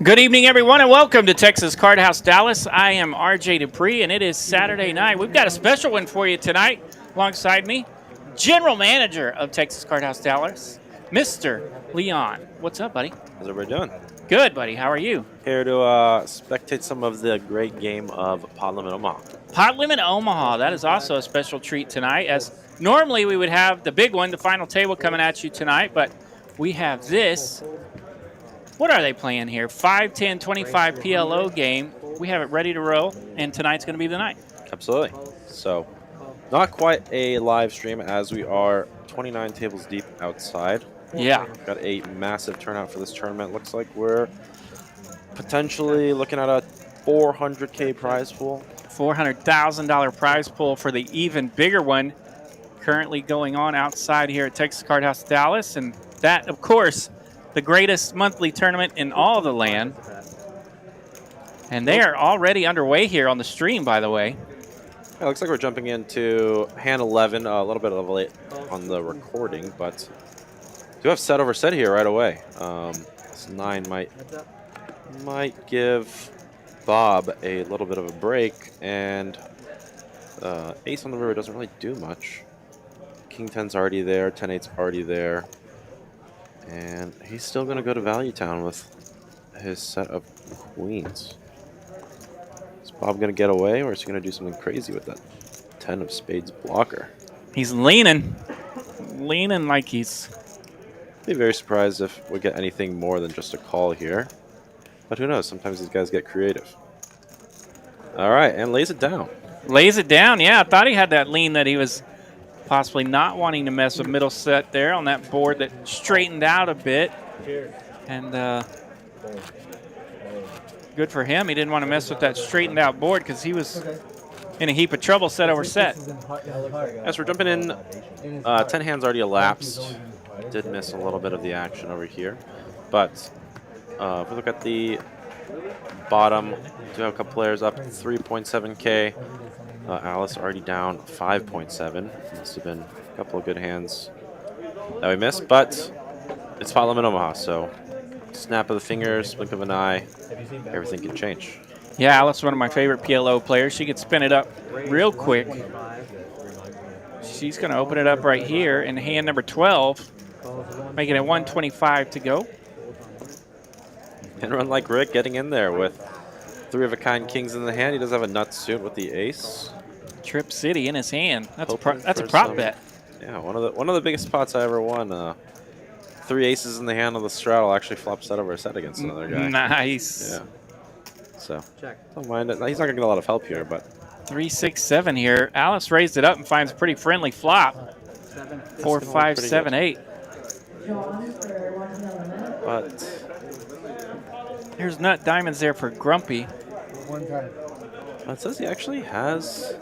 Good evening, everyone, and welcome to Texas Cardhouse Dallas. I am RJ Dupree, and it is Saturday night. We've got a special one for you tonight. Alongside me, General Manager of Texas Cardhouse Dallas, Mr. Leon. What's up, buddy? How's everybody doing? Good, buddy. How are you? Here to spectate some of the great game of Pot Limit Omaha. Pot Limit Omaha. That is also a special treat tonight, as normally we would have the big one, the final table, coming at you tonight, but we have this. What are they playing here? 5, 10, 25 PLO game. We have it ready to roll, and tonight's going to be the night. Absolutely. So, not quite a live stream as we are 29 tables deep outside. Yeah. Got a massive turnout for this tournament. Looks like we're potentially looking at a $400K prize pool. $400,000 prize pool for the even bigger one currently going on outside here at Texas Cardhouse Dallas. And that, of course, the greatest monthly tournament in all the land. And they are already underway here on the stream, by the way. Yeah, looks like we're jumping into hand 11, a little bit of late on the recording, but do have set over set here right away. This 9 might give Bob a little bit of a break, and ace on the river doesn't really do much. King 10's already there, 10-8's already there. And he's still going to go to Value Town with his set of queens. Is Bob going to get away, or is he going to do something crazy with that 10 of spades blocker? He's leaning like he's... Be very surprised if we get anything more than just a call here. But who knows? Sometimes these guys get creative. All right, and lays it down. Lays it down, yeah. I thought he had that lean that he was possibly not wanting to mess with middle set there on that board that straightened out a bit. And good for him. He didn't want to mess with that straightened out board because he was in a heap of trouble set over set. As we're jumping in, 10 hands already elapsed. Did miss a little bit of the action over here. But if we look at the bottom, we do have a couple players up 3.7K. Alice already down 5.7. Must have been a couple of good hands that we missed, but it's Pot Limit Omaha, so snap of the fingers, blink of an eye, everything can change. Yeah, Alice is one of my favorite PLO players. She can spin it up real quick. She's going to open it up right here in hand number 12, making it 125 to go. And run like Rick getting in there with 3 of a kind kings in the hand. He does have a nut suit with the ace. Trip City in his hand. That's a prop bet. Yeah, one of the biggest pots I ever won. 3 aces in the hand of the straddle actually flops set over a set against another guy. Nice. Yeah. So don't mind it. He's not gonna get a lot of help here, but 3, 6, 7 here. Alice raised it up and finds a pretty friendly flop. 4, 5, 7, 8. But there's nut diamonds there for Grumpy. it says he actually has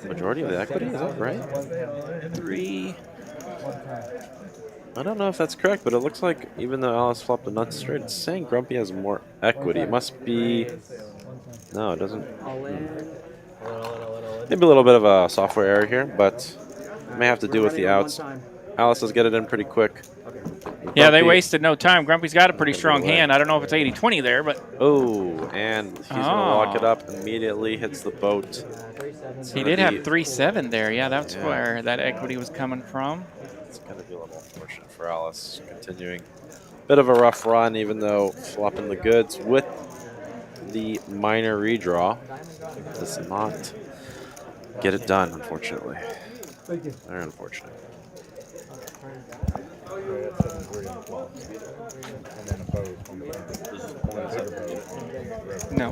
the majority of the equity. Is that right? 3. I don't know if that's correct, but it looks like even though Alice flopped the nuts straight, it's saying Grumpy has more equity. It must be... No, it doesn't. Maybe a little bit of a software error here, but it may have to do with the outs. Alice does get it in pretty quick. Yeah, they wasted no time. Grumpy's got a pretty strong hand. I don't know if it's 80-20 there, but... Oh, and he's going to lock it up. Immediately hits the boat. He did have 3-7 there. Yeah, that's where that equity was coming from. It's going to be a little unfortunate for Alice. Continuing. Bit of a rough run, even though flopping the goods with the minor redraw does not get it done, unfortunately. Very unfortunate. No.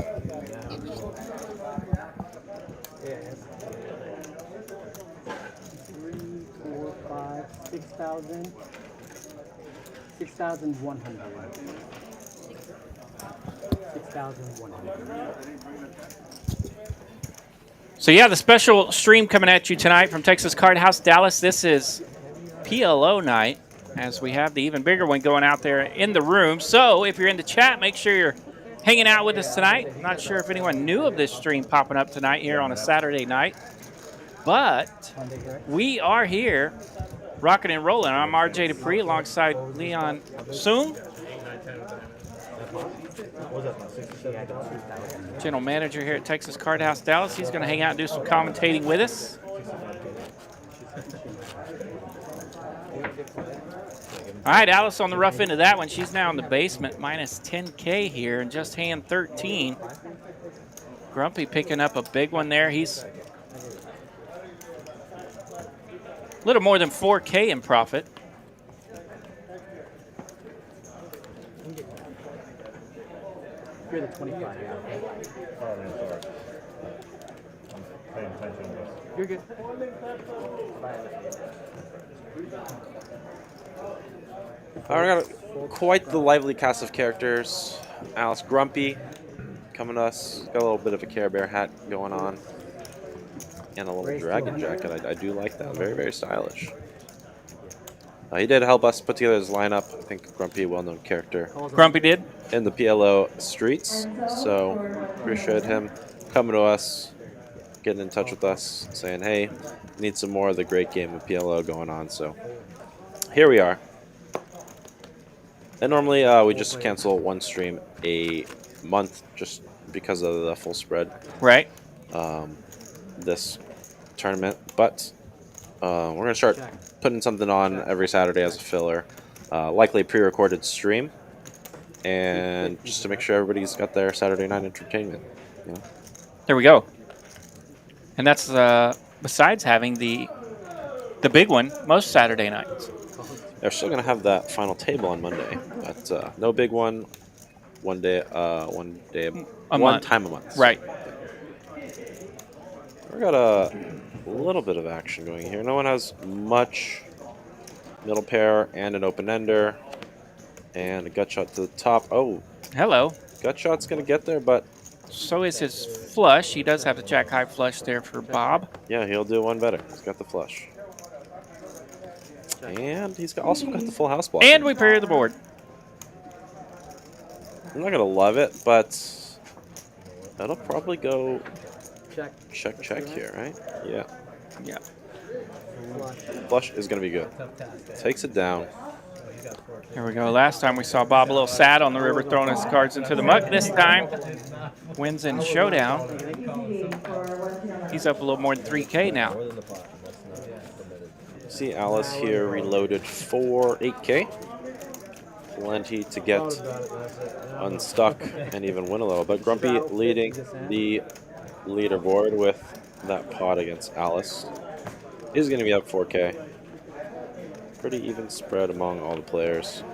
Three, 4, 5, 6,000. 6,100. 6,100. So yeah, the special stream coming at you tonight from Texas Cardhouse Dallas. This is PLO night, as we have the even bigger one going out there in the room. So if you're in the chat, make sure you're hanging out with us tonight. I'm not sure if anyone knew of this stream popping up tonight here on a Saturday night, but we are here Rocking and rolling. I'm RJ Dupree alongside Leon Soong, general manager here at Texas Cardhouse Dallas. He's going to hang out and do some commentating with us. All right, Alice on the rough end of that one. She's now in the basement, minus 10K here, and just hand 13. Grumpy picking up a big one there. He's a little more than 4K in profit. You're the 25. You're good. All right, we got quite the lively cast of characters. Alice Grumpy coming to us. Got a little bit of a Care Bear hat going on. And a little dragon jacket. I do like that. Very, very stylish. He did help us put together his lineup. I think Grumpy, well-known character. Grumpy did? In the PLO streets. So appreciate him coming to us, getting in touch with us, saying, hey, need some more of the great game of PLO going on. So here we are. And normally we just cancel one stream a month just because of the full spread. Right. This tournament. But we're going to start putting something on every Saturday as a filler. Likely a pre-recorded stream. And just to make sure everybody's got their Saturday night entertainment. You know? There we go. And that's besides having the big one most Saturday nights. They're still going to have that final table on Monday, but no big one. One time a month. Right. We got a little bit of action going here. No one has much. Middle pair and an open ender, and a gut shot to the top. Oh, hello. Gut shot's going to get there, but so is his flush. He does have the jack high flush there for Bob. Yeah, he'll do one better. He's got the flush. And he's also got the full house block. And we pair the board. I'm not going to love it, but that'll probably go check here, right? Yeah. Yeah. Flush is going to be good. Takes it down. Here we go. Last time we saw Bob a little sad on the river throwing his cards into the muck. This time, wins in showdown. He's up a little more than 3K now. See Alice here reloaded for 8K. Plenty to get unstuck and even win a little. But Grumpy leading the leaderboard with that pot against Alice. Is going to be up 4K. Pretty even spread among all the players.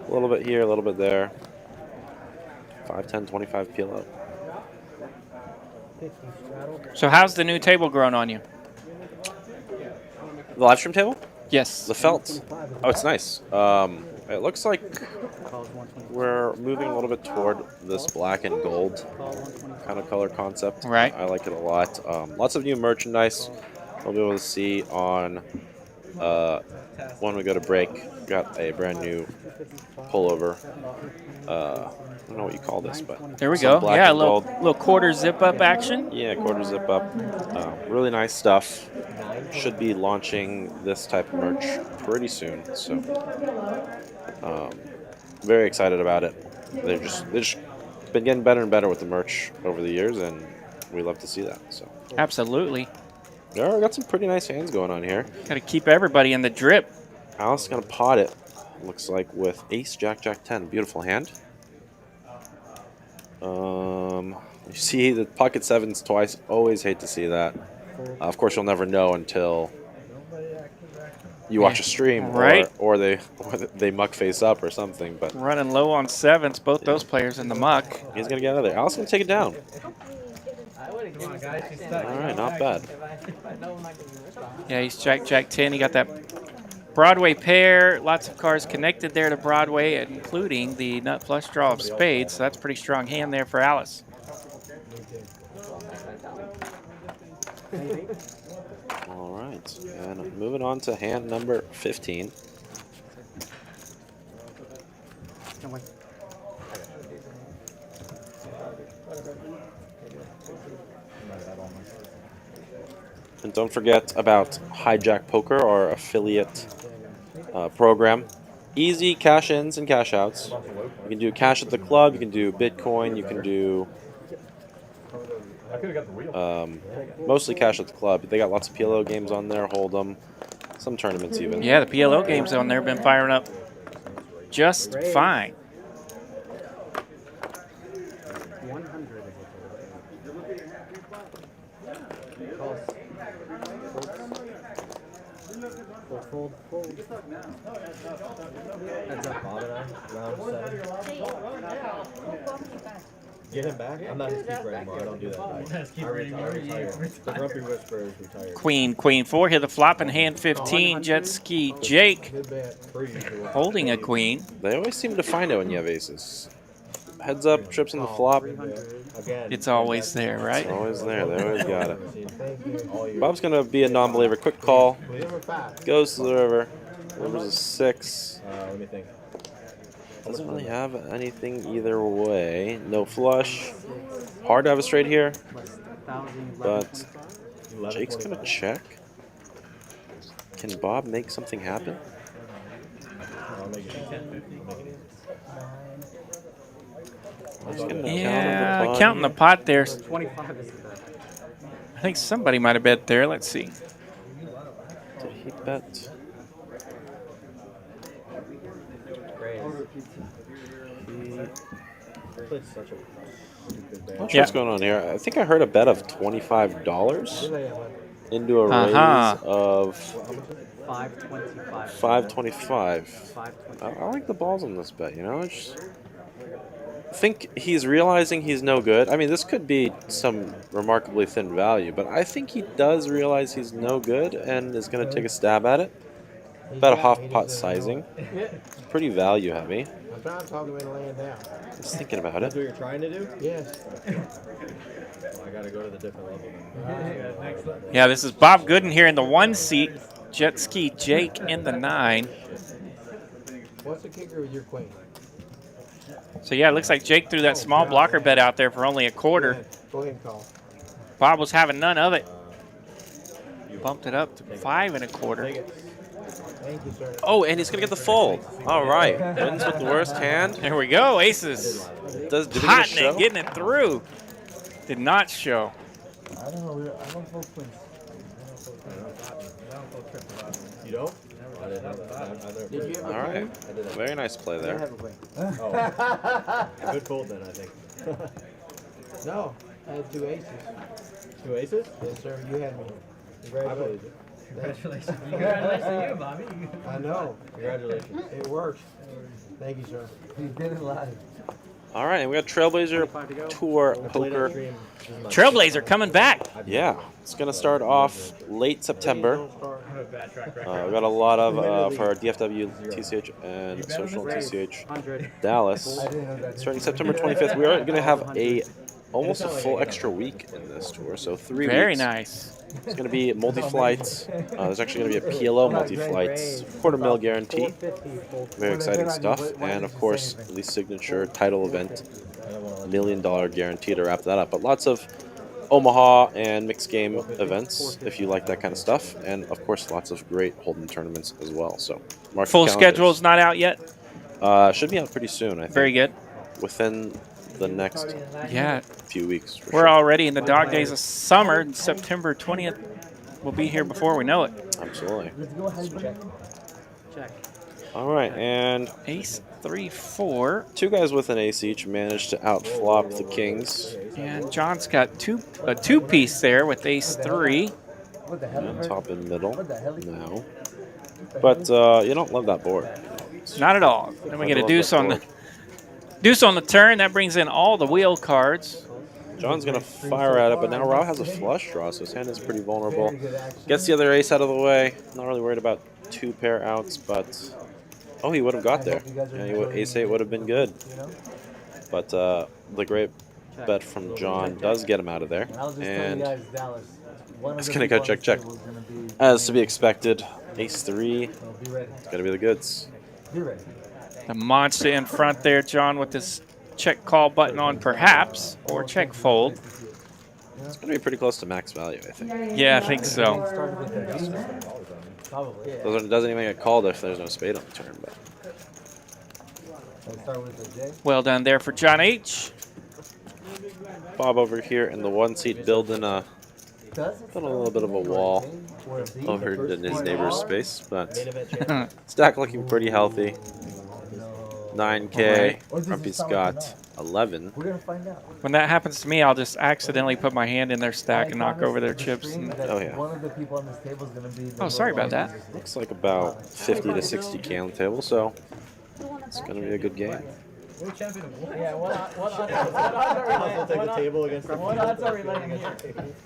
A little bit here, a little bit there. 5, 10, 25 PLO. So how's the new table growing on you? The live stream table? Yes. The felt. Oh, it's nice. It looks like we're moving a little bit toward this black and gold kind of color concept. Right. I like it a lot. Lots of new merchandise we'll be able to see on when we go to break. Got a brand new pullover. I don't know what you call this, but there we go. Yeah, a little quarter zip up action. Yeah, quarter zip up. Really nice stuff. Should be launching this type of merch pretty soon. So, very excited about it. They've just been getting better and better with the merch over the years, and we love to see that. So, absolutely. Yeah, we got some pretty nice hands going on here. Got to keep everybody in the drip. Alice is gonna pot it. Looks like with Ace, Jack, Jack 10. Beautiful hand. You see the pocket sevens twice. Always hate to see that. Of course, you'll never know until you watch a stream, right? Or they muck face up or something. But running low on sevens, both those players in the muck. He's gonna get out of there. Alice gonna take it down. All right, not bad. Yeah, he's Jack, Jack 10. He got that Broadway pair. Lots of cards connected there to Broadway, including the nut flush draw of spades. So that's a pretty strong hand there for Alice. All right, and moving on to hand number 15. And don't forget about Hijack Poker, our affiliate program. Easy cash ins and cash outs. You can do cash at the club. You can do Bitcoin. You can do mostly cash at the club. They got lots of PLO games on there. Hold'em, some tournaments even. Yeah, the PLO games on there have been firing up just fine. 100. Fold. Heads up. Bob and I, round 7. Get him back? I'm not his keeper anymore. I don't do that. I retire. The Grumpy Whisperer is retired. Queen 4, hit the flop in hand 15. Jet ski Jake holding a queen. They always seem to find it when you have aces. Heads up, trips in the flop. Again, It's always there, right? It's always there. They always got it. Bob's going to be a non-believer. Quick call. Goes to the river. River's a 6. let me think. Doesn't really have anything either way. No flush. Hard to have a straight here. But Jake's going to check. Can Bob make something happen? I'll make it easy. Yeah, counting the pot there. 25 is the I think somebody might have bet there. Let's see. Did he bet? Not sure what's going on here. I think I heard a bet of $25 into a raise of 525. 525. I like the balls on this bet, you know? I think he's realizing he's no good. I mean, this could be some remarkably thin value, but I think he does realize he's no good and is going to take a stab at it. About a half pot sizing. Pretty value heavy. I'm trying to talk him into laying down. Just thinking about That's it. what you're trying to do? Yes. I gotta go to the different level then. Yeah, this is Bob Gooden here in the 1 seat. Jet ski Jake in the 9. What's the kicker with your queen? So yeah, it looks like Jake threw that small blocker bet out there for only a quarter. Go ahead and call. Bob was having none of it. Bumped it up to 5 1/4. Thank you, sir. Oh, and he's going to get the fold. All right. Wins with the worst hand. There we go, aces. Did he get a Hotting show? it, getting it through. Did not show. I don't know. I don't fold queens. You don't? I didn't know that. Did you ever All right. I did that. Very nice play I there. have a queen. Oh. Good fold then, I think. No, I had 2 aces. 2 aces? Yes, sir. You had me. I believe it. Congratulations. Congratulations to you, Bobby. I know. Congratulations. It works. Thank you, sir. He did it live. All right, and we got Trailblazer Tour Poker. Trailblazer coming back. Yeah, it's going to start off late September. We got a lot of for DFW, TCH, and Social TCH 100. Dallas. Starting September 25th, we are going to have almost a full extra week in this tour, so 3 weeks. Very nice. It's going to be multi-flights. There's actually going to be a PLO multi-flights, $250,000 guarantee. Very exciting stuff. And of course, the signature title event, $1 million guarantee to wrap that up. But lots of Omaha and mixed game events if you like that kind of stuff. And of course, lots of great Hold'em tournaments as well. So mark Full your calendars. schedule is not out yet. Should be out pretty soon, I think. Very good. Within the next Yeah, few weeks. For we're sure. already in the dog days of summer. And September 20th will be here before we know it. Absolutely. Check. All right, and Ace 3 4, 2 guys with an ace each managed to outflop the kings. and John's got a two-piece there with Ace 3. And top and middle now. But you don't love that board. Not at all. Then we get a deuce on the turn. That brings in all the wheel cards. John's going to fire at it, but now Rob has a flush draw, so his hand is pretty vulnerable. Gets the other ace out of the way. Not really worried about 2 pair outs, but... Oh, he would have got there. Yeah, ace 8 would have been good. But the great bet from John does get him out of there. And it's going to go check, check. As to be expected, ace 3 is going to be the goods. The monster in front there, John, with this check call button on, perhaps, or check fold. It's going to be pretty close to max value, I think. Yeah, I think so. Probably. Doesn't even get called if there's no spade on the turn. But Let's start with the J. Well done there for John H. Bob over here in the 1 seat building a little bit of a wall over in his neighbor's space, but stack looking pretty healthy. 9K. Grumpy's got 11. We're gonna find out. When that happens to me, I'll just accidentally put my hand in their stack and knock over their chips. And, Oh, yeah. One of the people on this table is gonna be. oh, sorry about that. Looks like about 50 to 60K on the table, so it's going to be a good game. Yeah, what We'll take the table against the odds are we letting here?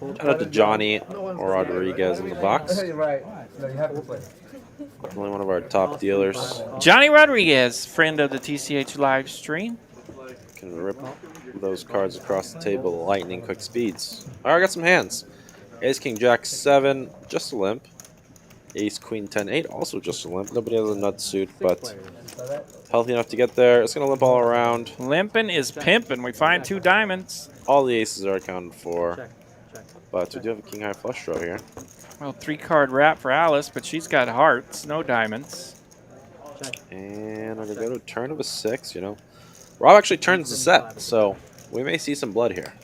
Shout out to Johnny Rodriguez in the box. Right. No, you have to play. Definitely one of our top dealers. Johnny Rodriguez, friend of the TCH live stream. Can rip those cards across the table lightning quick speeds. All right, I got some hands. Ace, King, Jack, 7, just a limp. Ace, Queen, 10, 8, also just a limp. Nobody has a nut suit, but healthy enough to get there. It's going to limp all around. Limping is pimping. We find 2 diamonds. All the aces are accounted for, Check. but we do have a King High flush draw here. Well, 3-card wrap for Alice, but she's got hearts, no diamonds. And I'm going to go to a turn of a 6, you know. Rob actually turns the set, so we may see some blood here.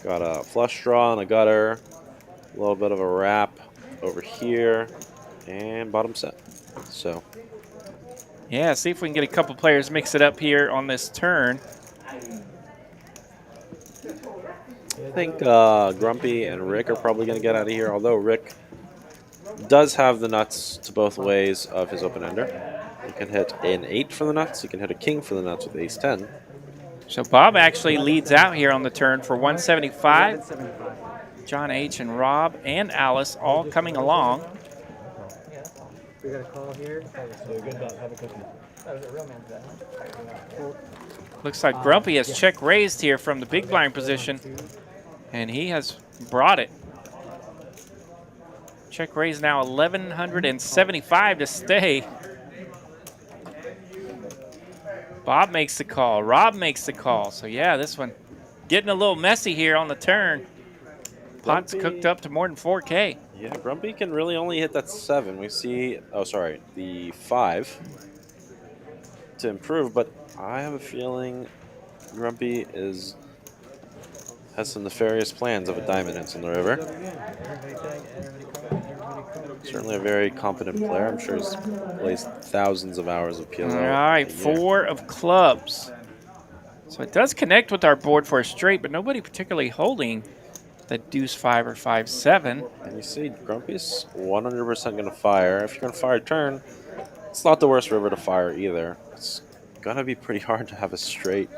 Got a flush draw and a gutter, a little bit of a wrap over here, and bottom set. So Yeah, see if we can get a couple players mix it up here on this turn. I think Grumpy and Rick are probably going to get out of here, although Rick does have the nuts to both ways of his open-ender. He can hit an 8 for the nuts. He can hit a king for the nuts with ace 10. So Bob actually leads out here on the turn for 175. John H. and Rob and Alice all coming along. We got a call here. So you're good about have a cookie. That was a real man to that. Looks like Grumpy has check raised here from the big blind position, and he has brought it. Check raise now 1,175 to stay. Bob makes the call. Rob makes the call. So, yeah, this one getting a little messy here on the turn. Pot's cooked up to more than 4K. Yeah, Grumpy can really only hit that 7. We see, oh, sorry, the 5 to improve, but I have a feeling Grumpy has some nefarious plans of a diamond hits in the river. Certainly a very competent player. I'm sure he's placed thousands of hours of PLO. All right, 4 of clubs. So it does connect with our board for a straight, but nobody particularly holding the deuce 5 or 5-7. And you see Grumpy's 100% going to fire. If you're going to fire a turn, it's not the worst river to fire either. It's going to be pretty hard to have a straight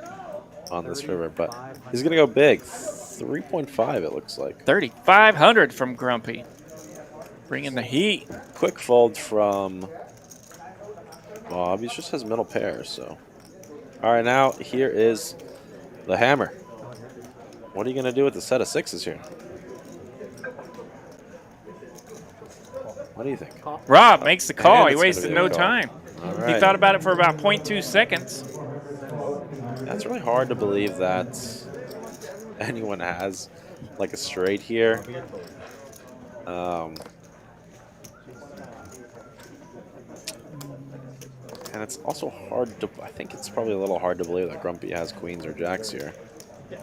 on this river, but he's going to go big. 3.5 it looks like. 3,500 from Grumpy. Bringing the heat. Quick fold from Bob. He just has middle pairs, so. All right, now here is the hammer. What are you going to do with the set of 6s here? What do you think? Rob makes the call. And He it's gonna wasted be a no call. time. All He right. thought about it for about 0.2 seconds. That's really hard to believe that anyone has like a straight here. And it's also hard to, I think it's probably a little hard to believe that Grumpy has queens or jacks here.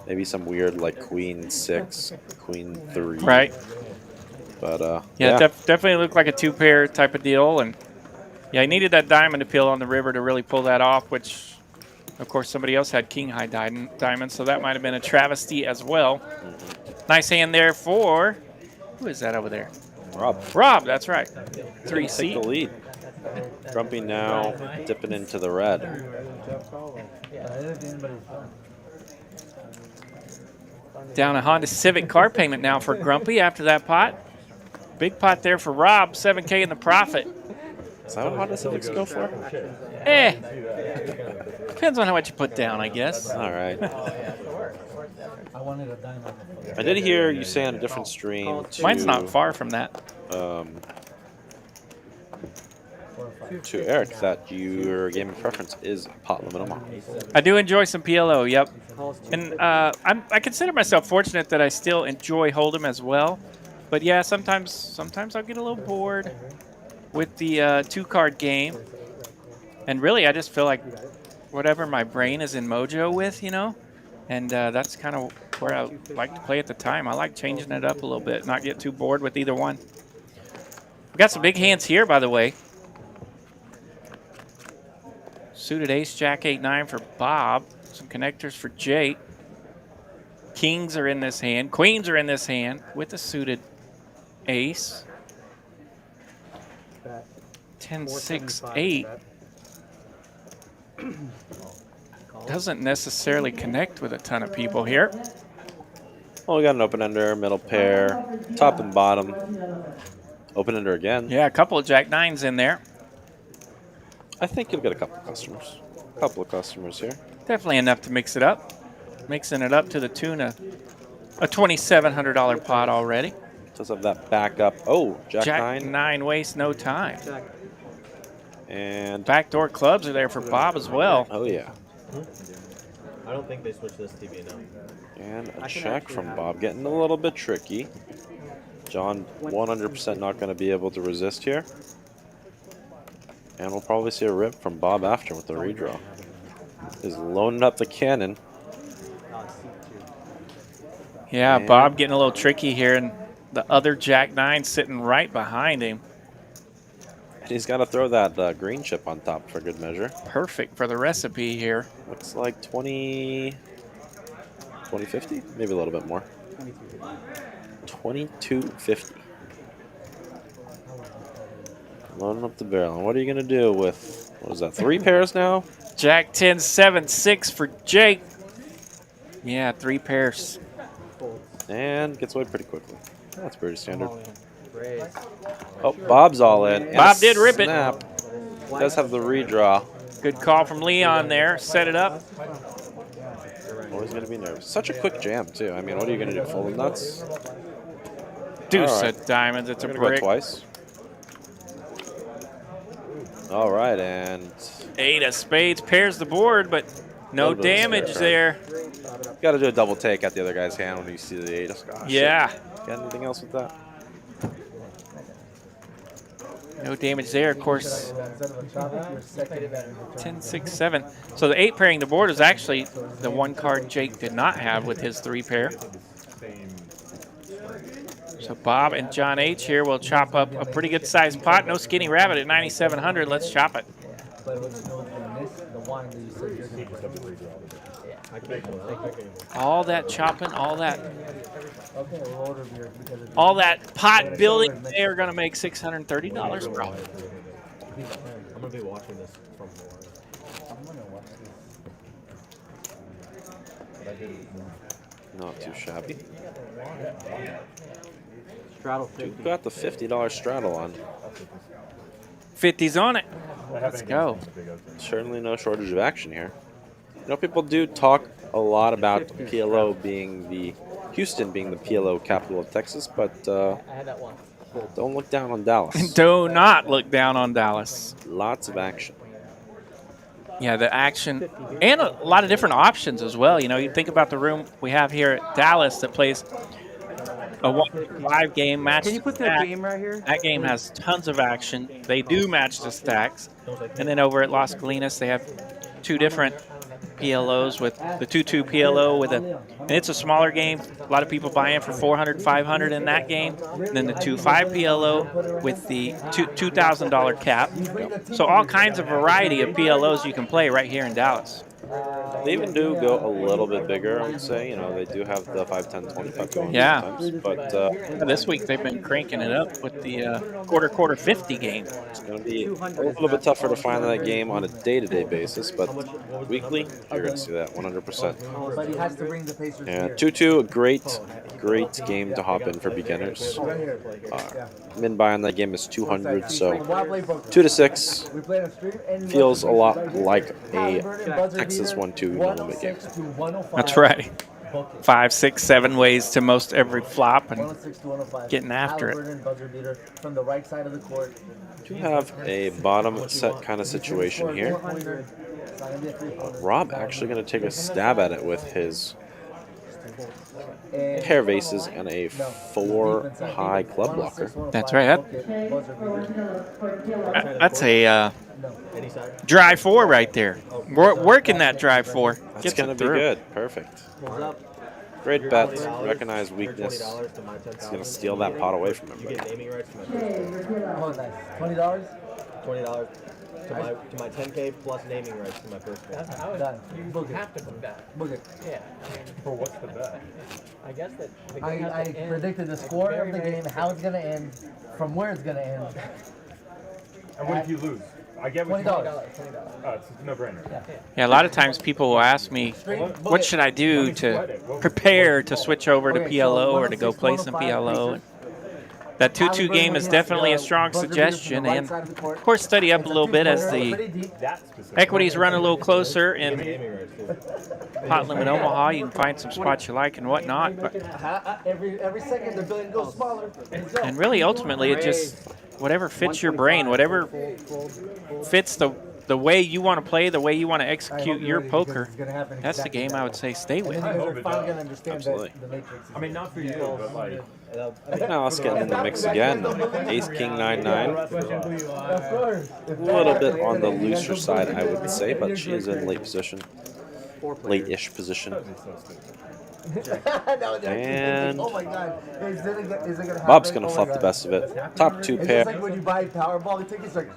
Maybe some weird like queen 6, queen 3. Right. But Yeah, definitely looked like a 2-pair type of deal. And yeah, he needed that diamond appeal on the river to really pull that off, which, of course, somebody else had king high diamond, so that might have been a travesty as well. Nice hand there for, who is that over there? Rob. Rob, that's right. Take 3C. the lead. Grumpy now dipping into the red. Down a Honda Civic car payment now for Grumpy after that pot. Big pot there for Rob, 7K in the profit. Is that what Honda Civics go for? Depends on how much you put down, I guess. All right. I wanted a diamond. I did hear you say on a different stream Mine's not far from that. To Eric that your gaming preference is Pot Limit Omaha. I do enjoy some PLO, yep. And I consider myself fortunate that I still enjoy Hold'em as well. But yeah, sometimes I'll get a little bored with the 2-card game. And really, I just feel like whatever my brain is in mojo with, you know, and that's kind of where I like to play at the time. I like changing it up a little bit, not get too bored with either one. We got some big hands here, by the way. Suited ace, jack, 8-9 for Bob. Some connectors for Jake. Kings are in this hand. Queens are in this hand with a suited ace. 10, 6, 8. Doesn't necessarily connect with a ton of people here. Well, we got an open-ender, middle pair, top and bottom. Open-ender again. Yeah, a couple of jack-9s in there. I think you'll get a couple of customers. A couple of customers here. Definitely enough to mix it up. Mixing it up to the tune of a $2,700 pot already. Does have that backup. Oh, jack 9. Waste no time. And Backdoor clubs are there for Bob as well. oh yeah. I don't think they switched this TV now. And a check from Bob, getting a little bit tricky. John 100% not going to be able to resist here. And we'll probably see a rip from Bob after with the redraw. He's loading up the cannon. Yeah, And Bob getting a little tricky here, and the other jack-9 sitting right behind him. And he's got to throw that green chip on top for good measure. Perfect for the recipe here. Looks like 2050, maybe a little bit more. 2250. Loading up the barrel. And what are you going to do with, what is that, 3 pairs now? Jack 10, 7, 6 for Jake. Yeah, 3 pairs. And gets away pretty quickly. That's pretty standard. Oh, Bob's all in. And Bob a did rip it. snap. Does have the redraw. Good call from Leon there. Set it up. Always going to be nervous. Such a quick jam, too. I mean, what are you going to do? Fold the nuts? Deuce All right. of diamonds. It's a We're gonna go brick. twice. All right, and 8 of spades pairs the board, but no Little bit of damage spare there. got to do a double take at the other guy's hand when you see the 8. Oh, Yeah, shit. Got anything else with that? no damage there. Of course, 10, 6, 7. So the 8 pairing the board is actually the 1 card Jake did not have with his 3 pair. So Bob and John H. here will chop up a pretty good sized pot. No skinny rabbit at 9,700. Let's chop it. All that chopping, all that pot building, they are going to make $630 profit. I'm gonna be watching this from Not too shabby. Straddle You've got the $50 straddle on. 50's on it. Let's go. Certainly no shortage of action here. You know, people do talk a lot about PLO being the Houston being the PLO capital of Texas, but I had that one. don't look down on Dallas. Do not look down on Dallas. Lots of action. Yeah, the action and a lot of different options as well. You know, you think about the room we have here at Dallas that plays a 1-5 game match. Can you put that game right here? That game has tons of action. They do match the stacks. And then over at Las Colinas, they have 2 different PLOs with the 2-2 PLO with and it's a smaller game. A lot of people buy in for 400, 500 in that game. And then the 2-5 PLO with the $2,000 cap. So all kinds of variety of PLOs you can play right here in Dallas. They even do go a little bit bigger, I would say. You know, they do have the 5, 10, 25 going Yeah. sometimes. But This week they've been cranking it up with the quarter 50 game. it's going to be a little bit tougher to find that game on a day-to-day basis. But weekly, you're going to see that 100%. But he has to bring the Pacers And here. 2-2, a great game to hop in for beginners. Right here. Min buy on that game is 200, so Wild Play Brooklyn. 2 to 6 We played on stream and feels a lot like a Buzzer Texas beater, 1-2 no limit game. 106 to 105. That's right. Book it. 5, 6, 7 ways to most every flop, and 106 to 105. getting after it. Halliburton, buzzer beater from the right side of the court. Do have a bottom set kind of situation here. It's not gonna be a three-pointer. Rob actually going to take a stab at it with his pair of aces, and a 4 high club blocker. That's right. That's a Any side? drive 4 right there. Working that drive 4. That's Gets going to it be through. good. Perfect. Pulls up. Great bet. Recognize weakness. $20 to my 10,000. It's going to steal that pot away from You everybody. get naming rights to my first pick. Oh, nice. $20? $20 to my 10K plus naming rights to my first pick. Done. You have to put that. Book it. Yeah. For what's the bet? I guess that the game has I to end predicted the like score very, of the very game, how it's gonna end, from where it's gonna end. And what if you lose? I get what you $20. want. It's a no-brainer. Yeah, a lot of times people will ask me, what should I do to prepare to switch over to PLO or to go play some PLO? And that 2-2 game is definitely a strong suggestion, and of course study up a little bit as the That specific. equities run a little closer in Naming rights too. Pot Limit Omaha. You can find some spots you like and whatnot, but Every second the billion goes smaller. and really ultimately it just whatever fits your brain, whatever fits the way you want to play, the way you want to execute your poker. That's the game I would say stay with. Absolutely. I mean, not for you, but like. Now let's get in the mix again. Ace King 9-9. Of course. A little bit on the looser side, I would say, but she is in late position. Late-ish position. And oh my God. Is it gonna happen? Bob's going to Oh my fluff the God. best of it. Top 2 It's pair just like when you buy Powerball tickets, like,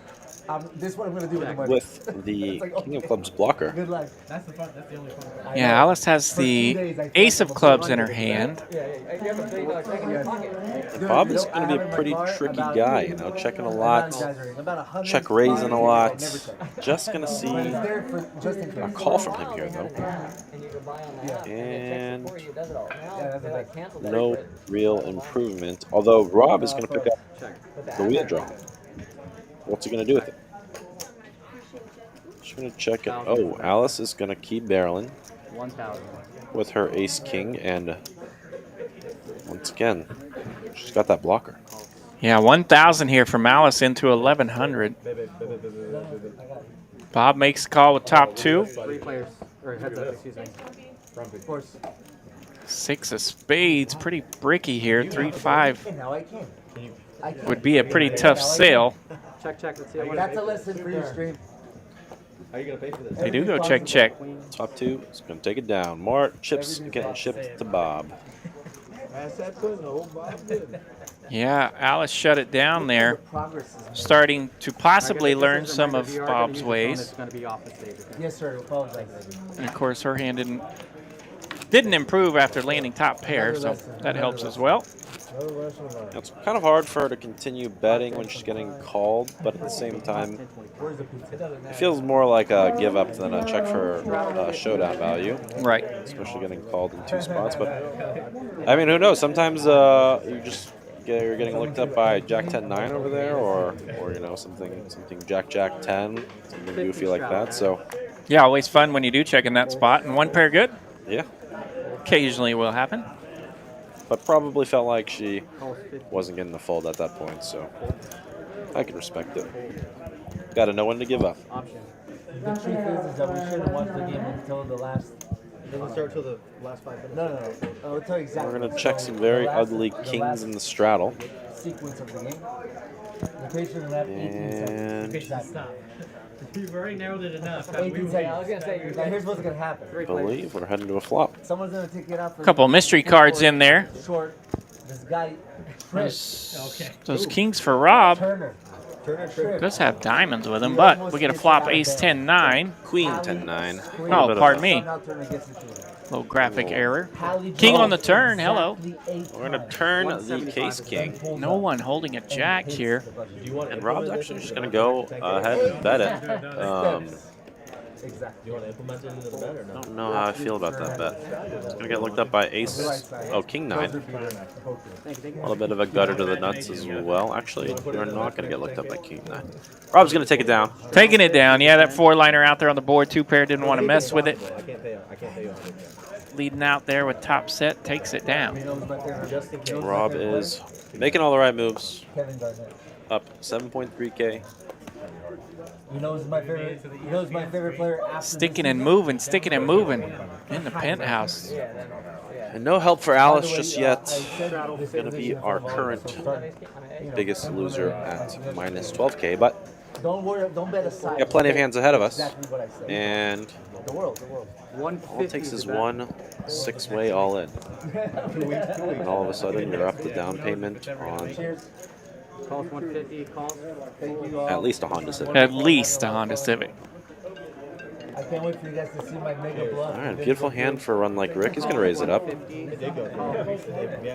this is what I'm gonna do with the money. with the King of Clubs blocker. Good luck. That's the fun. That's the only fun. Yeah, Alice has the ace of clubs in her hand. Yeah, you have a $1 check in your pocket. And Bob is going to be a pretty tricky guy, you know, checking a lot, check raising a lot. Just going to see a call from him here, though. And you can buy on the app. And Before you does it all. Now they like cancel that. no real improvement, although Rob is going to pick up the wheel draw. What's he going to do with it? Just going to check it. Oh, Alice is going to keep barreling 1,000. with her ace king, and once again, she's got that blocker. Yeah, 1,000 here from Alice into 1,100. Bob makes the call with top 2. 3 players, or heads up, excuse me. Of course. 6 of spades, pretty bricky here. 3-5 Now I can. would be a pretty tough sale. Check. Let's see. That's a lesson for you, stream. How are you gonna pay for this? They do go check. Top 2 is going to take it down. More chips getting shipped to Bob. Yeah, Alice shut it down there, starting to possibly learn some of Bob's ways. Yes, sir. Apologize. And of course, her hand didn't improve after landing top pair, so that helps as well. It's kind of hard for her to continue betting when she's getting called, but at the same time, it feels more like a give up than a check for showdown value, Right. especially getting called in 2 spots. But I mean, who knows? Sometimes you're getting looked up by Jack 10-9 over there, or you know something Jack 10, something goofy like that. So Yeah, always fun when you do check in that spot. And 1 pair good. yeah, Occasionally will happen. but probably felt like she wasn't getting the fold at that point. So I can respect it. Got to know when to give up. The truth is that we should have watched the game until the last. It doesn't start till the last 5 minutes. No. Oh, until exactly. We're going to check some very ugly kings in the straddle. Sequence of the game. The patient left 18 seconds. And Exactly. You've already narrowed it enough. 18 seconds. Now here's what's gonna happen. I believe we're heading to a flop. Someone's gonna take it out for Couple mystery cards in there. Short. This guy, Chris Those kings for Rob. Turner. Does have diamonds with him, but we get a flop ace 10-9. Queen 10-9. Oh, pardon me. Somehow Turner gets it to him. Little graphic error. Hallie King Jones on the turn. Hello. exactly 8 We're going to times. turn the case king. No one holding a jack here. Do you want And Rob's actually just going to go ahead and bet it. Exactly. Do you want to implement it into the bet or I no? don't know how I feel about that bet. It's going to get looked up by ace. Oh, king 9. A little bit of a gutter to the nuts as well. Actually, you're not going to get looked up by king 9. Rob's going to take it down. Taking it down. Yeah, that 4-liner out there on the board. 2 pair didn't want to mess with it. I can't pay you 100. Leading out there with top set. Takes it down. Just in case. Rob is making all the right moves. Kevin Garnett. Up 7.3K. You know who's my favorite? You know who's my favorite player after Sticking and moving in the penthouse. And no help for Alice just yet. Going to be our current biggest loser at minus 12K, but Don't worry, don't bet aside. got plenty of hands ahead of us. Exactly what I said. And The world. all it takes is one 6-way all in. And all of a sudden, you're up the down payment on Calls 150, calls. at least a Honda Civic. At least a Honda Civic. I can't wait for you guys to see my mega bluff. All right, beautiful hand for a run like Rick. He's going to raise it up.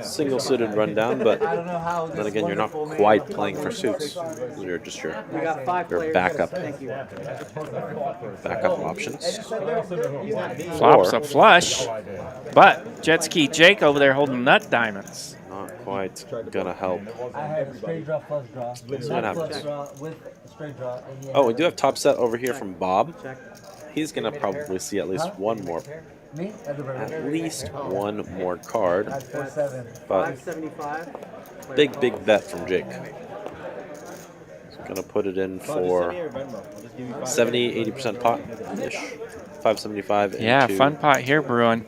Single-suited rundown, but I don't know how. then again, you're not quite playing for suits. You're just your We got 5 your players. backup Thank you. backup options. Flops a flush, but Jet Ski Jake over there holding nut diamonds. Not quite going to help. I have straight draw, flush draw. what Not happens. flush draw with straight draw. And you Oh, we do have top set over here from Bob. Check. He's going to probably see at least one more, Me? At the very at least one more card. At 4-7. But 575. big bet from Jake. He's going to put it in for 70-80% pot-ish. 575 Yeah, into, fun pot here brewing.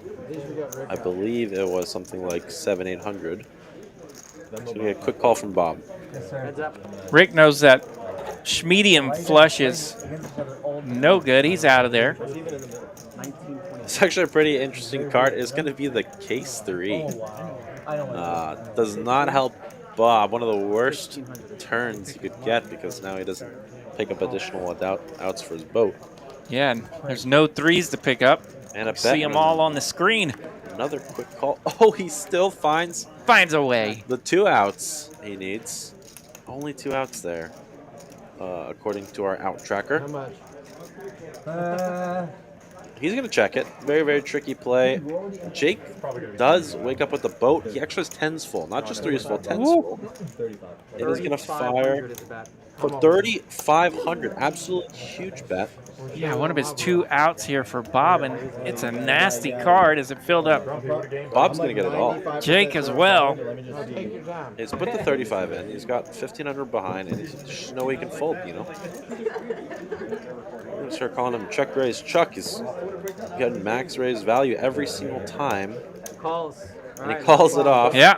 I believe it was something like 700-800. So we get a quick call from Bob. Yes, sir. Heads up. Rick knows that medium flush is no good. He's out of there. 1920. It's actually a pretty interesting card. It's going to be the Case 3. Oh, wow. I don't like Does not help Bob. One of the worst turns he could get because now he doesn't pick up additional outs for his boat. Yeah, and there's no threes to pick up. And a bet. See them all on the screen. Another quick call. Oh, he still finds Finds a way. the 2 outs he needs. Only 2 outs there, according to our out tracker. How much? He's going to check it. Very, very tricky play. Jake does wake up with the boat. He actually has 10s full, not just 3s full, 10s full. And he's going to fire 3,500 is the bet. for 3,500. Absolutely huge bet. Yeah, one of his 2 outs here for Bob, and it's a nasty card as it filled up. Bob's going to get it all. Jake as well. He's put the 35 in. He's got 1,500 behind, and there's just no way he can fold, you know? We're going to start calling him Chuck Raise Chuck. He's getting max raise value every single time, Calls. and he calls it off. Yeah,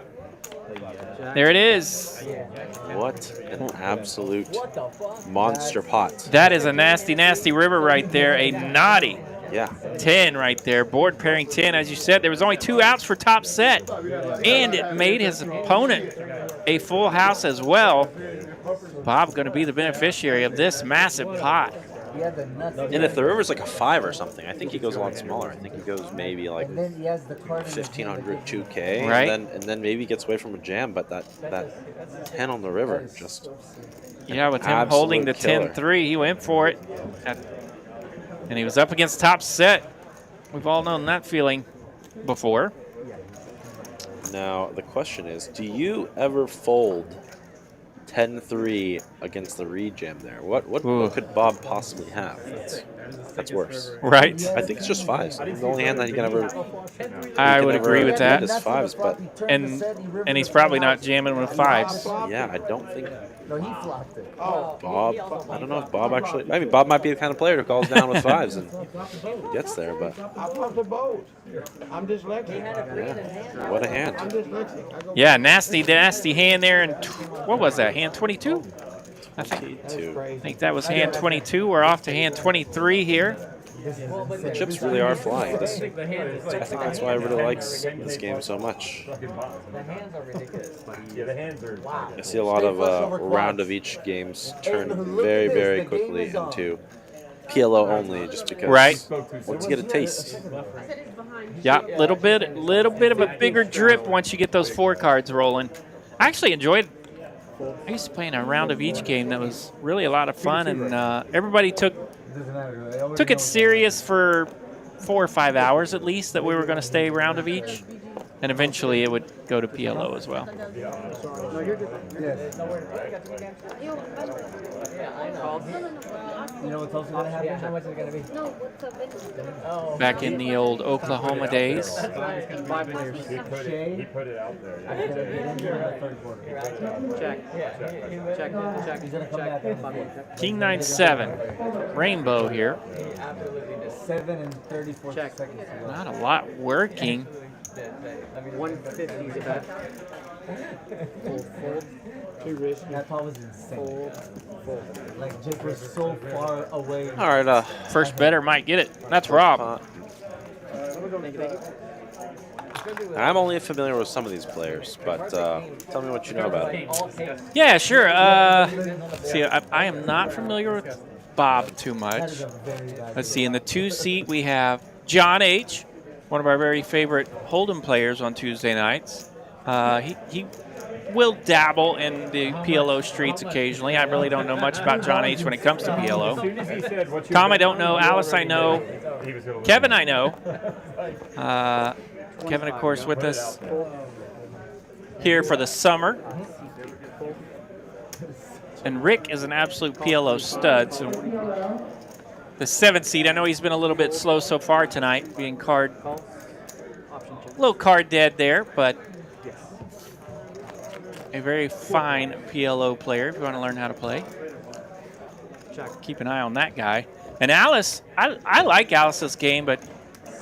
there it is. What an absolute monster pot. That is a nasty, nasty river right there. A naughty Yeah. 10 right there. Board pairing 10, as you said. There was only 2 outs for top set, and it made his opponent a full house as well. Bob going to be the beneficiary of this massive pot. He had the nuts. And if the river's like a 5 or something, I think he goes a lot smaller. I think he goes maybe like And then he has the card in his hand. 1,500, 2K, Right. and then maybe gets away from a jam. But that 10 on the river just Yeah, with him absolute holding the killer. 10-3, he went for it. And he was up against top set. We've all known that feeling before. Now the question is, do you ever fold 10-3 against the rejam there? What could Bob possibly have? That's worse. Right? I think it's just 5s. I think the only hand that he can ever. I would agree with that. Is 5s, but And he's probably not jamming with 5s. yeah, I don't think No, he flopped it. Bob. I don't know if Bob actually. I mean, Bob might be the kind of player who calls down with 5s and gets there, but I pumped the boat. I'm dyslexic. yeah, what a hand. I'm dyslexic. I go Yeah, nasty, nasty hand there. And what was that, hand 22? I think that was hand 22. We're off to hand 23 here. The chips really are flying. I think that's why I really like this game so much. Yeah, the hands are. I see a lot of round of each games turn very, very quickly into PLO only, just because Right. once you get a taste. Yeah, little bit of a bigger drip once you get those 4 cards rolling. I actually enjoyed. I used to play in a round of each game that was really a lot of fun, and everybody took it serious for 4 or 5 hours at least that we were going to stay round of each. And eventually it would go to PLO as well. You know what's also gonna happen? How much is it gonna be? Back in the old Oklahoma days. He put it out there. I'm gonna get in here in the third quarter. Check. He's gonna come back in. King 9-7. Rainbow here. 7 and 34 seconds to go. Not a lot working. 150 is a bet. Fold. Too risky. That call was insane. Like Jake was so far away. All right. First better might get it. That's Rob. I'm only familiar with some of these players, but tell me what you know about it. Yeah, sure. See, I am not familiar with Bob too much. Let's see. In the 2 seat, we have John H., one of our very favorite Hold'em players on Tuesday nights. He will dabble in the PLO streets occasionally. I really don't know much about John H. when it comes to PLO. Tom, I don't know. Alice, I know. Kevin, I know. Kevin, of course, with us here for the summer. And Rick is an absolute PLO stud. So the 7th seed, I know he's been a little bit slow so far tonight, being a little card dead there, but a very fine PLO player if you want to learn how to play. Keep an eye on that guy. And Alice, I like Alice's game, but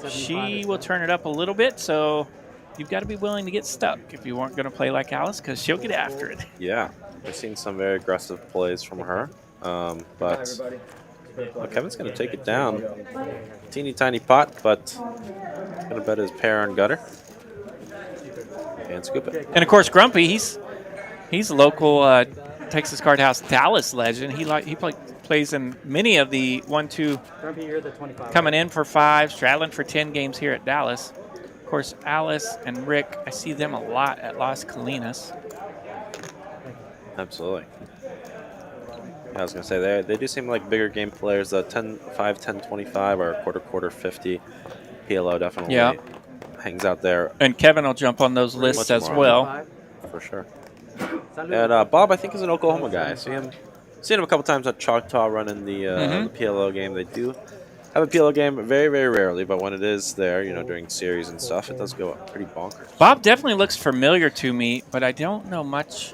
she will turn it up a little bit, so you've got to be willing to get stuck if you weren't going to play like Alice, because she'll get after it. Yeah, I've seen some very aggressive plays from her, but Kevin's going to take it down. Teeny tiny pot, but going to bet his pair and gutter and scoop it. And of course, Grumpy, he's a local Texas Cardhouse Dallas legend. He plays in many of the 1-2 coming in for 5, straddling for 10 games here at Dallas. Of course, Alice and Rick, I see them a lot at Las Colinas. Absolutely. Yeah, I was going to say, they do seem like bigger game players. The 10-5, 10-25 or quarter 50 PLO definitely hangs out there. And Kevin will jump on those lists as well. For sure. And Bob, I think, is an Oklahoma guy. I seen him a couple times at Choctaw running the PLO game. They do have a PLO game very, very rarely, but when it is there, during series and stuff, it does go up pretty bonkers. Bob definitely looks familiar to me, but I don't know much.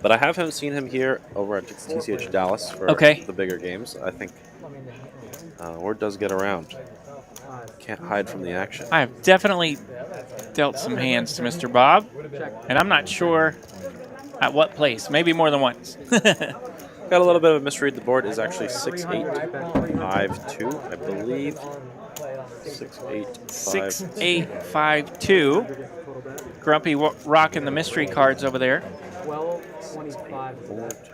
But I have seen him here over at TCH Dallas for the bigger games. I think word does get around. Can't hide from the action. I have definitely dealt some hands to Mr. Bob, and I'm not sure at what place. Maybe more than once. Got a little bit of a misread. The board is actually 6-8, 5-2, I believe. 6-8, 5-2. Grumpy rocking the mystery cards over there. 12-25.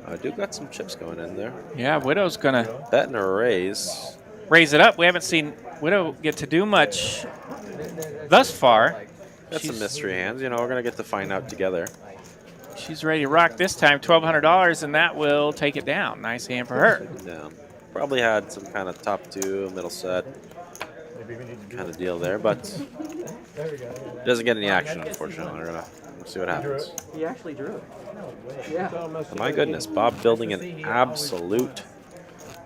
I do got some chips going in there. Yeah, Widow's going to bet and a raise it up. We haven't seen Widow get to do much thus far. Got some mystery hands. We're going to get to find out together. She's ready to rock this time. $1,200, and that will take it down. Nice hand for her. Down. Probably had some kind of top 2, middle set kind of deal there, but doesn't get any action, unfortunately. We're going to see what happens. He actually drew it. Yeah. Oh, my goodness, Bob building an absolute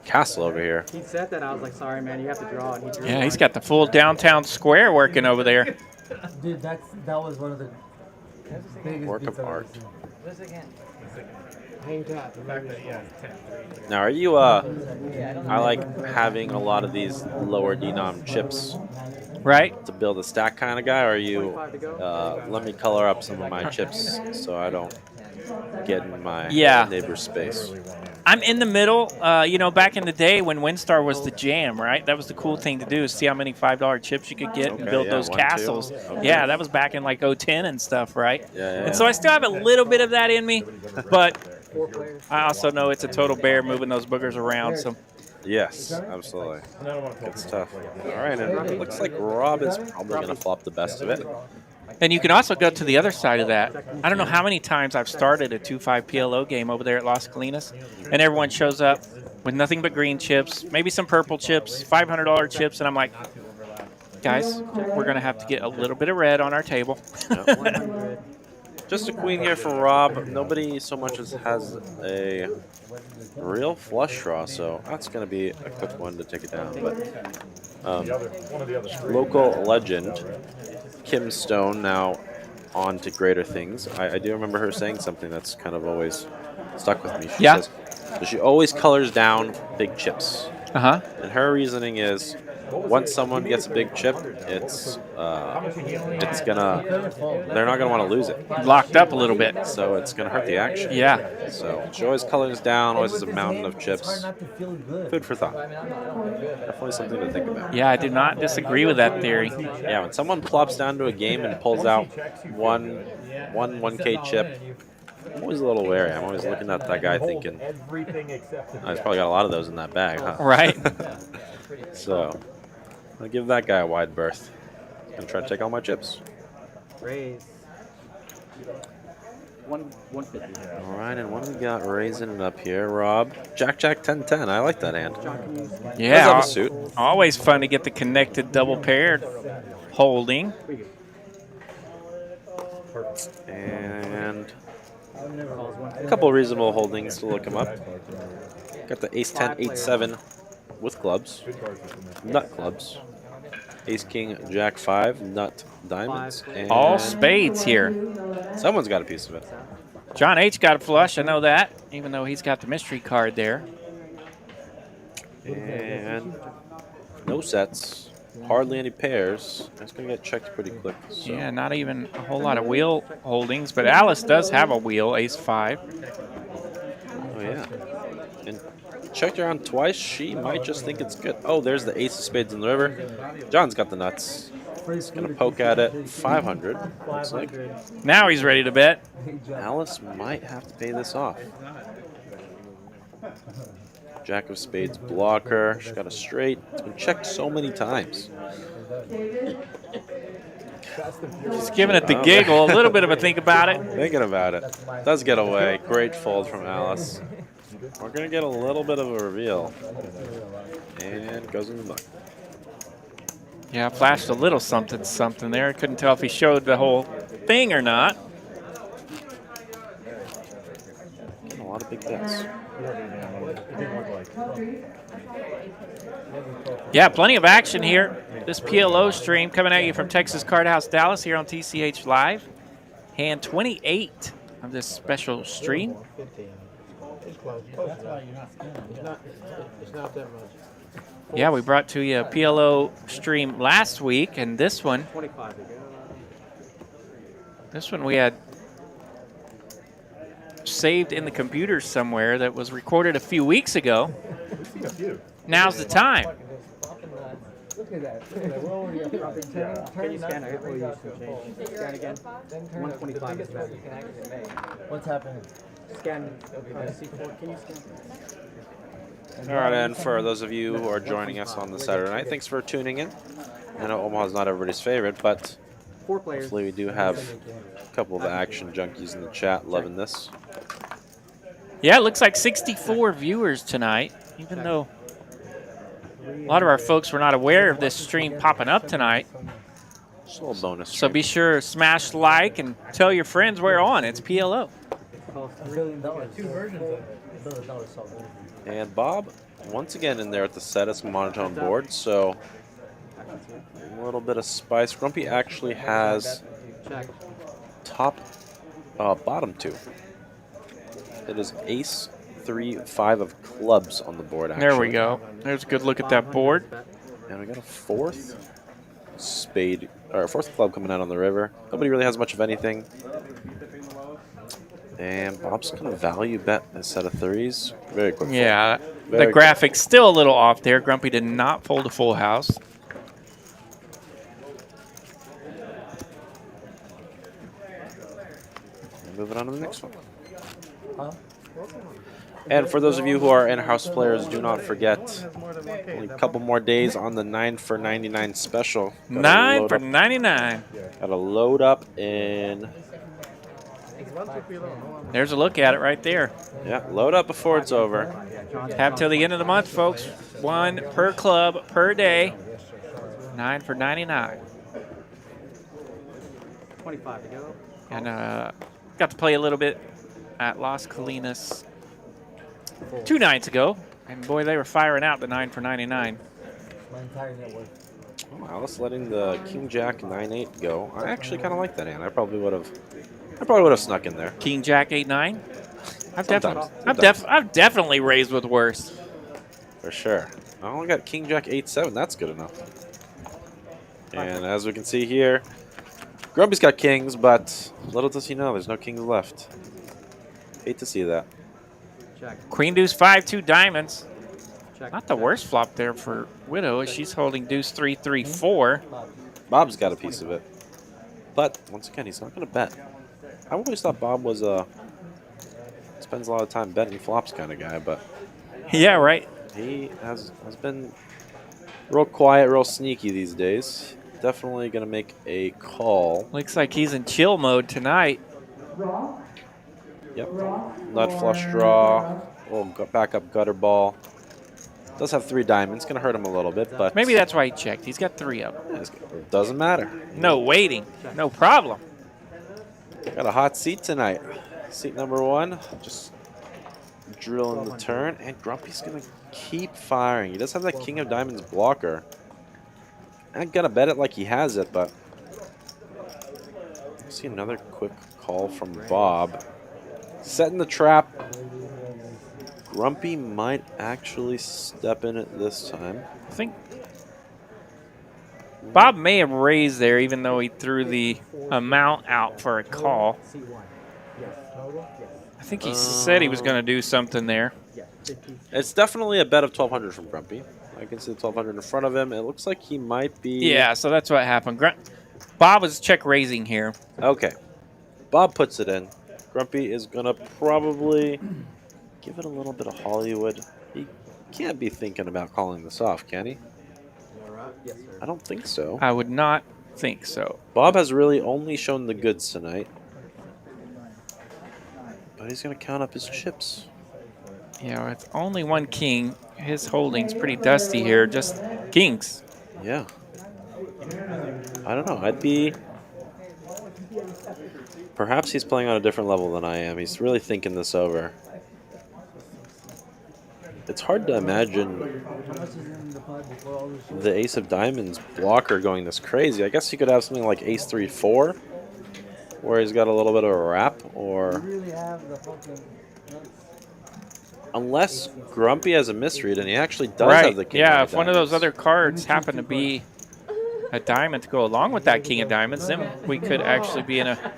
castle over here. He said that. I was like, sorry, man, you have to draw. And he drew he's got the full downtown square working over there. Dude, that was one of the biggest work of art. Hang tight. Now, are you I like having a lot of these lower denom chips, right, to build a stack kind of guy, or are you let me color up some of my chips so I don't get in my neighbor's space? I'm in the middle. Back in the day when WinStar was the jam, right? That was the cool thing to do, is see how many $5 chips you could get and build those castles. Okay. Yeah, that was back in like 2010 and stuff, right? And so I still have a little bit of that in me, but I also know it's a total bear moving those boogers around. So. Yes, absolutely. Good stuff. All right, and it looks like Rob is probably going to flop the best of it. And you can also go to the other side of that. I don't know how many times I've started a 2-5 PLO game over there at Las Colinas, and everyone shows up with nothing but green chips, maybe some purple chips, $500 chips, and I'm like, Guys, we're going to have to get a little bit of red on our table. Just a queen here for Rob. Nobody so much as has a real flush draw, so that's going to be a quick one to take it down. But local legend Kim Stone now on to greater things. I do remember her saying something that's kind of always stuck with me. She says, so she always colors down big chips. And her reasoning is, once someone gets a big chip, they're not gonna want to lose it. Locked up a little bit. So it's gonna hurt the action. Yeah. So she always colors down, always has a mountain of chips. Food for thought. Definitely something to think about. Yeah, I do not disagree with that theory. Yeah, when someone plops down to a game and pulls out one 1K chip, I'm always a little wary. I'm always looking at that guy thinking, oh, he's probably got a lot of those in that bag, huh? Right. So, I'll give that guy a wide berth. I'm going to try to take all my chips. Raise. 150. All right, and what do we got raising it up here, Rob? Jack, 10-10. I like that hand. Yeah. Does have a suit. Always fun to get the connected double paired holding. And a couple reasonable holdings to look him up. Got the ace 10, 8-7 with clubs, nut clubs. Ace king, jack 5, nut diamonds. And all spades here. Someone's got a piece of it. John H. got a flush, I know that, even though he's got the mystery card there. And no sets. Hardly any pairs. That's going to get checked pretty quick. So. Yeah, not even a whole lot of wheel holdings, but Alice does have a wheel, ace 5. Oh, yeah. And checked her on twice. She might just think it's good. Oh, there's the ace of spades in the river. John's got the nuts. He's going to poke at it. 500. Looks like. Now he's ready to bet. Alice might have to pay this off. Jack of spades blocker. She's got a straight. It's been checked so many times. Just giving it the giggle. A little bit of a think about it. Thinking about it. Does get away. Great fold from Alice. We're going to get a little bit of a reveal. And goes in the muck. Yeah, flashed a little something there. Couldn't tell if he showed the whole thing or not. Getting a lot of big bets. Yeah, plenty of action here. This PLO stream coming at you from Texas Cardhouse, Dallas, here on TCH Live. Hand 28 of this special stream. It's close. It's not that much. Yeah, we brought to you a PLO stream last week, and this one we had saved in the computer somewhere that was recorded a few weeks ago. Now's the time. Look at that. Can you scan it? Or you some change? Scan again. 125 is better. What's happening? Scan. Can you scan? All right, and for those of you who are joining us on the Saturday night, thanks for tuning in. I know Omaha's not everybody's favorite, but hopefully we do have a couple of action junkies in the chat loving this. Yeah, it looks like 64 viewers tonight, even though a lot of our folks were not aware of this stream popping up tonight. Just a little bonus. So be sure to smash like and tell your friends we're on. It's PLO. Two versions of it. And Bob, once again in there at the Cetus monotone board, so a little bit of spice. Grumpy actually has bottom 2. It is ace 3, 5 of clubs on the board, actually. There we go. There's a good look at that board. And we got a 4th spade, or a 4th club coming out on the river. Nobody really has much of anything. And Bob's going to value bet a set of 3s. Very quick. Yeah, the graphic's still a little off there. Grumpy did not fold a full house. And moving on to the next one. And for those of you who are in-house players, do not forget, only a couple more days on the 9 for 99 special. 9 for 99. Got to load up in... There's a look at it right there. Yeah, load up before it's over. Have till the end of the month, folks. 1 per club per day. 9 for 99. 25 to go. And got to play a little bit at Las Colinas 2 nights ago. And boy, they were firing out the 9 for 99. My entire net worth. Oh, Alice letting the King Jack 9-8 go. I actually kind of like that hand. I probably would have snuck in there. King Jack 8-9. Sometimes. I've definitely raised with worse. For sure. I only got King Jack 8-7. That's good enough. And as we can see here, Grumpy's got kings, but little does he know there's no kings left. Hate to see that. Check. Queen Deuce 5-2 diamonds. Check. Not the check. worst flop there for Widow as she's holding Deuce 3-3-4. Bob's got a piece of it. But once again, he's not going to bet. I always thought Bob was spends a lot of time betting flops kind of guy, but Yeah, right. he has been real quiet, real sneaky these days. Definitely going to make a call. Looks like he's in chill mode tonight. Yep. Nut flush draw. Little backup gutter ball. Does have 3 diamonds. Going to hurt him a little bit, but Maybe that's why he checked. He's got 3 of them. it doesn't matter. No waiting. No problem. Got a hot seat tonight. Seat number 1. Just drilling the turn, and Grumpy's going to keep firing. He does have that King of Diamonds blocker. I'm going to bet it like he has it, but see another quick call from Bob. Setting the trap. Grumpy might actually step in it this time. I think Bob may have raised there, even though he threw the amount out for a call. C1. Yes. Total? Yes. I think he said he was going to do something there. Yeah. 50. It's definitely a bet of 1,200 from Grumpy. I can see the 1,200 in front of him. It looks like he might be... Yeah, so that's what happened. Bob was check raising here. Okay. Bob puts it in. Grumpy is going to probably give it a little bit of Hollywood. He can't be thinking about calling this off, can he? Yes, sir. I don't think so. I would not think so. Bob has really only shown the goods tonight. But he's going to count up his chips. Yeah, with only 1 king, his holding's pretty dusty here. Just kings. Yeah. I don't know. I'd be... Perhaps he's playing on a different level than I am. He's really thinking this over. It's hard to imagine the Ace of Diamonds blocker going this crazy. I guess he could have something like Ace 3-4, where he's got a little bit of a wrap, or unless Grumpy has a misread and he actually does have the King Yeah, of if one of those Diamonds. other cards happen to be a diamond to go along with that King of Diamonds, then we could actually be in a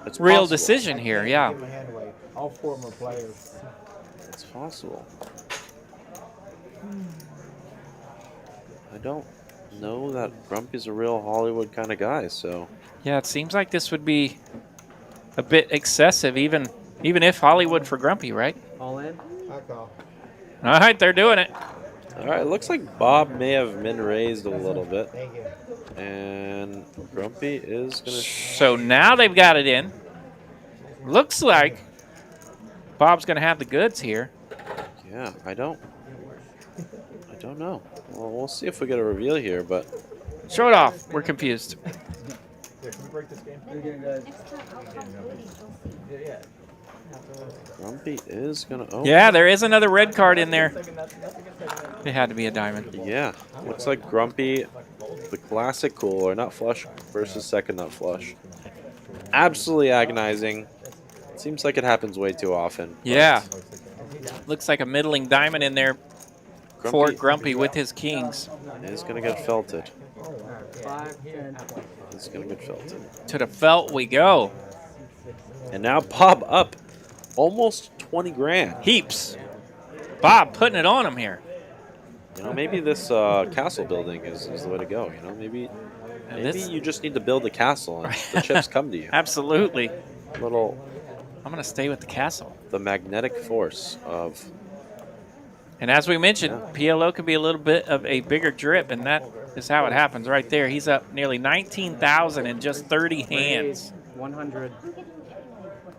It's real possible. decision here. Yeah. Give my hand away. All 4 more players. It's possible. I don't know that Grumpy's a real Hollywood kind of guy, so Yeah, it seems like this would be a bit excessive, even if Hollywood for Grumpy, right? All in. I call. All right, they're doing it. all right. It looks like Bob may have min raised a little bit, Thank you. and Grumpy is gonna. So now they've got it in. Looks like Bob's going to have the goods here. Yeah, I don't know. Well, we'll see if we get a reveal here, but Show it off. We're confused. Yeah, can we break this game? Grumpy is gonna. Oh, Yeah, there is another red card in there. It had to be a diamond. yeah. Looks like Grumpy, the classic cooler, nut flush versus second nut flush. Absolutely agonizing. Seems like it happens way too often. but Yeah. Looks like a middling diamond in there for Grumpy with his kings. Is gonna get felted. 5, 10. It's gonna get felted. To the felt we go. And now Bob up almost 20 grand. Heaps. Bob putting it on him here. You know, maybe this castle building is the way to go. You know, maybe this- you just need to build a castle and the chips come to you. Absolutely. Little I'm going to stay with the castle. the magnetic force of. And as we mentioned, PLO could be a little bit of a bigger drip, and that is how it happens right there. He's up nearly 19,000 in just 30 hands. 100.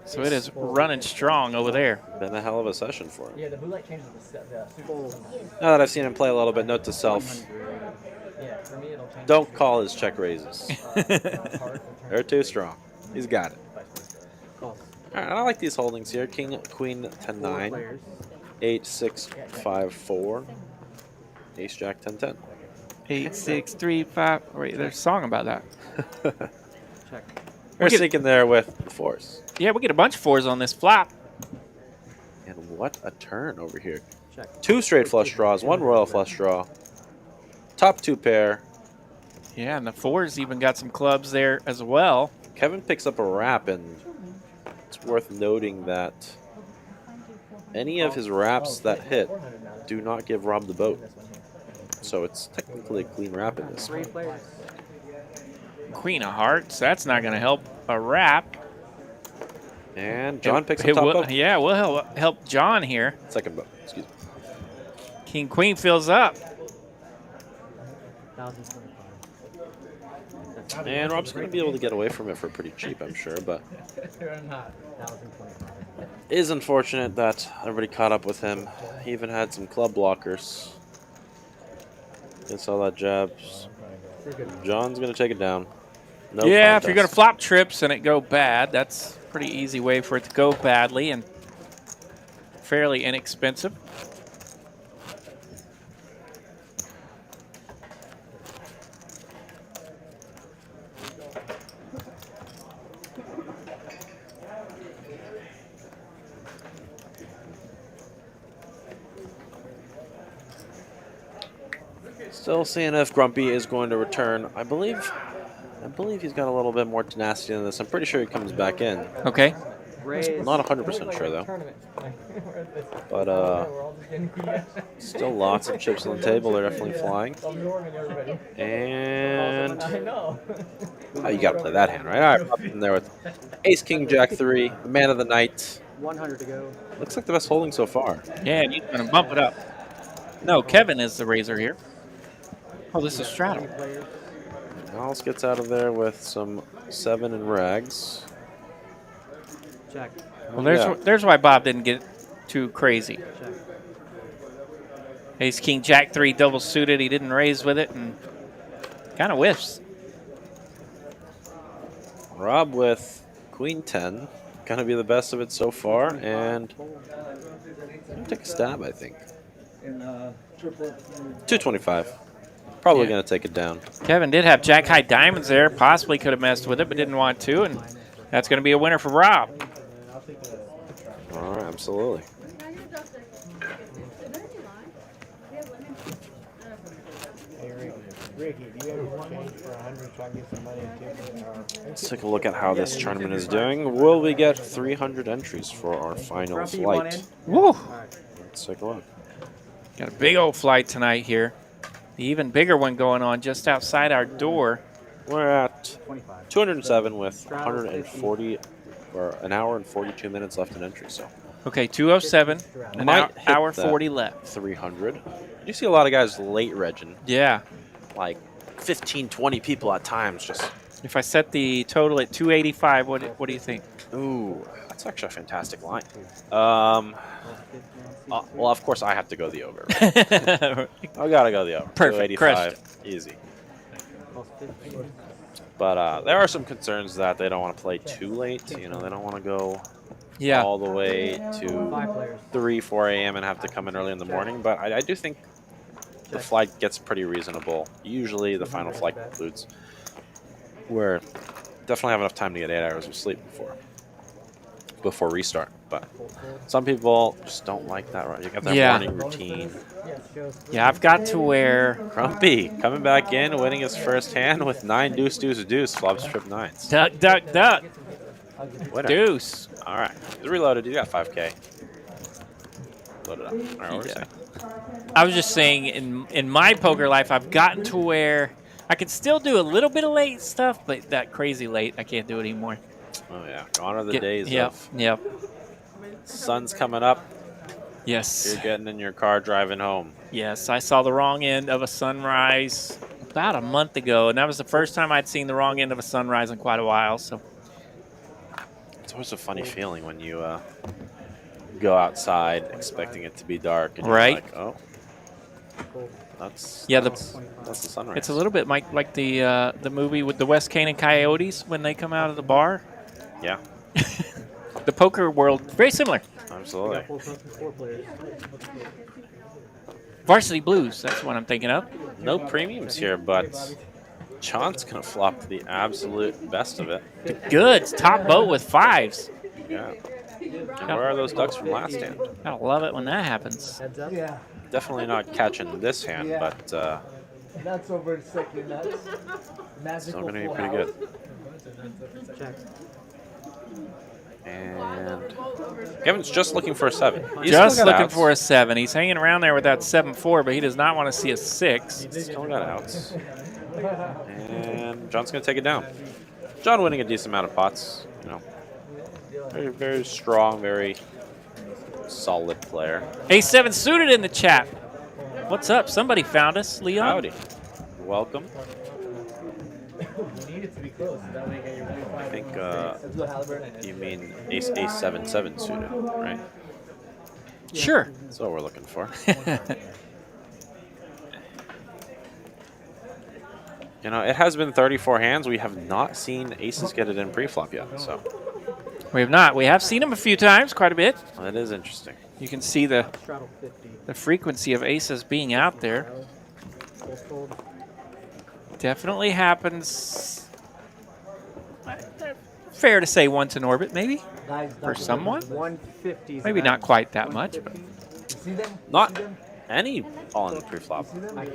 So it is running strong over there. Been a hell of a session for him. Yeah, the blue light changes the Now that I've seen him play a little bit, note to self, For me, it'll change. Don't call his check raises. They're too strong. He's got it. Calls. All right, I like these holdings here. King, queen, 10, 4 9, players. 8, 6, 5, 4, ace, jack, 10, 10. 8, 6, 3, 5. Wait, there's a song about that. Check. We're sneaking there with the fours. Yeah, we get a bunch of 4s on this flop. And what a turn over here. Check. 2 straight flush draws, 1 royal flush draw. Top 2 pair. Yeah, and the 4s even got some clubs there as well. Kevin picks up a wrap, and it's worth noting that any of his wraps that hit do not give Rob the boat. So it's technically a clean wrap in this. 3 players. Queen of hearts. That's not going to help a wrap. And John picks up It top will- boat. Yeah, we'll help John here. Second boat, excuse me. King Queen fills up. 1,025. And Rob's going to be able to get away from it for pretty cheap, I'm sure. But 1,025. it is unfortunate that everybody caught up with him. He even had some club blockers. Against all that jabs. John's going to take it down. No Yeah, if you're going to contest. flop trips and it go bad, that's a pretty easy way for it to go badly and fairly inexpensive. Still seeing if Grumpy is going to return. I believe he's got a little bit more tenacity than this. I'm pretty sure he comes back in. Okay. Raise. Not 100% sure though. But still lots of chips on the table. They're definitely flying. And know. oh, you got to play that hand, right? All right, up in there with Ace King Jack 3, the man of the night. 100 to go. Looks like the best holding so far. Yeah, and he's going to bump it up. No, Kevin is the raiser here. Oh, this is straddle. 3 players. Alice gets out of there with some 7 and rags. Check. Well, Yeah. there's why Bob didn't get too crazy. Check. Ace King Jack 3 double suited. He didn't raise with it and kind of whiffs. Rob with Queen 10. Gonna be the best of it so far, and gonna take a stab, I think. 225. Probably Yeah. gonna take it down. Kevin did have Jack High Diamonds there. Possibly could have messed with it, but didn't want to. And that's going to be a winner for Rob. All right, absolutely. Hey, Ricky, do you have change for 100 so I can get some money too? Let's take a look at how this tournament is doing. Will we get 300 entries for our final Grumpy, you want in? flight? Woo! Alright. Let's take a look. Got a big old flight tonight here. The even bigger one going on just outside our door. We're at 25. 207 with 140 or an hour and 42 minutes left in entry. So Okay, 207. An Might hour, hit hour that. 40 left. 300. You see a lot of guys late regging, Yeah. like 15, 20 people at times. Just If I set the total at 285, what do you think? ooh, that's actually a fantastic line. Well, of course I have to go the over. I gotta go the over. Perfect, 285, easy. But there are some concerns that they don't want to play too late. You know, they don't want to go Yeah. all the way 5 to players. 3, 4 a.m. and have to come in early in the morning. But I do think the flight gets pretty reasonable. Usually the final flight concludes. We're definitely have enough time to get 8 hours of sleep before restart. But some people just don't like that. Right? You got that Yeah. morning routine. Yeah, I've got to where Grumpy coming back in, winning his first hand with 9 deuce, deuce, deuce, flops, trip 9s. duck, duck, duck, Winner. deuce. All right, he's reloaded. You got 5K. Load it up. All right, what were you Yeah. saying? I was just saying, in my poker life, I've gotten to where I can still do a little bit of late stuff, but that crazy late, I can't do it anymore. Oh yeah, gone are the days Yep, of yep, sun's coming up. yes, You're getting in your car driving home. yes. I saw the wrong end of a sunrise about a month ago, and that was the first time I'd seen the wrong end of a sunrise in quite a while. So It's always a funny feeling when you go outside expecting it to be dark and Right. you're like, oh, That's Yeah, that's the sunrise. It's a little bit like the movie with the West Canaan Coyotes when they come out of the bar. Yeah, The poker world, very similar. absolutely. Four players. Varsity Blues, that's what I'm thinking of. No premiums here, but John's gonna flop the absolute best of it. The goods, top boat with fives. Yeah. And where are those ducks from last hand? I love it when that happens. Heads up. Yeah. Definitely not catching this hand, Yeah. but Nuts over sickly nuts. Magical still gonna be full pretty house. good. Check. And Kevin's just looking for a 7. He's Just still got looking outs. for a 7. He's hanging around there with that 7-4, but he does not want to see a 6. Still got outs. And John's gonna take it down. John winning a decent amount of pots, you know. Very, very strong, very solid player. A7 suited in the chat. What's up? Somebody found us, Leon. Howdy. Welcome. You need it to be close. That way you get your I think Let's go Halliburton. you mean ace 7-7 suited, right? Sure. That's what we're looking for. You know, it has been 34 hands. We have not seen aces get it in pre-flop yet, so We have not. We have seen him a few times, quite a bit. that is interesting. You can see the Straddle 50. frequency of aces being out there. Full fold. Definitely happens. Fair to say once in orbit, maybe, Guys, for someone. 150. 's Maybe about not quite that much, but 150. You see them? Not You see them? any all-in pre-flop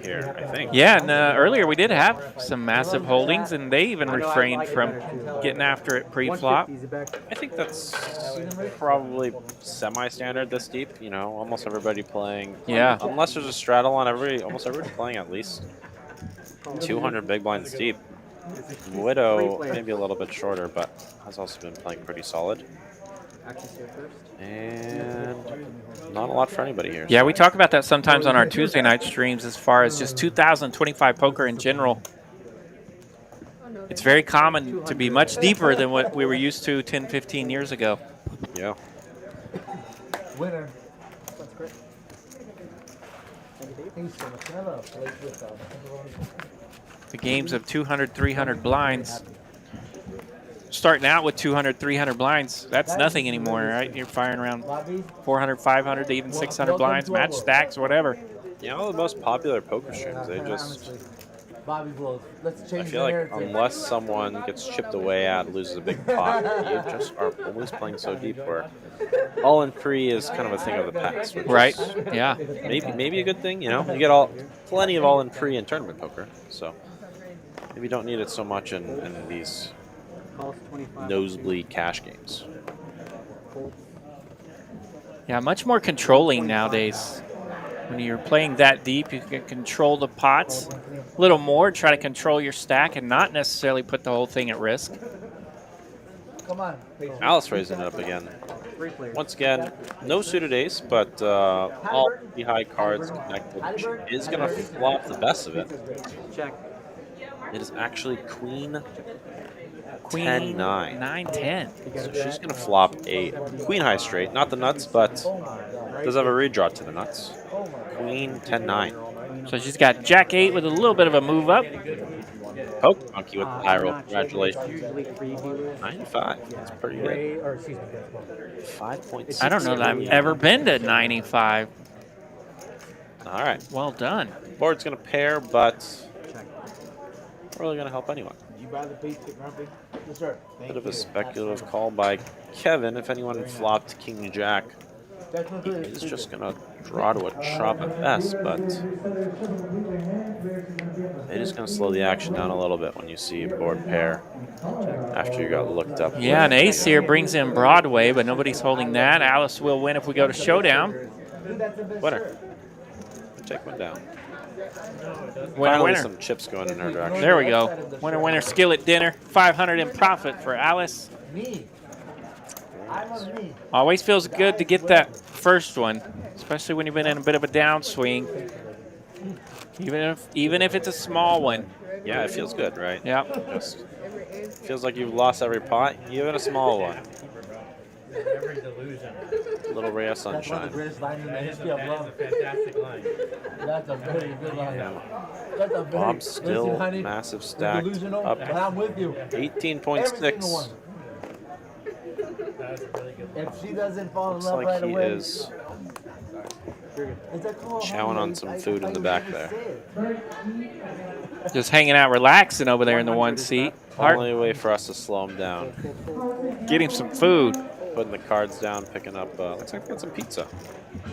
here, I think. yeah. And earlier we did have some massive holdings, and they even refrained from getting after it pre-flop. 150 is it back? I think that's probably semi-standard this deep. You know, almost everybody playing. Yeah. Unless there's a straddle on almost everybody playing at least 200 big blinds deep. Widow maybe a little bit shorter, but has also been playing pretty solid. Actions here first. And not a lot for anybody here. Yeah, we talk about that sometimes on our Tuesday night streams as far as just 2025 poker in general. It's very common to be much deeper than what we were used to 10, 15 years ago. Yeah. Winner. That's great. Thank you so much. Can I have a plate with pepperoni? The games of 200, 300 blinds. Starting out with 200, 300 blinds, that's nothing anymore, right? You're firing around Bobby? 400, 500, even 600 blinds, match stacks, whatever. You know, the most popular poker streams, they just, Bobby blows. Let's I change feel the like narrative. unless someone gets chipped away at, loses a big pot, you just are always playing so deep where all in pre is kind of a thing of the past. Which Right? is Yeah. maybe a good thing, you know? You get plenty of all in pre in tournament poker, so maybe you don't need it so much in these Calls 25. nosebleed cash games. Fold. Yeah, much more controlling nowadays. When you're playing that deep, you can control the pots a little more, try to control your stack and not necessarily put the whole thing at risk. Come on. Please. Alice raising it up again. 3 players. Once again, no suited ace, but all pretty high cards connected. She is going to flop the best of it. Check. It is actually Queen Queen 10-9. 9-10. So she's going to flop a Queen high straight, not the nuts, but does have a redraw to the nuts. Queen 10-9. So she's got Jack 8 with a little bit of a move up. Poke Monkey with the high roll. Not check. Congratulations. Usually 3 95. That's pretty good. Ray, or excuse me, 5.6. I don't know that I've ever been to 95. All right. Well done. Board's going to pair, but check. really going to help anyone. you buy the pizza, Grumpy? Yes, sir. Bit of a speculative call by Kevin. If anyone had flopped King Jack, Technically, he's just going to draw to a chop at best, but it is going to slow the action down a little bit when you see a board pair after you got looked up. Yeah, an ace here brings in Broadway, but nobody's holding that. Alice will win if we go to showdown. Winner. Take one down. Winner, Finally, winner. some chips going in her direction. There we go. Winner, winner, skillet dinner. 500 in profit for Alice. me. I'm a me. Always feels good to get that first one, especially when you've been in a bit of a downswing. Even if it's a small one. Yeah, it feels good, right? Yeah. Just feels like you've lost every pot, even a small one. A little ray of That's one of the sunshine. greatest lines in the history of love. Fantastic line. That's a very good line. Yeah. That's a very, Bob still listen, honey, massive you're stacked delusional, up but I'm with you. Every single 18.6. one. If she doesn't fall in Looks love like right he away, is it's a call, chowing honey. on some food in the back there. Just hanging out, relaxing over there in the one seat. Only way for us to slow him down. Get him some food. Putting the cards down, picking up, looks like we got some pizza.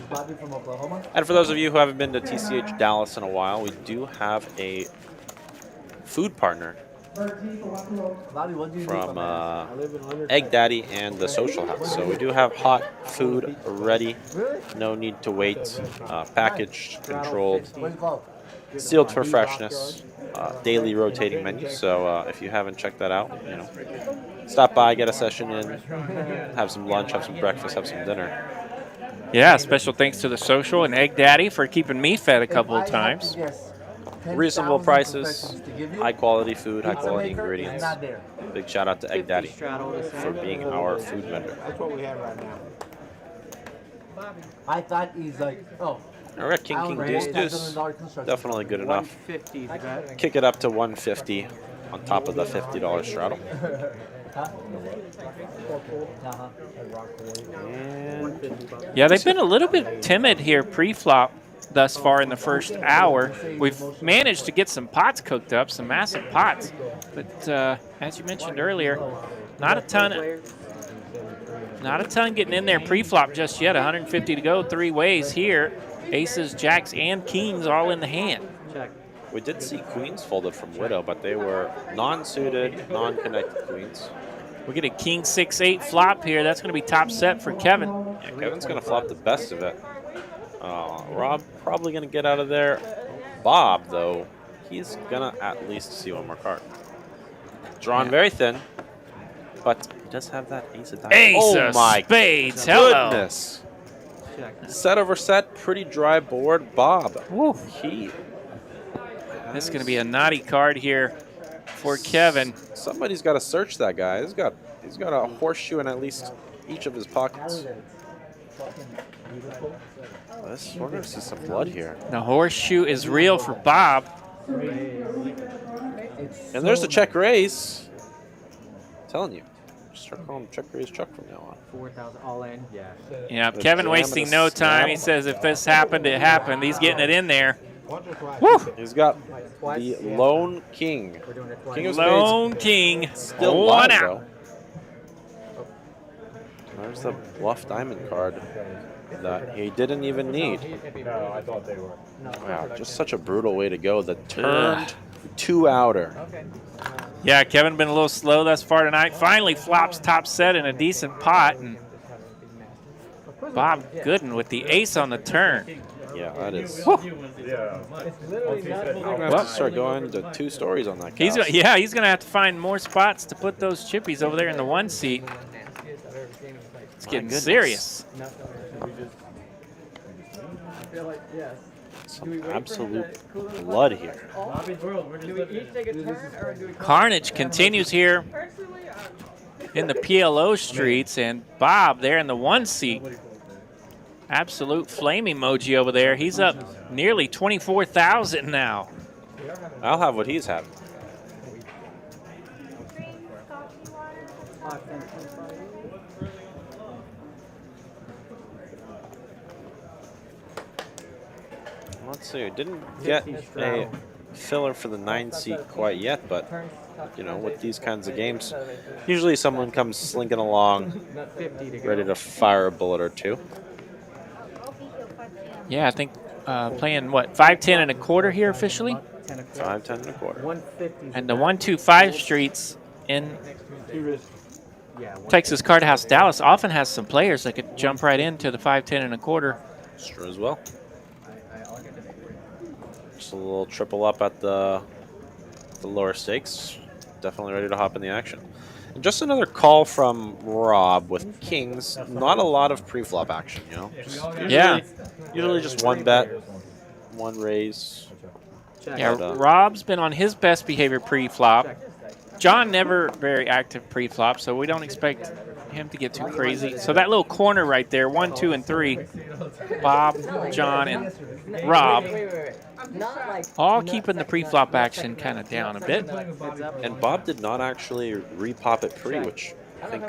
Bobby from Oklahoma. And for those of you who haven't been to TCH Dallas in a while, we do have a food partner Bobby, what do you do from for I live in Leonard. Egg Daddy and the Social House. So we do have hot food ready. Really? No need to wait. Packaged, controlled, What's it called? sealed for freshness. Daily rotating menu. So if you haven't checked that out, you know, stop by, get a session in, have some lunch, have some breakfast, have some dinner. Yeah, special thanks to the Social and Egg Daddy for keeping me fed a couple of If I had to times. guess, Reasonable 10,000 prices, perfections to give you, high quality food, high pizza quality maker is ingredients. not there. Big shout out to Egg Daddy straddle the for being our food vendor. That's what we have right now. I thought he's like, oh, All right, King I King own a Deuce $1,000 Deuce. construction Definitely good enough. 150 is that. Kick it up to 150 on top of the $50 straddle. And Yeah, they've been a little bit timid here pre-flop thus far in the first hour. We've managed to get some pots cooked up, some massive pots. But as you mentioned earlier, not a ton getting in there pre-flop just yet. 150 to go, three ways here. Aces, jacks, and kings all in the hand. Check. we did see queens folded from Widow, but they were non-suited, non-connected queens. We get a king 6-8 flop here. That's going to be top set for Kevin. Yeah, Kevin's going to flop the best of it. Rob probably going to get out of there. Bob, though, he's going to at least see one more card. Drawn very thin, but he does have that ace of diamonds. Ace Oh of my spades. Hello. goodness. Check. Set over set, pretty dry board. Bob, Woo. he This is going to be a naughty card here for Kevin. Somebody's got to search that guy. He's got a horseshoe in at least each of his pockets. We're going to see some blood here. The horseshoe is real for Bob. And there's the check raise. I'm telling you. Just start calling him check raise Chuck from now on. 4,000 all in. Yeah. Yeah, The Kevin jam wasting and a no time. snap. He says if this happened, it happened. He's getting it in there. Once or twice. Woo! He's got Twice. the lone king. We're doing it twice. King of Lone king. Still One live, out. though. There's the bluff diamond card that he didn't even need. No, I thought they were. Wow, just such a brutal way to go. The turned two outer. Yeah, Kevin been a little slow thus far tonight. Finally flops top set in a decent pot. And Bob Gooden with the ace on the turn. Yeah, that is. Woo. Yeah. Literally not We'll have to start going to 2 stories on that. He's cast. he's gonna have to find more spots to put those chippies over there in the one seat. It's getting goodness. serious. Some absolute blood here. Carnage continues here in the PLO streets, and Bob there in the one seat. Absolute flame emoji over there. He's up nearly 24,000 now. I'll have what he's having. Let's see. Didn't get a filler for the 9 seat quite yet, but you know, with these kinds of games, usually someone comes slinking along, 50 to go. ready to fire a bullet or two. Yeah, I think playing, what, 5-10 and a quarter here officially? 10 o'clock. 5, 10 and a quarter. 150. And the 125 streets in Yeah. Texas Cardhouse Dallas often has some players that could jump right into the 5-10 and a quarter. Sure as well. Just a little triple up at the lower stakes. Definitely ready to hop in the action. And just another call from Rob with kings. Not a lot of pre-flop action, you know. Usually just one bet, one raise. Check. Yeah, But, Rob's been on his best behavior pre-flop. John never very active pre-flop, so we don't expect him to get too crazy. So that little corner right there, 1, 2, and 3, Bob, John, and Rob, all keeping the pre-flop action kind of down a bit. And Bob did not actually repop it pre, which I think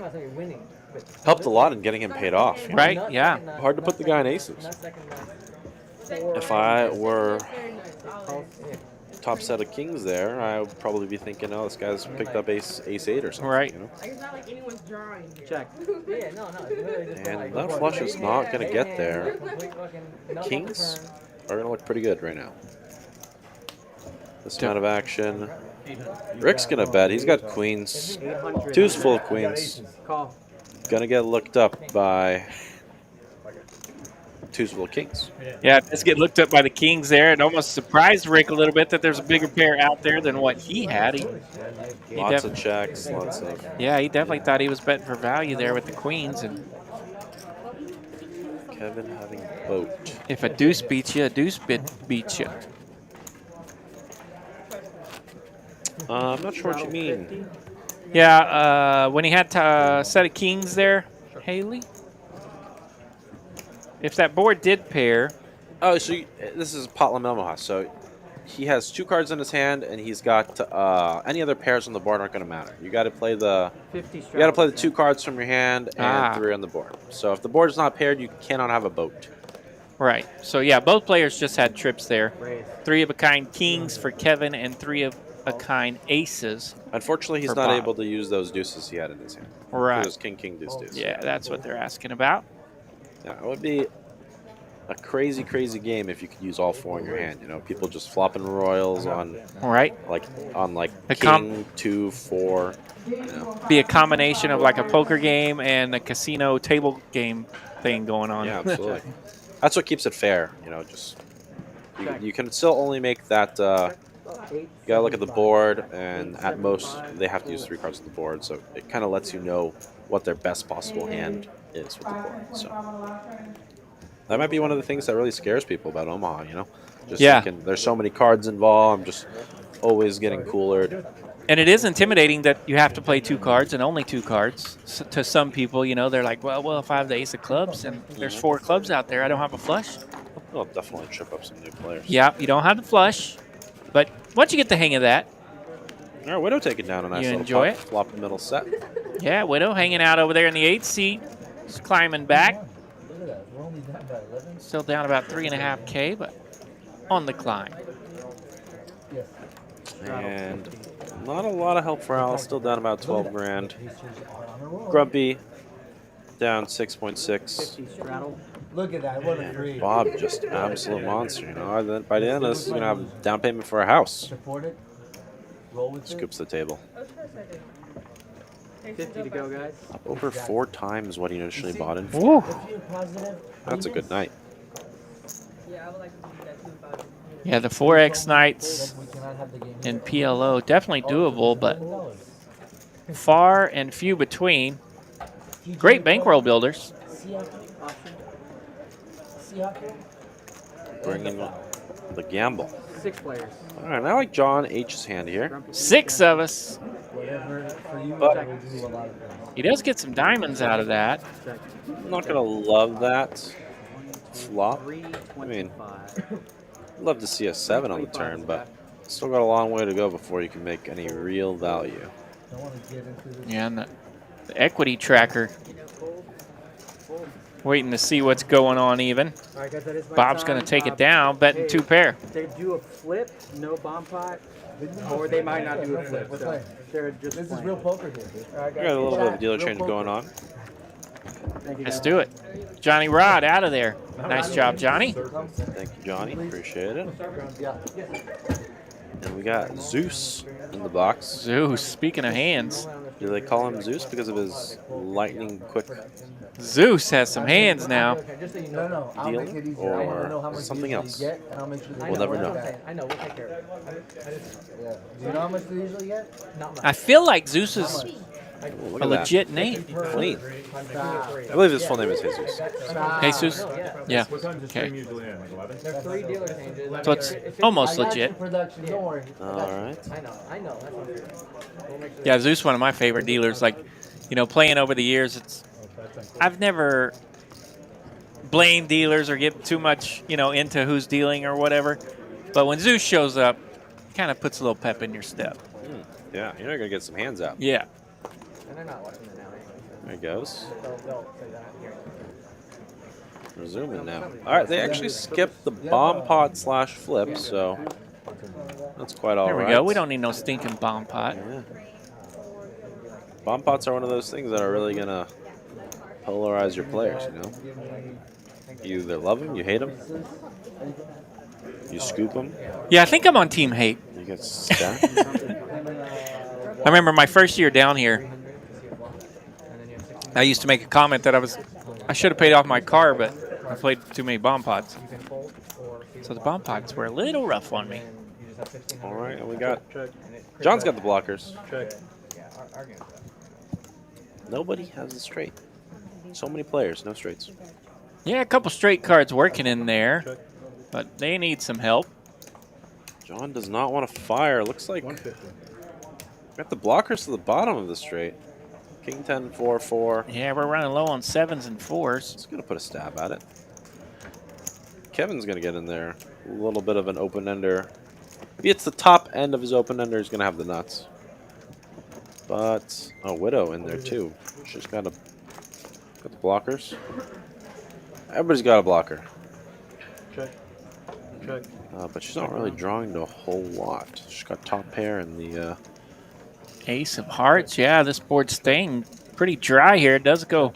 helped a lot in getting him paid off. You know? Right? Yeah. Hard to put the guy in aces. If I were top set of kings there, I would probably be thinking, oh, this guy's picked up ace 8 or something. Right. You know? It's not like anyone's drawing. Check. And that flush is not going to get there. Kings are going to look pretty good right now. This kind of action. Rick's going to bet. He's got queens. Two's full of queens. Call. Going to get looked up by two's full of kings. Yeah, let's get looked up by the kings there. It almost surprised Rick a little bit that there's a bigger pair out there than what he had. He Lots of checks, lots of... Yeah, he definitely thought he was betting for value there with the queens. And Kevin having boat. if a deuce beats you, a deuce beats you. I'm not sure what you mean. Yeah, when he had a set of kings there, Haley, if that board did pair. Oh, so this is Pot Limit Omaha. So he has 2 cards in his hand, and he's got any other pairs on the board aren't going to matter. You got to play the 2 cards from your hand and 3 on the board. So if the board is not paired, you cannot have a boat. Right. So yeah, both players just had trips there. 3 of a kind kings for Kevin and 3 of a kind aces. Unfortunately, he's not able to use those deuces he had in his hand. Right. It was king, deuce, deuce. Yeah, that's what they're asking about. Yeah, it would be a crazy, crazy game if you could use all 4 in your hand. You know, people just flopping royals on, king, 2, 4. You know. Be a combination of like a poker game and a casino table game thing going on. Yeah, absolutely. That's what keeps it fair. You know, just you can still only make that. You gotta look at the board, and at most they have to use 3 cards on the board. So it kind of lets you know what their best possible hand is with the board. So that might be one of the things that really scares people about Omaha. You know, just thinking there's so many cards involved. I'm just always getting coolered. And it is intimidating that you have to play 2 cards and only 2 cards. So to some people, you know, they're like, well, if I have the ace of clubs and there's 4 clubs out there, I don't have a flush. It'll definitely trip up some new players. Yeah, you don't have the flush, but once you get the hang of that, all right, Widow taking down a nice you little enjoy it. Flop the middle set. Yeah, Widow hanging out over there in the 8th seat, just climbing back. Still down about 3.5K, but on the climb. And not a lot of help for Al. Still down about 12 grand. Grumpy down 6.6. Look at that, what a free. Bob just an absolute monster. You know, by the end of this, he's gonna have down payment for a house. Support it. Roll with Scoops the table. 50 to go, guys. Up over 4 times what he initially bought in Woo. for. That's a good night. Yeah, the 4X nights in PLO, definitely doable, but far and few between. Great bankroll builders. Bringing the gamble. 6 players. All right, I like John H's hand here. 6 of us. But He does get some diamonds out of that. I'm not gonna love that flop. I mean, love to see a 7 on the turn, but still got a long way to go before you can make any real value. Yeah, and the equity tracker. Waiting to see what's going on even. All right, guys, that is my Bob's time. going to take it down, betting 2 pair. They do a flip, no bomb pot, or they might not do a flip. So they're just This is playing. real poker here, dude. We got a little bit of dealer change going on. Thank you, Let's guys. do it. Johnny Rod out of there. Nice job, Johnny. Thank you, Johnny. Appreciate it. Yeah. And we got Zeus in the box. Zeus, speaking of hands, Do they call him Zeus because of his lightning quick Zeus has some hands now. No, I'll make it easier. I want to know how or much something usually else? you get, and I'll make sure that We'll never know. I know, we'll take care of it. Yeah. Do you know how much they usually get? Not much. I feel like Zeus is Ooh, look a at legit name. that. Clean. Stop. I believe his full name is Jesus. Stop. Jesus? Yeah. What time does the stream Okay. usually end? Like 11? There's 3 dealer changes. So it's I almost got you, legit. production. Don't worry. All right. I know. That's what I'm doing. We'll make sure. Yeah, Zeus, one of my favorite dealers. Like, you know, playing over the years, I've never blamed dealers or get too much, you know, into who's dealing or whatever. But when Zeus shows up, it kind of puts a little pep in your step. Yeah, you're not gonna get some hands out. Yeah. And they're not watching it now anyway. There he goes. They'll say that here. We're zooming now. All right, they actually skipped the bomb pot / flip, so that's quite all right. There we go. We don't need no stinking bomb pot. Yeah. Bomb pots are one of those things that are really gonna polarize your players. You know, you either love them, you hate them, you scoop them. Yeah, I think I'm on team hate. You get stacked. I remember my first year down here, I used to make a comment that I should have paid off my car, but I played too many bomb pots. So the bomb pots were a little rough on me. All right, and we got John's got the blockers. Nobody has a straight. So many players, no straights. Yeah, a couple straight cards working in there, but they need some help. John does not want to fire. Looks like got the blockers to the bottom of the straight. King 10, 4, 4. Yeah, we're running low on 7s and 4s. Just gonna put a stab at it. Kevin's gonna get in there. A little bit of an open ender. If he hits the top end of his open ender, he's gonna have the nuts. But a widow in there too. She's got the blockers. Everybody's got a blocker. Check. Check. But she's not really drawing to a whole lot. She's got top pair and the Ace of hearts. Yeah, this board's staying pretty dry here. It does go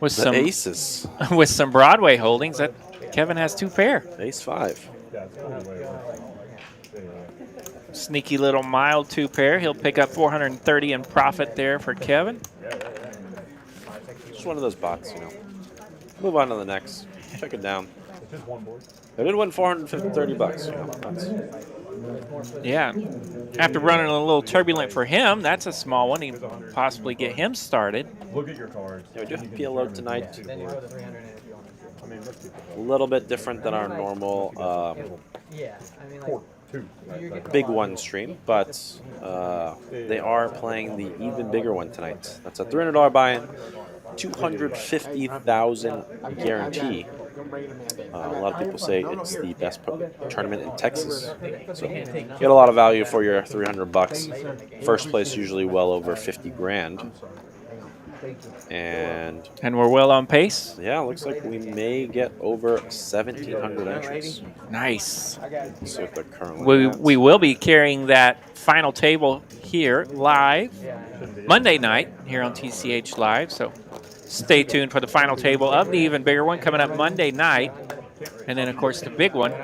with some aces. with some Broadway holdings. That Kevin has 2 pair. Ace 5. Sneaky little mild 2 pair. He'll pick up 430 in profit there for Kevin. Just one of those bots, you know. Move on to the next. Check it down. I did win 430 bucks. You know, Yeah. After running a little turbulent for him, that's a small one. He can possibly get him started. Look at your cards. yeah, we do have PLO tonight. Then you go to 300 in if you want to. I mean, let's keep it. A little bit different than our normal Yeah, I mean, like, Two. big one stream, but they are playing the even bigger one tonight. That's a $300 buy-in, 250,000 guarantee. A lot of people say it's the best tournament in Texas, so you get a lot of value for your 300 bucks. First place usually well over 50 grand. And we're well on pace. yeah, looks like we may get over 1,700 entries. Nice. So if they're currently We will be carrying that final table here live Monday night here on TCH Live. So stay tuned for the final table of the even bigger one coming up Monday night. And then, of course, the big one.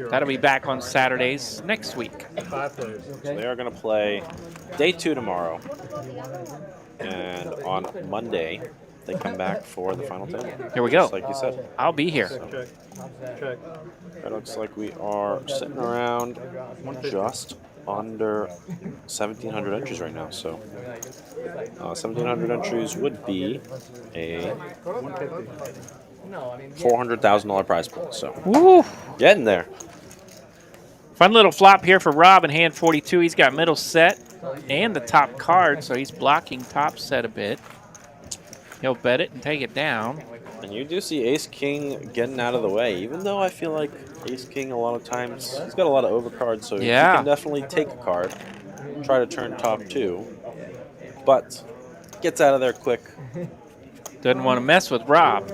That'll be back on Saturdays next week. So they are going to play day 2 tomorrow. And on Monday, they come back for the final table. Here we go. Just like you said. I'll be here. It looks like we are sitting around just under 1,700 entries right now. So 1,700 entries would be a $400,000 prize pool. So Woo! getting there. Fun little flop here for Rob in hand 42. He's got middle set and the top card, so he's blocking top set a bit. He'll bet it and take it down. And you do see Ace-King getting out of the way, even though I feel like Ace-King a lot of times, he's got a lot of overcards, so Yeah. he can definitely take a card, try to turn top 2, but gets out of there quick. Doesn't want to mess with Rob.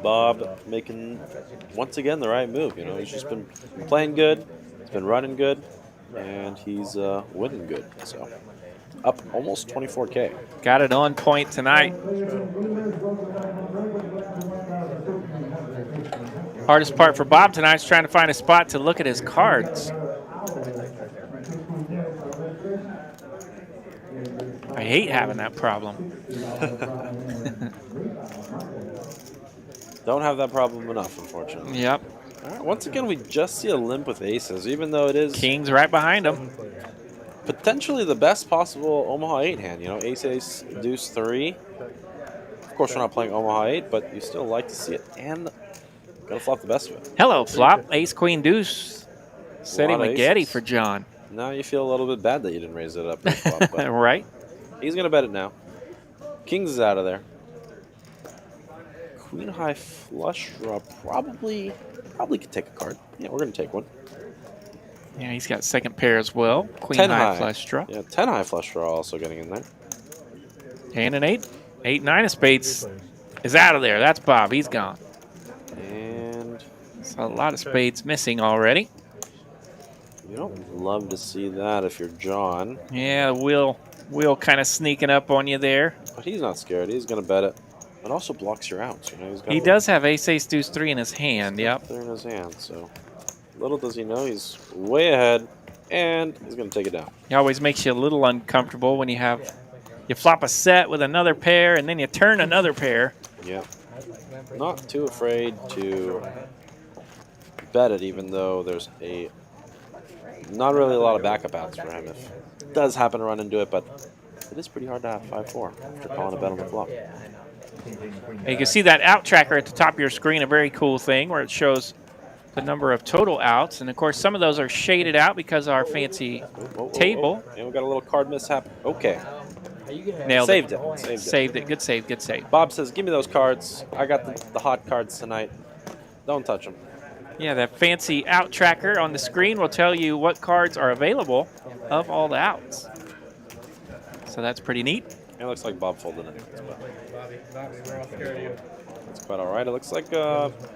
Bob making, once again, the right move. You know, he's just been playing good, he's been running good, and he's winning good. So up almost 24K. Got it on point tonight. Hardest part for Bob tonight is trying to find a spot to look at his cards. I hate having that problem. Don't have that problem enough, unfortunately. Yep. All right, once again, we just see a limp with aces, even though it is King's right behind him. potentially the best possible Omaha 8 hand. You know, ace, deuce 3. Of course, we're not playing Omaha 8, but you still like to see it. And gotta flop the best of it. Hello, flop. Ace, queen, deuce. Setting Lot of McGetty aces. for John. Now you feel a little bit bad that you didn't raise it up. Flop, but Right? He's going to bet it now. Kings is out of there. Queen high flush draw. Probably could take a card. Yeah, we're going to take one. Yeah, he's got second pair as well. Queen 10 high flush draw. Yeah, 10 high flush draw also getting in there. And an 8. 8, 9 of spades is out of there. That's Bob. He's gone. And So a lot of spades missing already. you don't love to see that if you're John. Yeah, Will kind of sneaking up on you there. But he's not scared. He's going to bet it. It also blocks your outs. You know, he's got He does have ace, ace, deuce, 3 in his hand. Yep. there in his hand. So little does he know he's way ahead, and he's going to take it down. It always makes you a little uncomfortable when you flop a set with another pair and then you turn another pair. Yeah. Not too afraid to bet it, even though there's not really a lot of backup outs for him. If it does happen to run into it, but it is pretty hard to have 5-4 after calling a bet on the flop. And you can see that out tracker at the top of your screen, a very cool thing where it shows the number of total outs. And, of course, some of those are shaded out because of our fancy table. And we got a little card mishap. Okay. Nailed Saved it. it. Saved it. Good save. Good save. Bob says, give me those cards. I got the hot cards tonight. Don't touch them. Yeah, that fancy out tracker on the screen will tell you what cards are available of all the outs. So that's pretty neat. It looks like Bob folded it. That's quite all right. It looks like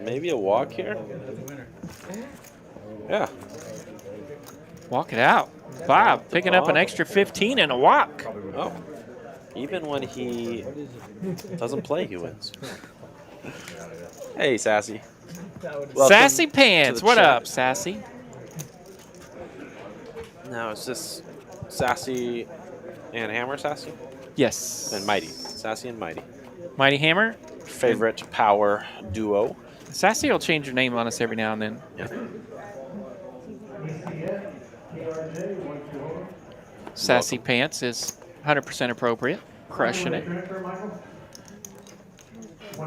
maybe a walk here. Yeah. Walk it out. Bob picking up an extra 15 and a walk. Oh. Even when he doesn't play, he wins. Hey, Sassy. Welcome Sassy Pants. to the What chat. up, Sassy? Now, is this Sassy and Hammer Sassy? Yes. And Mighty. Sassy and Mighty. Mighty Hammer. Favorite power duo. Sassy will change her name on us every now and then. Yeah. Sassy Pants is 100% appropriate. Crushing it. All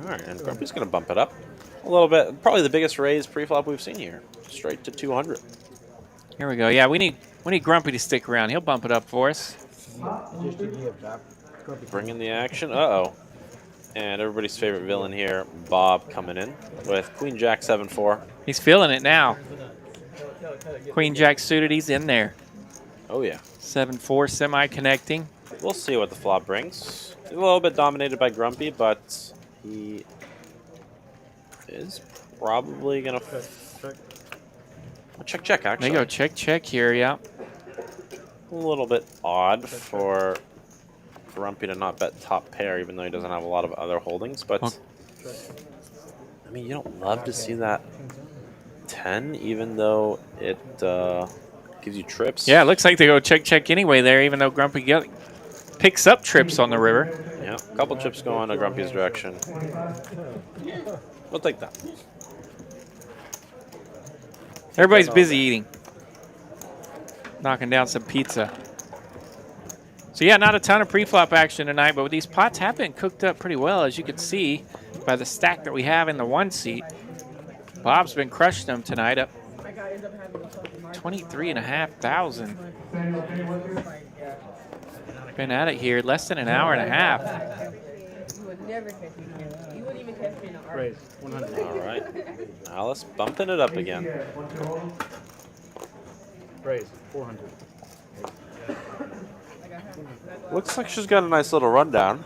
right, and Grumpy's going to bump it up a little bit. Probably the biggest raise pre-flop we've seen here. Straight to 200. Here we go. Yeah, we need Grumpy to stick around. He'll bump it up for us. Bring in the action. Uh-oh. And everybody's favorite villain here, Bob, coming in with Queen Jack 7-4. He's feeling it now. Queen Jack suited. He's in there. Oh, yeah. 7-4 semi-connecting. We'll see what the flop brings. He's a little bit dominated by Grumpy, but he is probably going to... Check, actually. There you go. Check here, yeah. A little bit odd for Grumpy to not bet top pair, even though he doesn't have a lot of other holdings. But, I mean, you don't love to see that 10, even though it gives you trips. Yeah, it looks like they go check anyway there, even though Grumpy picks up trips on the river. Yeah, a couple chips going to Grumpy's direction. We'll take that. Everybody's busy eating. Knocking down some pizza. So, yeah, not a ton of pre-flop action tonight, but these pots have been cooked up pretty well, as you can see by the stack that we have in the one seat. Bob's been crushing them tonight, up 23,500. Been at it here less than an hour and a half. You would never catch me here. You wouldn't even catch me in an art. Raise 100. All right. Alice bumping it up again. Raise 400. Looks like she's got a nice little rundown.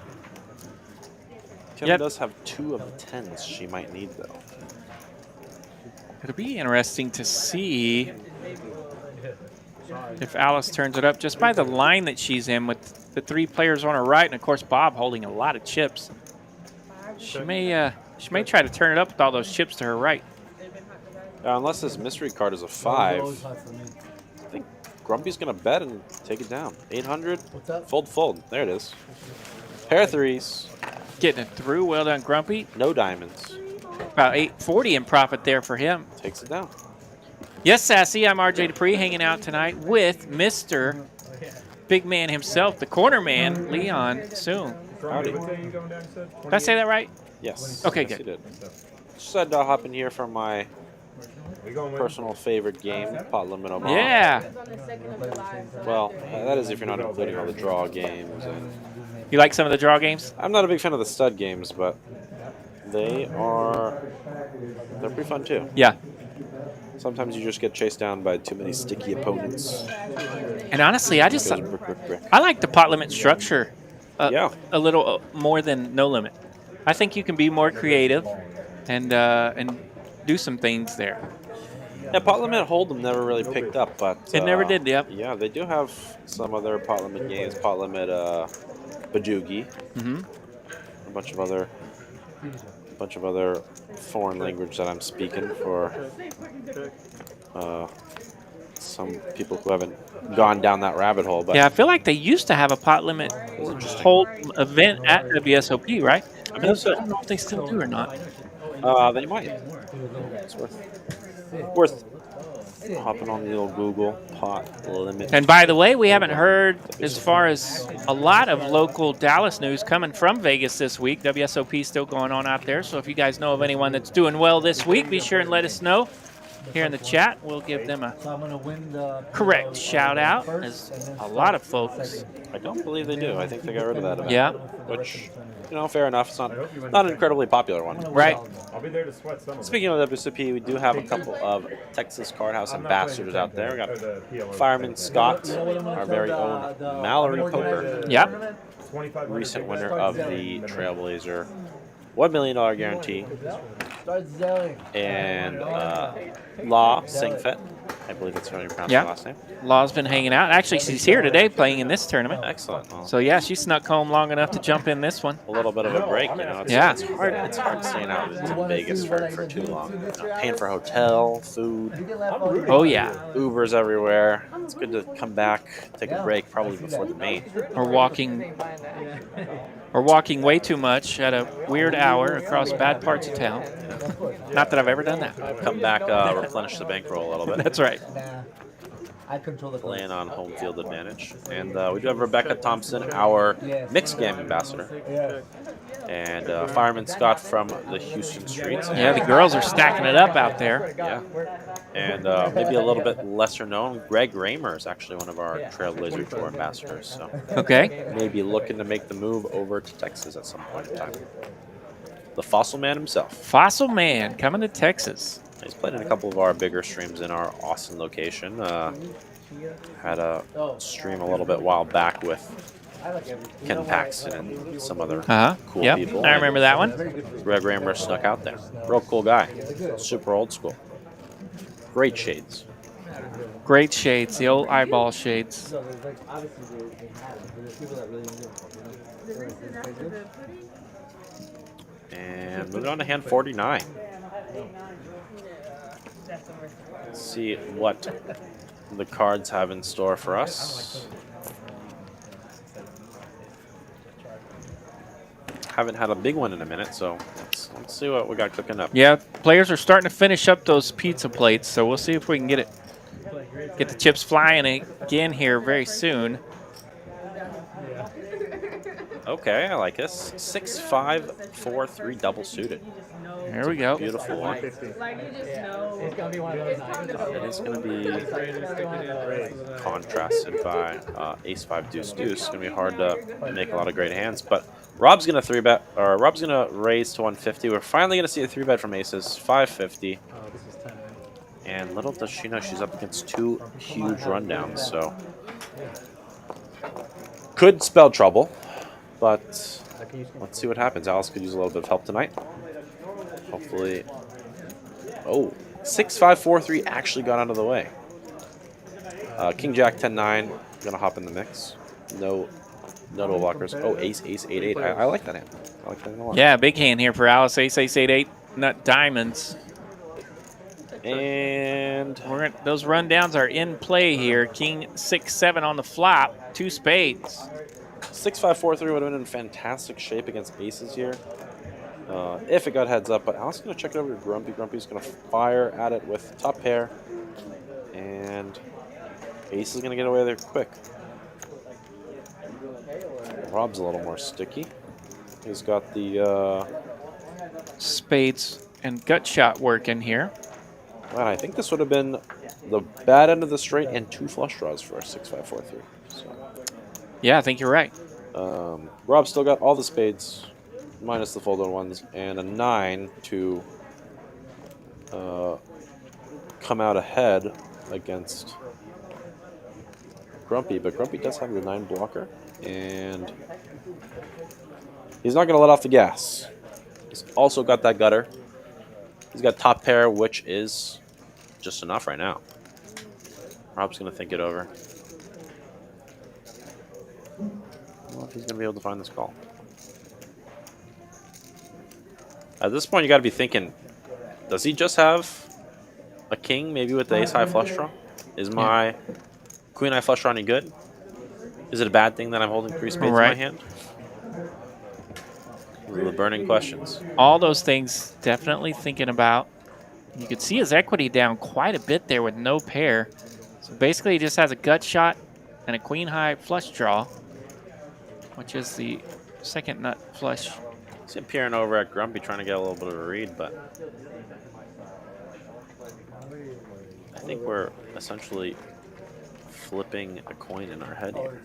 Kim Yep. does have 2 of the 10s she might need, though. It'll be interesting to see if Alice turns it up just by the line that she's in with the 3 players on her right, and of course Bob holding a lot of chips. She may try to turn it up with all those chips to her right. Unless this mystery card is a 5, I think Grumpy's going to bet and take it down. 800, fold. There it is. Pair of 3s. Getting it through. Well done, Grumpy. No diamonds. About 840 in profit there for him. Takes it down. Yes, Sassy, I'm RJ Dupree, hanging out tonight with Mr. Big Man himself, the corner man, Leon Soon. Howdy. Did I say that right? Yes. Okay, yes, good. you did. Just said I'll hop in here for my personal favorite game, Pot Limit Omaha. Yeah. It's on the 2nd of July. So Well, that is if you're not including all the draw games. And You like some of the draw games? I'm not a big fan of the stud games, but they're pretty fun too. Yeah. Sometimes you just get chased down by too many sticky opponents. And honestly, I just Goes brick, brick, brick. I like the pot limit structure Yeah. a little more than no limit. I think you can be more creative and do some things there. Yeah, Pot Limit Hold'em never really picked up, but It never did, yep. Yeah, they do have some other Pot Limit games. Pot Limit Badoogie, Mm-hmm. a bunch of other foreign language that I'm speaking for some people who haven't gone down that rabbit hole. But Yeah, I feel like they used to have a pot limit hold event at WSOP, right? I believe so. I don't know if they still do or not. They might. It's worth hopping on the old Google Pot Limit. And by the way, we haven't heard as far as a lot of local Dallas news coming from Vegas this week. WSOP is still going on out there. So if you guys know of anyone that's doing well this week, be sure and let us know here in the chat. We'll give them a correct shout out, as a lot of folks. I don't believe they do. I think they got rid of that event. Yeah. Which, fair enough. It's not an incredibly popular one. Right. I'll be there to sweat some of it. Speaking of WSOP, we do have a couple of Texas Cardhouse ambassadors out there. We got Fireman Scott, our very own Mallory Poker, Yep. recent winner of the Trailblazer $1 million guarantee, and Law Singfet. I believe that's how you pronounce Yeah. her last name. Law's been hanging out. Actually, she's here today playing in this tournament. Excellent. Well, So yeah, she snuck home long enough to jump in this one. a little bit of a break, It's, Yeah. It's hard staying out in Vegas for too long. Paying for hotel, food, Oh yeah. Ubers everywhere. It's good to come back, take a break, probably before the main. Or walking way too much at a weird hour across bad parts of town. Not that I've ever done that. Come back, replenish the bankroll a little bit. That's right. I control the Playing on home field advantage. And we do have Rebecca Thompson, our mixed game ambassador. And Fireman Scott from the Houston streets. Yeah, the girls are stacking it up out there. Yeah. And maybe a little bit lesser known, Greg Raymer is actually one of our Trailblazer Tour ambassadors. So Okay. maybe looking to make the move over to Texas at some point in time. The Fossil Man himself. Fossil Man coming to Texas. He's played in a couple of our bigger streams in our Austin location. Had a stream a little bit while back with Ken Paxton and some other cool Yep. people. I remember that one. Greg Raymer snuck out there. Real cool guy. Super old school. Great shades. Great shades, the old eyeball shades. And moving on to hand 49. Let's see what the cards have in store for us. Haven't had a big one in a minute, so let's see what we got cooking up. Yeah, players are starting to finish up those pizza plates, so we'll see if we can get the chips flying again here very soon. Okay, I like this. 6-5-4-3 double suited. There we go. Beautiful one. like you just know. It's gonna be one of those nights. It is going to be contrasted by ace-5 deuce-deuce. It's going to be hard to make a lot of great hands, but Rob's going to 3-bet, or Rob's going to raise to 150. We're finally going to see a 3-bet from aces, 550. And little does she know she's up against two huge rundowns, so could spell trouble, but let's see what happens. Alice could use a little bit of help tonight. Hopefully. Oh, 6-5-4-3 actually got out of the way. King Jack 10-9 gonna hop in the mix. No double blockers. Oh, ace 8-8. I like that hand. I like that hand a lot. Yeah, big hand here for Alice. Ace, 8, nut diamonds. And Those rundowns are in play here. King 6-7 on the flop. 2 spades. 6-5-4-3 would have been in fantastic shape against aces here. If it got heads up, but Alice is going to check it over to Grumpy. Grumpy's going to fire at it with top pair, and ace is going to get away there quick. Rob's a little more sticky. He's got the Spades and gut shot working here. Man, I think this would have been the bad end of the straight and 2 flush draws for a 6-5-4-3. So, Yeah, I think you're right. Rob still got all the spades, minus the folded ones, and a 9 to come out ahead against Grumpy. But Grumpy does have the 9 blocker, and he's not going to let off the gas. He's also got that gutter. He's got top pair, which is just enough right now. Rob's going to think it over. I don't know if he's going to be able to find this call. At this point, you got to be thinking, does he just have a king, maybe with the ace-high flush draw? Is my queen-high flush draw any good? Is it a bad thing that I'm holding 3 spades in my hand? Those are the burning questions. All those things definitely thinking about. You could see his equity down quite a bit there with no pair. So basically he just has a gut shot and a queen-high flush draw, which is the second nut flush. See him peering over at Grumpy trying to get a little bit of a read, but I think we're essentially flipping a coin in our head here.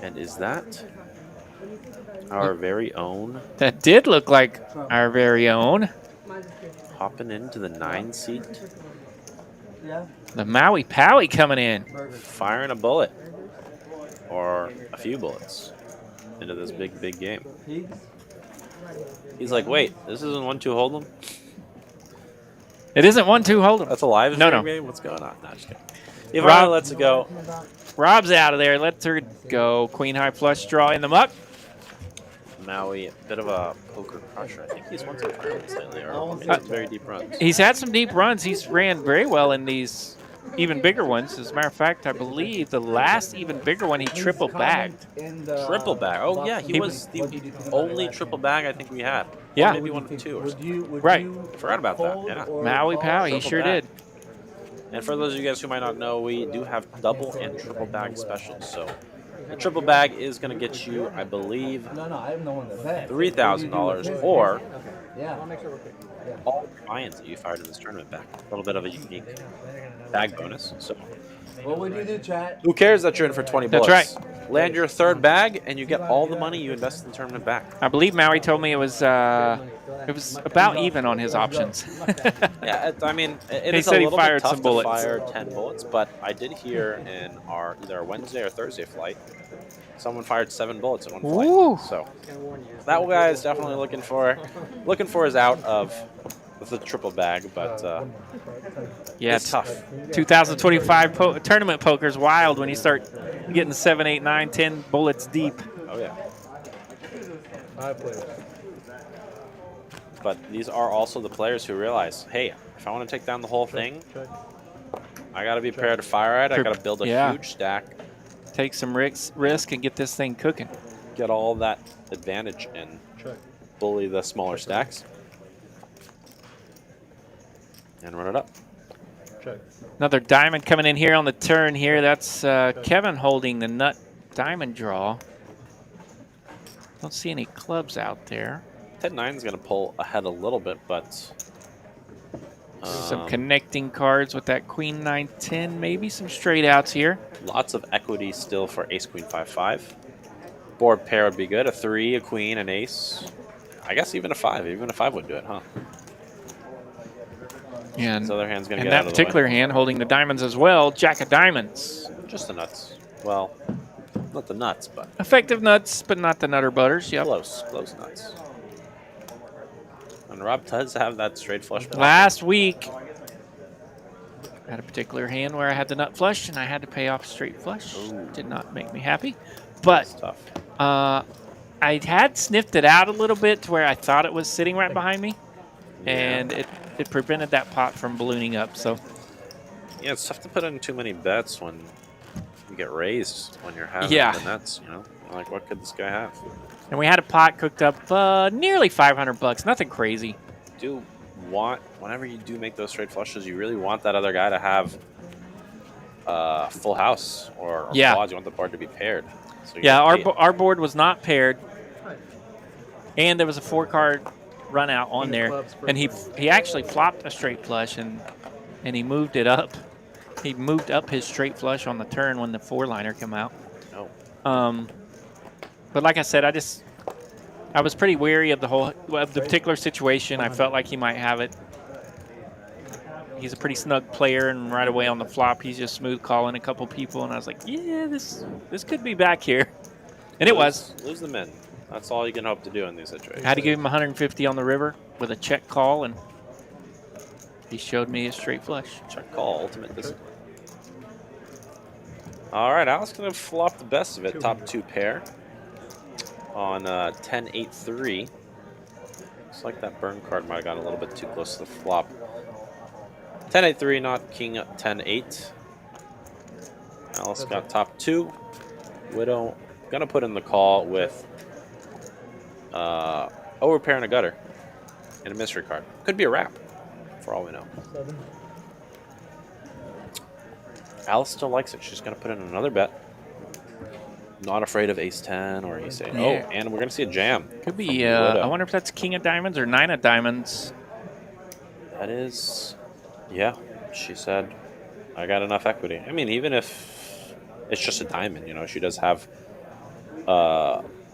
And is that our very own? That did look like our very own. Hopping into the 9 seat. The Maui Powie coming in. Firing a bullet. Or a few bullets into this big, big game. He's like, wait, this isn't 1-2 Hold'em? It isn't 1-2 Hold'em. That's a live No. game? What's going on? No, just kidding. If Rob Rob lets it go. Rob's out of there. Let her go. Queen high flush draw in the muck. Maui, a bit of a poker crusher. I think he's won some tournaments lately, or made some very deep runs. He's had some deep runs. He's ran very well in these even bigger ones. As a matter of fact, I believe the last even bigger one he triple bagged. Triple bag. Oh yeah, he was the only triple bag I think we had. Yeah. Or maybe 1 of 2 or something. Right. Forgot about that. Yeah. Maui Powie, he Triple sure bag. did. And for those of you guys who might not know, we do have double and triple bag specials. So the triple bag is going to get you, I believe, $3,000 or all clients that you fired in this tournament back. A little bit of a unique bag bonus. So What would you do, chat? who cares that you're in for 20 That's bullets? right. Land your 3rd bag, and you get all the money you invested in the tournament back. I believe Maui told me it was about even on his options. Yeah, I mean, it He is said a he little fired bit tough some bullets. to fire 10 bullets, but I did hear in our either our Wednesday or Thursday flight, someone fired 7 bullets in one flight. Ooh. So that guy is definitely looking for his out of the triple bag, but Yeah, it's tough. 2025 tournament poker's wild when you start getting 7, 8, 9, 10 bullets deep. Oh yeah. But these are also the players who realize, hey, if I want to take down the whole thing, I got to be prepared to fire it. I got to build a huge stack, Take some risk and get this thing cooking. get all that advantage, and bully the smaller stacks, and run it up. Another diamond coming in here on the turn here. That's Kevin holding the nut diamond draw. Don't see any clubs out there. 10-9 is going to pull ahead a little bit, but Some connecting cards with that queen 9-10. Maybe some straight outs here. lots of equity still for ace queen 5-5. Board pair would be good. A 3, a queen, an ace. I guess even a 5. Even a 5 would do it, huh? And, This other hand's going to and get out that of the way. particular hand holding the diamonds as well. Jack of diamonds. Just the nuts. Well, not the nuts, but Effective nuts, but not the nutter butters. Yep. close nuts. And Rob does have that straight flush blocker. Last week, I had a particular hand where I had the nut flush and I had to pay off straight flush. Ooh. Did not make me happy. But That's tough. I had sniffed it out a little bit to where I thought it was sitting right behind me. And it prevented that pot from ballooning up. So Yeah, it's tough to put in too many bets when you get raised when you're having Yeah. the nuts, you know? Like, what could this guy have? and we had a pot cooked up nearly $500. Nothing crazy. Do want, whenever you do make those straight flushes, you really want that other guy to have full house or Yeah. quads. You want the board to be paired. So you Yeah, can pay- our board was not paired. And there was a 4-card run out on there, and he actually flopped a straight flush and he moved it up. He moved up his straight flush on the turn when the 4-liner came out. Oh. But like I said, I was pretty wary of the particular situation. I felt like he might have it. He's a pretty snug player, and right away on the flop, he's just smooth calling a couple people, and I was like, yeah, this could be back here. And it was. Lose the min. That's all you can hope to do in these situations. I had to give him 150 on the river with a check call, and he showed me a straight flush. Check call, ultimate discipline. All right, Alex going to flop the best of it. Top 2 pair on 10-8-3. Looks like that burn card might have gotten a little bit too close to the flop. 10-8-3, not king 10-8. Alice got top 2. Widow gonna put in the call with overpair and a gutter and a mystery card. Could be a wrap, for all we know. Alice still likes it. She's gonna put in another bet. Not afraid of ace-10 or ace-8. Yeah. Oh, and we're gonna see a jam. Could be. I wonder if that's king of diamonds or 9 of diamonds. That is, yeah. She said, I got enough equity. I mean, even if it's just a diamond, you know, she does have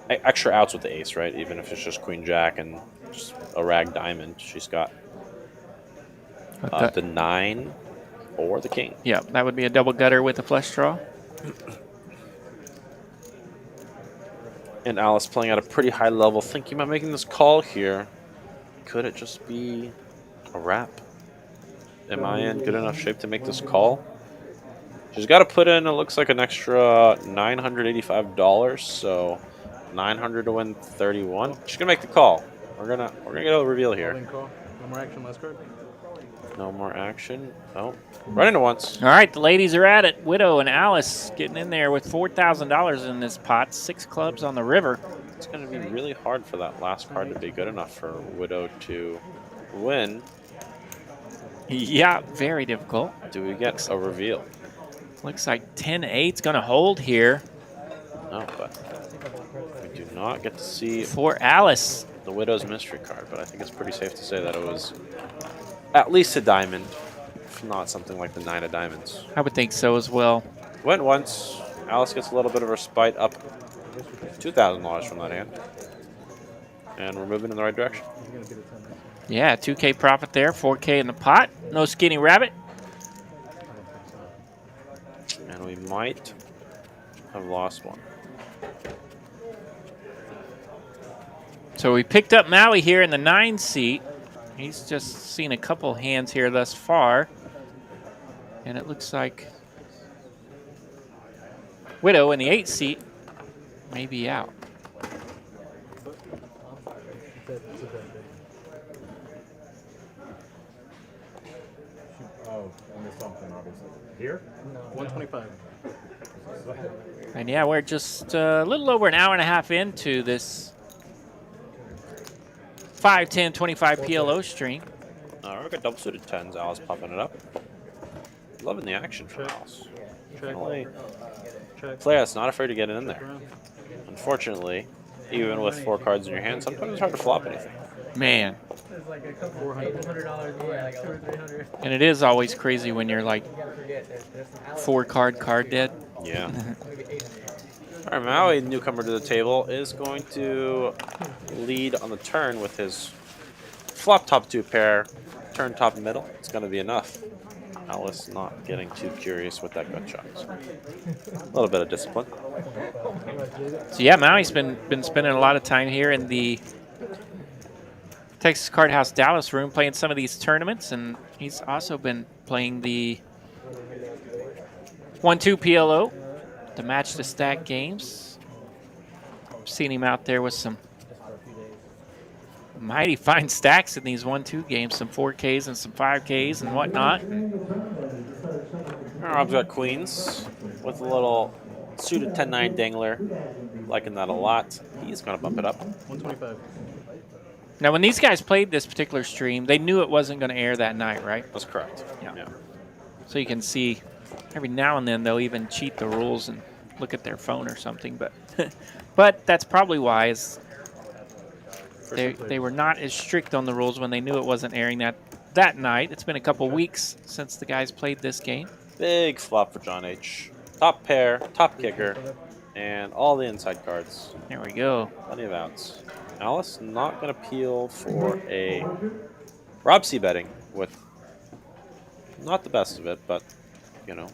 extra outs with the ace, right? Even if it's just queen jack and just a rag diamond, she's got the 9 or the king. Yeah, that would be a double gutter with a flush draw. And Alice playing at a pretty high level, thinking about making this call here. Could it just be a wrap? Am I in good enough shape to make this call? She's got to put in, it looks like, an extra $985, so 900 to win 31. She's gonna make the call. We're gonna get a reveal here. No more action, last card. No more action. Oh, right into once. All right, the ladies are at it. Widow and Alice getting in there with $4,000 in this pot. 6 clubs on the river. It's gonna be really hard for that last card to be good enough for Widow to win. Yeah, very difficult. Do we get a reveal? Looks like 10-8's going to hold here. No, but we do not get to see for Alice the Widow's mystery card, but I think it's pretty safe to say that it was at least a diamond, if not something like the 9 of diamonds. I would think so as well. Went once. Alice gets a little bit of respite, up $2,000 from that hand. And we're moving in the right direction. Yeah, 2K profit there, 4K in the pot. No skinny rabbit. And we might have lost one. So we picked up Maui here in the 9 seat. He's just seen a couple hands here thus far. And it looks like Widow in the 8 seat may be out. Oh, I missed something, obviously. Here? 125. And yeah, we're just a little over an hour and a half into this 5, 10, 25 PLO stream. We've got double suited 10s. Alice popping it up. Loving the action from Alice. Definitely. Player that's not afraid to get in there. Unfortunately, even with 4 cards in your hand, sometimes it's hard to flop anything. Man. It's like a couple $100 more, like 200 or 300. And it is always crazy when you're like 4 card dead. Yeah. All right, Maui, newcomer to the table, is going to lead on the turn with his flop top 2 pair, turn top middle. It's going to be enough. Alice not getting too curious with that gut shot. A little bit of discipline. So yeah, Maui's been spending a lot of time here in the Texas Cardhouse Dallas room playing some of these tournaments, and he's also been playing the 1-2 PLO, the match to stack games. Seen him out there with some mighty fine stacks in these 1-2 games, some 4Ks and some 5Ks and whatnot. Rob's got queens with a little suited 10-9 dangler. Liking that a lot. He's going to bump it up. 125. Now, when these guys played this particular stream, they knew it wasn't going to air that night, right? That's correct. Yeah. So you can see every now and then they'll even cheat the rules and look at their phone or something. But but that's probably why is They were not as strict on the rules when they knew it wasn't airing that night. It's been a couple weeks since the guys played this game. Big flop for John H. Top pair, top kicker, and all the inside cards. There we go. Plenty of outs. Alice not going to peel for a Rob C betting with not the best of it, but, you know.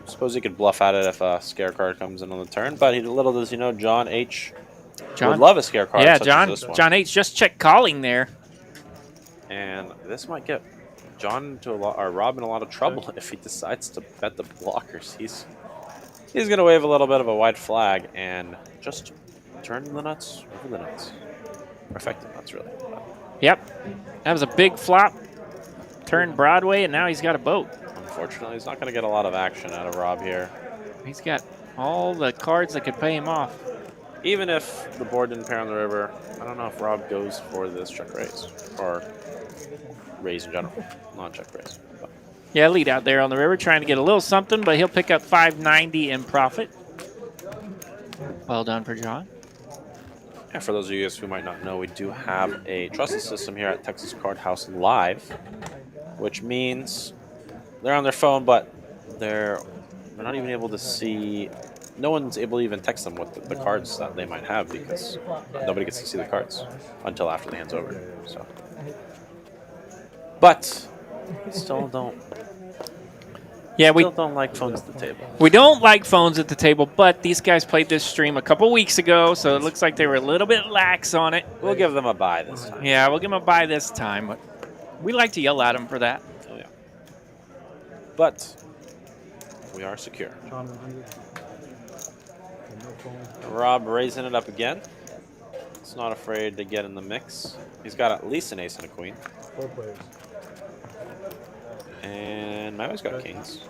Suppose he could bluff at it if a scare card comes in on the turn, but little does he know John H. would love a scare card. Yeah, such John. as this one. John H. just checked calling there. And this might get John into or Rob in a lot of trouble if he decides to bet the blockers. He's going to wave a little bit of a white flag and just turn the nuts over the nuts. Or affect the nuts, really. Yep. That was a big flop. Turned Broadway, and now he's got a boat. Unfortunately, he's not going to get a lot of action out of Rob here. He's got all the cards that could pay him off. Even if the board didn't pair on the river, I don't know if Rob goes for this check raise. Or raise in general. Non-check raise. But. Yeah, lead out there on the river, trying to get a little something, but he'll pick up $5.90 in profit. Well done for John. And for those of you guys who might not know, we do have a trusted system here at Texas Cardhouse Live, which means they're on their phone, but they're not even able to see. No one's able to even text them with the cards that they might have because nobody gets to see the cards until after the hand's over. So, but still don't. Yeah, we still don't like phones at the table. We don't like phones at the table, but these guys played this stream a couple weeks ago, so it looks like they were a little bit lax on it. We'll give them a bye this time. Yeah, we'll give them a bye this time, but we like to yell at them for that. Oh, yeah. But we are secure. Rob raising it up again. He's not afraid to get in the mix. He's got at least an ace and a queen. 4 players. And Maui's got kings.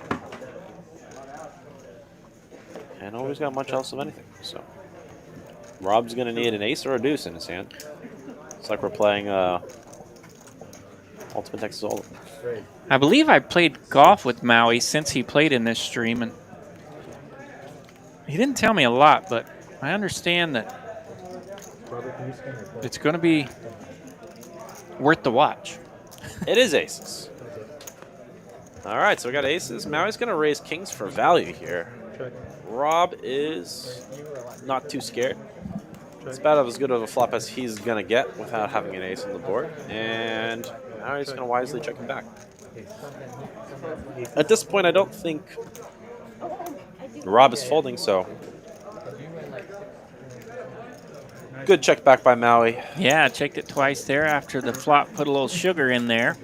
And nobody's got much else of anything. So Rob's going to need an ace or a deuce in his hand. It's like we're playing Ultimate Texas Hold'em. I believe I played golf with Maui since he played in this stream, and he didn't tell me a lot, but I understand that it's going to be worth the watch. It is aces. All right, so we got aces. Maui's going to raise kings for value here. Rob is not too scared. It's about as good of a flop as he's going to get without having an ace on the board. And now he's going to wisely check him back. At this point, I don't think Rob is folding, so good check back by Maui. Yeah, checked it twice there after the flop put a little sugar in there.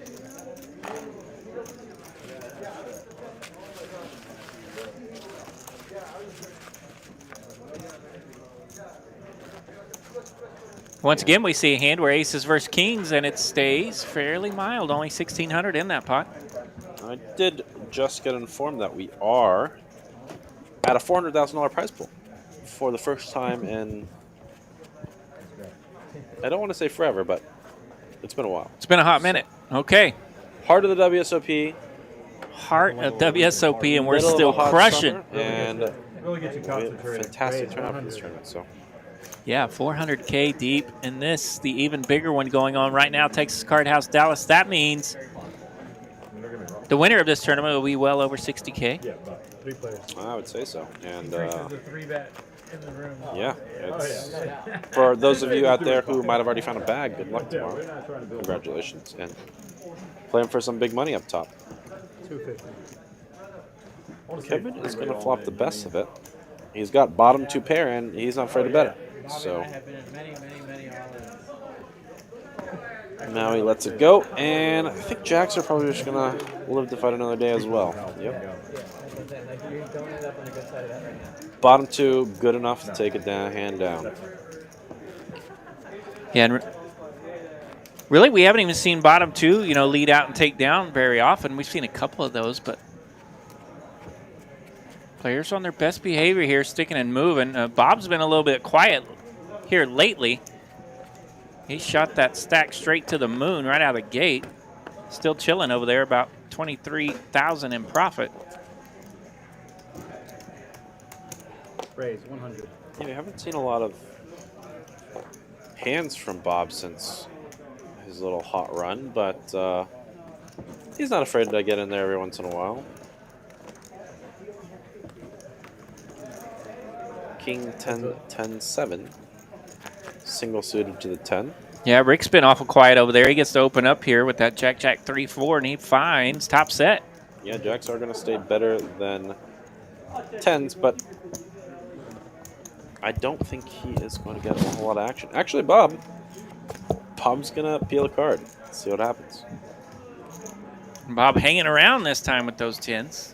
Once again, we see a hand where aces versus kings, and it stays fairly mild, only 1,600 in that pot. I did just get informed that we are at a $400,000 prize pool for the first time in, I don't want to say forever, but it's been a while. It's been a hot minute. Okay. Heart of the WSOP. Heart of WSOP, and we're Middle of still a hot crushing. summer, and Really get you we have a concentrated. fantastic turnout for this tournament. So Yeah, 400K deep in this, the even bigger one going on right now, Texas Cardhouse Dallas. That means the winner of this tournament will be well over 60K. Yeah, about 3 players. I would say so. And This is a 3-bet in the room. yeah, it's, for those of you out there who might have already found a bag, good luck Yeah, we're tomorrow. not trying to build. Congratulations, and playing for some big money up top. 250. Kevin is going to flop the best of it. He's got bottom 2 pair, and he's not afraid to bet it. So now he lets it go, and I think jacks are probably just going to live to fight another day as well. Yep. Bottom 2, good enough to take it down, hand down. Yeah, and really, we haven't even seen bottom 2, you know, lead out and take down very often. We've seen a couple of those, but players on their best behavior here, sticking and moving. Bob's been a little bit quiet here lately. He shot that stack straight to the moon right out of the gate. Still chilling over there, about 23,000 in profit. Raise 100. Yeah, we haven't seen a lot of hands from Bob since his little hot run, but he's not afraid to get in there every once in a while. King 10, 10, 7. Single suited to the 10. Yeah, Rick's been awful quiet over there. He gets to open up here with that Jack, Jack, 3, 4, and he finds top set. Yeah, jacks are going to stay better than 10s, but I don't think he is going to get a whole lot of action. Actually, Bob's going to peel a card. Let's see what happens. Bob hanging around this time with those 10s.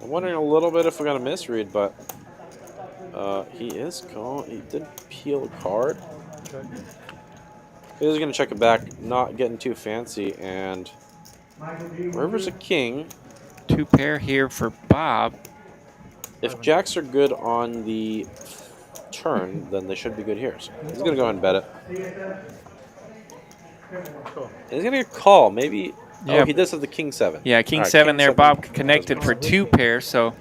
I'm wondering a little bit if we're going to misread, but he did peel a card. He's going to check it back, not getting too fancy, and river's a king. 2 pair here for Bob. If jacks are good on the turn, then they should be good here. So he's going to go ahead and bet it. And he's going to get a call. Maybe. Yeah. Oh, he does have the king 7. Yeah, king All right, 7 king there. 7 Bob connected for 2 pairs. So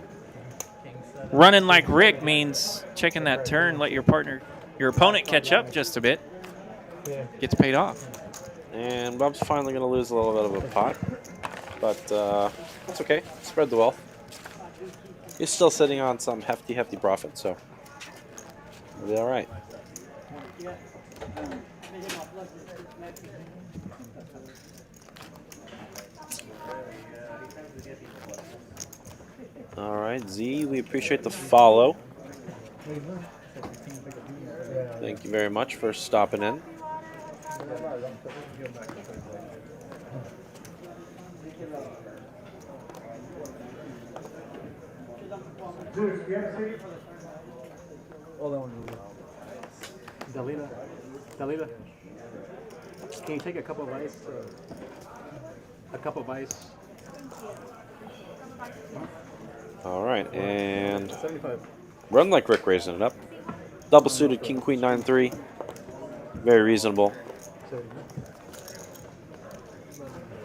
running like Rick means checking that turn, let your opponent catch up just a bit. Gets paid off. And Bob's finally going to lose a little bit of a pot. But that's okay. Spread the wealth. He's still sitting on some hefty profit, so it'll be all right. All right, Z, we appreciate the follow. Thank you very much for stopping in. Hold on. Dalila, can you take a cup of ice? A cup of ice. All right, and 75. run like Rick raising it up. Double suited king queen 9-3. Very reasonable.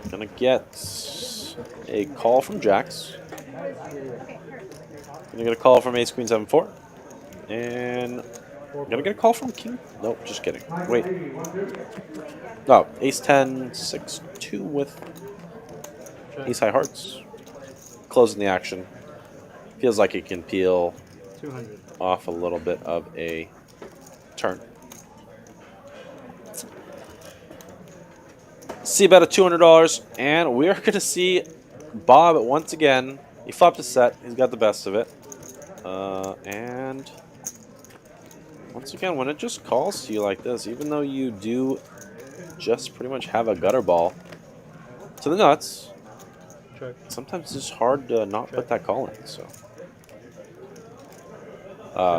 Gonna get a call from jacks. Gonna get a call from ace queen 7-4. And gonna get a call from king. Nope, just kidding. Wait. No, ace 10 6-2 with ace high hearts. Closing the action. Feels like it can peel 200. off a little bit of a turn. See about $200, and we are going to see Bob once again. He flopped a set. He's got the best of it. And once again, when it just calls to you like this, even though you do just pretty much have a gutter ball to the nuts, sometimes it's just hard to not put that call in. So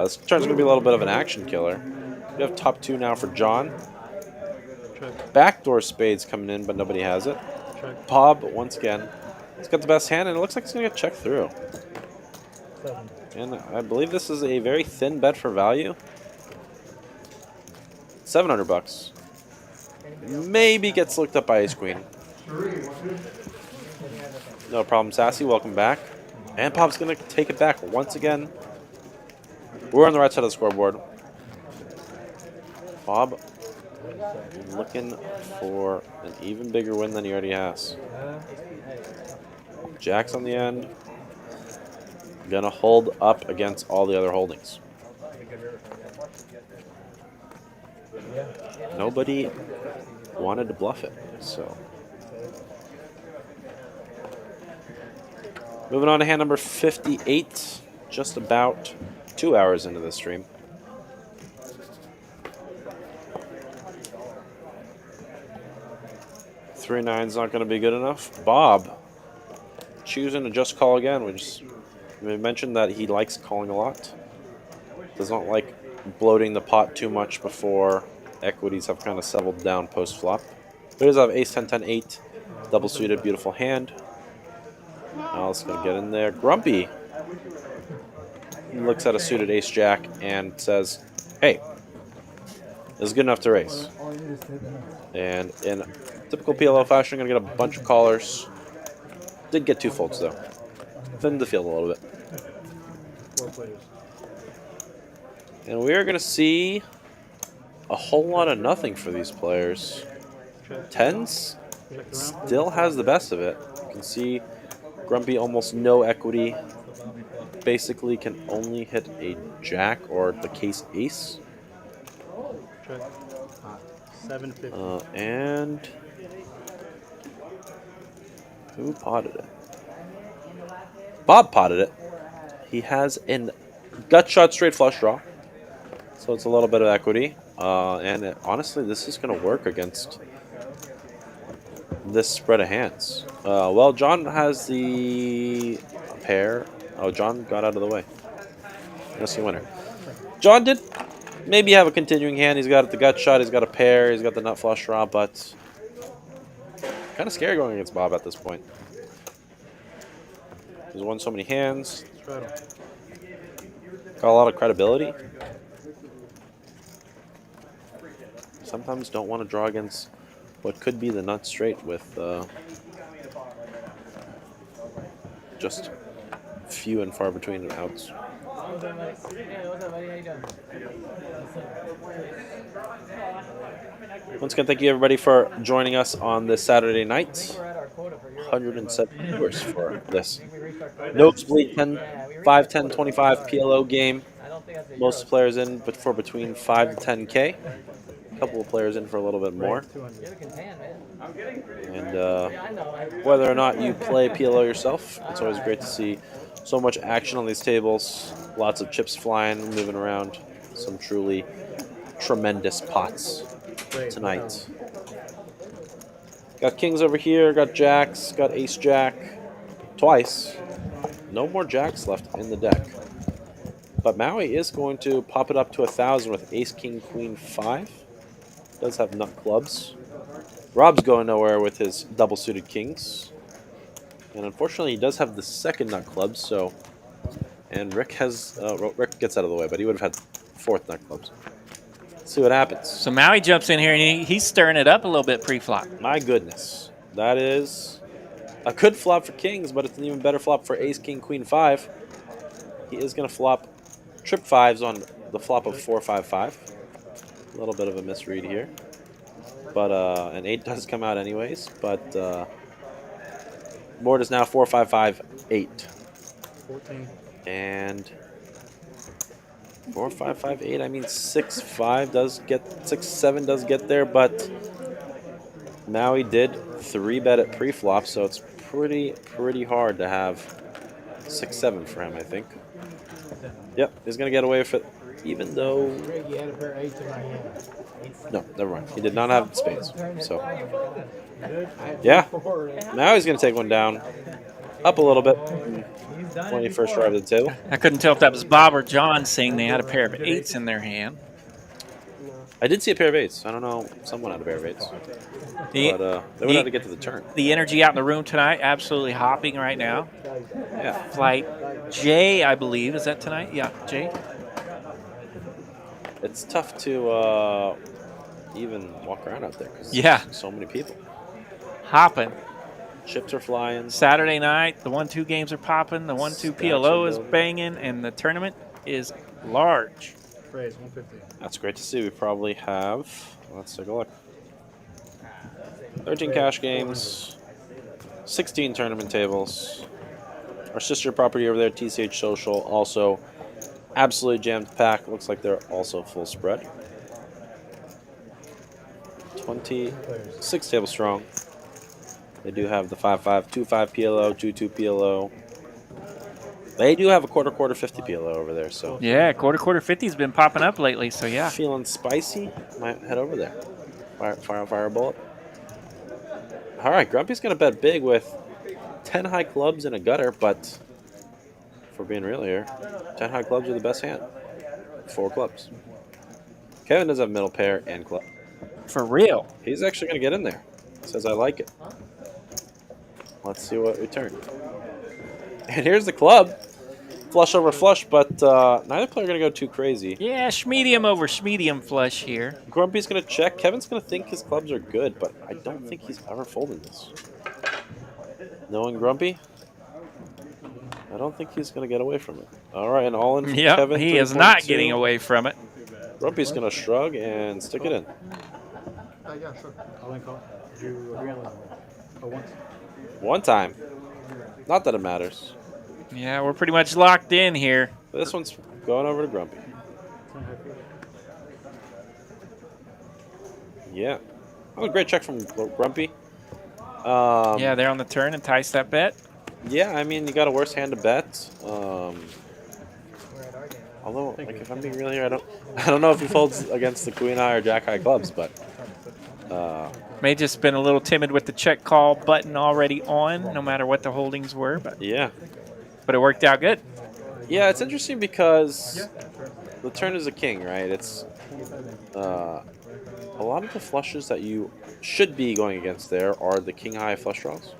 this turn's going to be a little bit of an action killer. We have top 2 now for John. Backdoor spades coming in, but nobody has it. Bob, once again, he's got the best hand, and it looks like it's going to get checked through. And I believe this is a very thin bet for value. $700. Maybe gets looked up by ace queen. No problem, Sassy. Welcome back. And Bob's going to take it back once again. We're on the right side of the scoreboard. Bob looking for an even bigger win than he already has. Jacks on the end. Gonna hold up against all the other holdings. Nobody wanted to bluff it, so. Moving on to hand number 58, just about 2 hours into the stream. 3-9's not going to be good enough. Bob choosing to just call again. We mentioned that he likes calling a lot. Does not like bloating the pot too much before equities have kind of settled down post-flop. But he does have ace 10, 10, 8. Double suited, beautiful hand. Now let's go get in there. Grumpy looks at a suited ace jack and says, hey, this is good enough to raise. And in typical PLO fashion, going to get a bunch of callers. Did get 2 folds, though. Thinned the field a little bit. 4 players. And we are going to see a whole lot of nothing for these players. Tens still has the best of it. You can see Grumpy almost no equity. Basically can only hit a jack or the case ace. Check. 750. And who potted it? Bob potted it. He has a gut shot straight flush draw. So it's a little bit of equity. Honestly, this is going to work against this spread of hands. Well, John has the pair. Oh, John got out of the way. That's the winner. John did maybe have a continuing hand. He's got the gut shot. He's got a pair. He's got the nut flush draw, but kind of scary going against Bob at this point. He's won so many hands. Got a lot of credibility. Sometimes don't want to draw against what could be the nut straight with just few and far between outs. Once again, thank you everybody for joining us on this Saturday night. 107 viewers for this Nosebleed 5, 10, 25 PLO game. Most players in but for between 5 to 10K. A couple of players in for a little bit more. And whether or not you play PLO yourself, it's always great to see so much action on these tables. Lots of chips flying, moving around. Some truly tremendous pots tonight. Got kings over here, got jacks, got ace jack twice. No more jacks left in the deck. But Maui is going to pop it up to 1,000 with ace, king, queen, 5. Does have nut clubs. Rob's going nowhere with his double suited kings. And unfortunately, he does have the second nut clubs, so... And Rick has... Rick gets out of the way, but he would have had fourth nut clubs. Let's see what happens. So Maui jumps in here, and he's stirring it up a little bit pre-flop. My goodness. That is a good flop for kings, but it's an even better flop for ace, king, queen, 5. He is going to flop trip 5s on the flop of 4, 5, 5. A little bit of a misread here. But an 8 does come out anyways, but board is now 4, 5, 5, 8. 14. And 4, 5, 5, 8. I mean 6, 5 does get 6, 7 does get there, but Maui did 3-bet at pre-flop, so it's pretty hard to have 6, 7 for him, I think. Yep, he's gonna get away with it, even though. You had a pair of 8s in my hand. No, never mind. He did not have spades. So, yeah. Now he's going to take one down. Up a little bit. When he first arrived at the table. I couldn't tell if that was Bob or John saying they had a pair of 8s in their hand. I did see a pair of 8s. I don't know. Someone had a pair of 8s. But they would have to get to the turn. The energy out in the room tonight, absolutely hopping right now. Yeah. Flight J, I believe. Is that tonight? Yeah, J. It's tough to even walk around out there because there's so many people. Hopping. Chips are flying. Saturday night, the 1-2 games are popping. The 1-2 PLO is banging, and the tournament is large. Phrase 150. That's great to see. We probably have, let's take a look, 13 cash games, 16 tournament tables. Our sister property over there, TCH Social, also absolutely jammed packed. Looks like they're also full spread. 26 tables strong. They do have the 5-5, 2-5 PLO, 2-2 PLO. They do have a quarter 50 PLO over there, so. Yeah, quarter 50's been popping up lately, so yeah. Feeling spicy? Might head over there. Fire a bullet. All right, Grumpy's going to bet big with 10 high clubs and a gutter, but for being real here, 10 high clubs are the best hand. 4 clubs. Kevin does have middle pair and club. For real. He's actually going to get in there. Says, I like it. Let's see what we turn. And here's the club. Flush over flush, but neither player going to go too crazy. Yeah, schmedium over schmedium flush here. Grumpy's going to check. Kevin's going to think his clubs are good, but I don't think he's ever folding this. Knowing Grumpy, I don't think he's going to get away from it. All right, and all in for Yep, Kevin. he is not getting away from it. Grumpy's gonna shrug and stick it in. Yeah, sure. I'll then call. Did you agree on that? Oh, once. One time. Not that it matters. Yeah, we're pretty much locked in here. But this one's going over to Grumpy. Yeah. Oh, great check from Grumpy. Yeah, they're on the turn. Entice that bet. Yeah, I mean, you got a worse hand to bet. Although, like, if I'm being real here, I don't know if he folds against the Queen High or Jack High clubs, but May just been a little timid with the check call button already on, no matter what the holdings were. But yeah, it worked out good. Yeah, it's interesting because the turn is a king, right? It's a lot of the flushes that you should be going against there are the king high flush draws.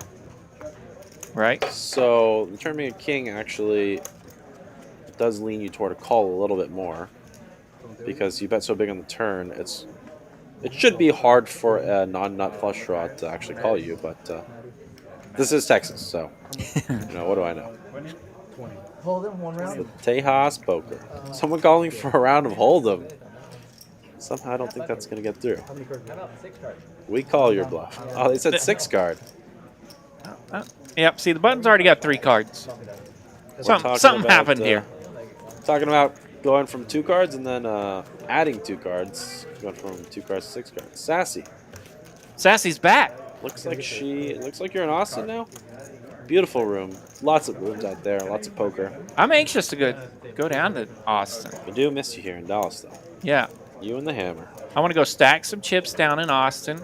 Right. So the turn being a king actually does lean you toward a call a little bit more because you bet so big on the turn. It should be hard for a non-nut flush draw to actually call you, but this is Texas, so what do I know? Hold'em, one round. It's the Tejas poker. Someone calling for a round of Hold'em. Somehow I don't think that's going to get through. We call your bluff. Oh, they said 6 card. Yep, see, the button's already got 3 cards. Something happened here. Talking about going from 2 cards and then adding 2 cards. Going from 2 cards to 6 cards. Sassy. Sassy's back. Looks like you're in Austin now. Beautiful room. Lots of rooms out there. Lots of poker. I'm anxious to go down to Austin. I do miss you here in Dallas, though. Yeah. You and the hammer. I want to go stack some chips down in Austin.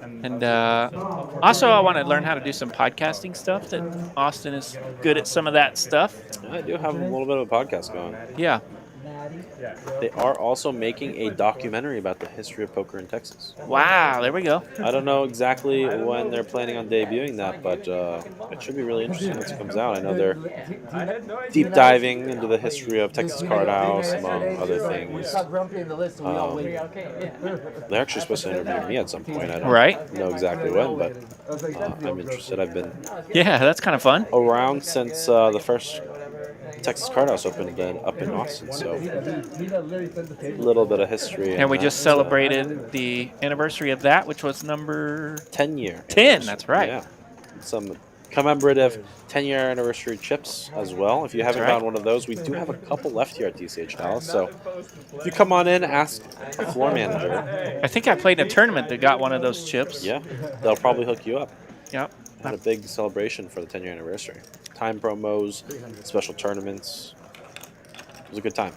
And also, I want to learn how to do some podcasting stuff. That Austin is good at some of that stuff. I do have a little bit of a podcast going. Yeah. They are also making a documentary about the history of poker in Texas. Wow, there we go. I don't know exactly when they're planning on debuting that, but it should be really interesting once it comes out. I know they're deep diving into the history of Texas Cardhouse, among other things. They're actually supposed to interview me at some point. I don't know exactly when, but I'm interested. I've been that's kind of fun. Around since the first Texas Cardhouse opened up in Austin, so a little bit of history. And we just celebrated the anniversary of that, which was number 10 year. 10, that's right. Yeah, some commemorative 10-year anniversary chips as well. If you haven't found one of those, we do have a couple left here at DCH Dallas. So if you come on in, ask the floor manager. I think I played in a tournament that got one of those chips. Yeah, they'll probably hook you up. Yep. Had a big celebration for the 10-year anniversary. Time promos, special tournaments. It was a good time.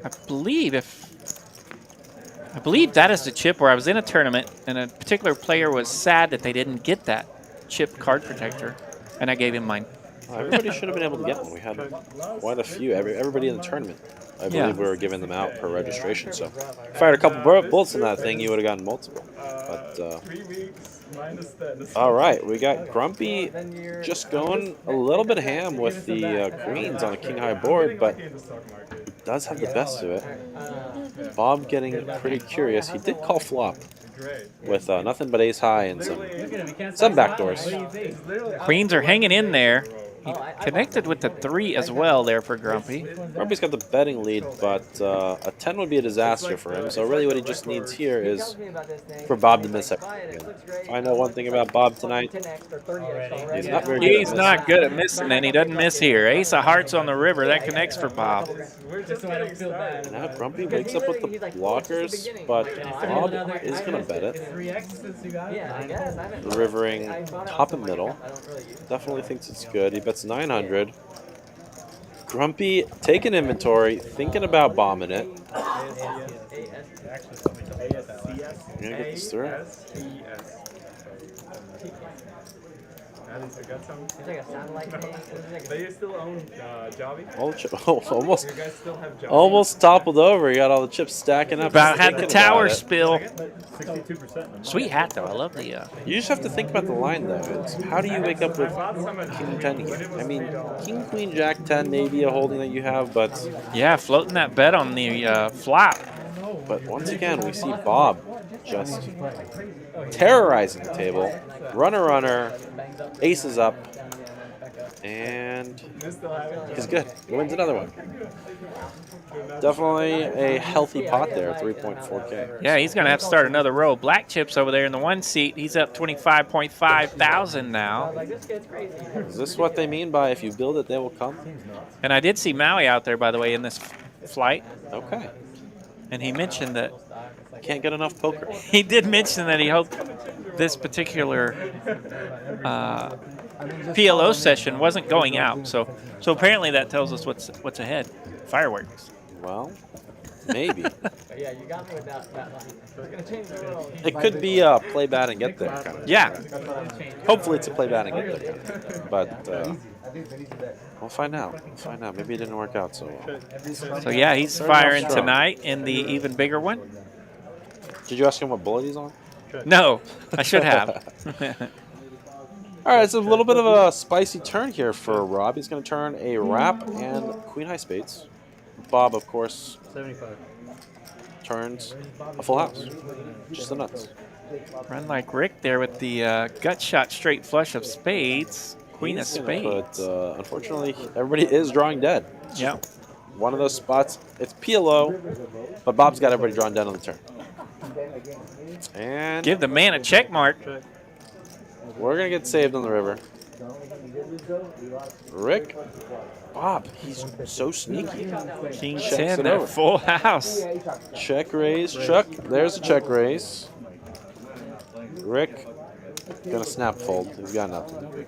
I believe that is the chip where I was in a tournament and a particular player was sad that they didn't get that chip card protector, and I gave him mine. Everybody should have been able to get one. We had quite a few. Everybody in the tournament, I believe we were giving them out per registration. So fired a couple bullets in that thing, you would have gotten multiple. But all right, we got Grumpy just going a little bit ham with the queens on a king high board, but he does have the best of it. Bob getting pretty curious. He did call flop with nothing but ace high and some backdoors. Queens are hanging in there. He connected with the 3 as well there for Grumpy. Grumpy's got the betting lead, but a 10 would be a disaster for him. So really what he just needs here is for Bob to miss everything. If I know one thing about Bob tonight, he's not very good He's not good at missing, and he doesn't miss here. Ace of hearts on the river. That connects for Bob. Now Grumpy wakes up with the blockers, but Bob is going to bet it. Rivering top and middle. Definitely thinks it's good. He bets 900. Grumpy taking inventory, thinking about bombing it. You're gonna get this through? They still own Javi? Almost toppled over. You got all the chips stacking up. About had the tower spill. 62%. Sweet hat, though. I love the... You just have to think about the line, though. It's how do you wake up with King 10 here? I mean, King, Queen, Jack 10 may be a holding that you have, but... Yeah, floating that bet on the flop. But once again, we see Bob just terrorizing the table. Runner, aces up. And he's good. He wins another one. Definitely a healthy pot there, 3.4K. Yeah, he's going to have to start another row. Black Chips over there in the one seat. He's up 25.5 thousand now. Is this what they mean by if you build it, they will come? And I did see Maui out there, by the way, in this flight. Okay. And he mentioned that Can't get enough poker. he did mention that he hoped this particular PLO session wasn't going out. So apparently that tells us what's ahead. Fireworks. Well, maybe. Yeah, you got me with that line. We're gonna change the world. It could be a play bad and get there kind of. Yeah. Hopefully it's a play bad and get there kind of. But we'll find out. We'll find out. Maybe it didn't work out so well. So yeah, he's firing tonight in the even bigger one. Did you ask him what bullet he's on? No, I should have. All right, it's a little bit of a spicy turn here for Rob. He's going to turn a wrap and queen high spades. Bob, of course, 75. turns a full house. Just the nuts. Run like Rick there with the gut shot straight flush of spades. Queen of spades. But unfortunately, everybody is drawing dead. Yeah. One of those spots, it's PLO, but Bob's got everybody drawn dead on the turn. And Give the man a check mark. we're going to get saved on the river. Rick, Bob, he's so sneaky. King Checks 10, it that over. full house. Check raise, Chuck. There's a check raise. Rick, gonna snap fold. He's got nothing.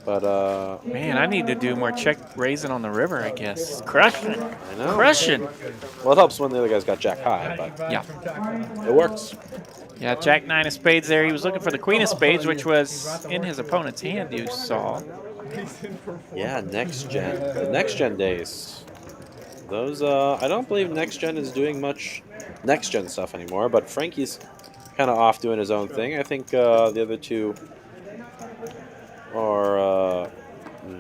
But Man, I need to do more check raising on the river, I guess. Crushing. I know. Crushing. Well, it helps when the other guy's got jack high, but Yeah. it works. Yeah, Jack 9 of spades there. He was looking for the Queen of spades, which was in his opponent's hand, you saw. Yeah, next gen. The next gen days. Those I don't believe next gen is doing much next gen stuff anymore, but Frankie's kind of off doing his own thing. I think the other two are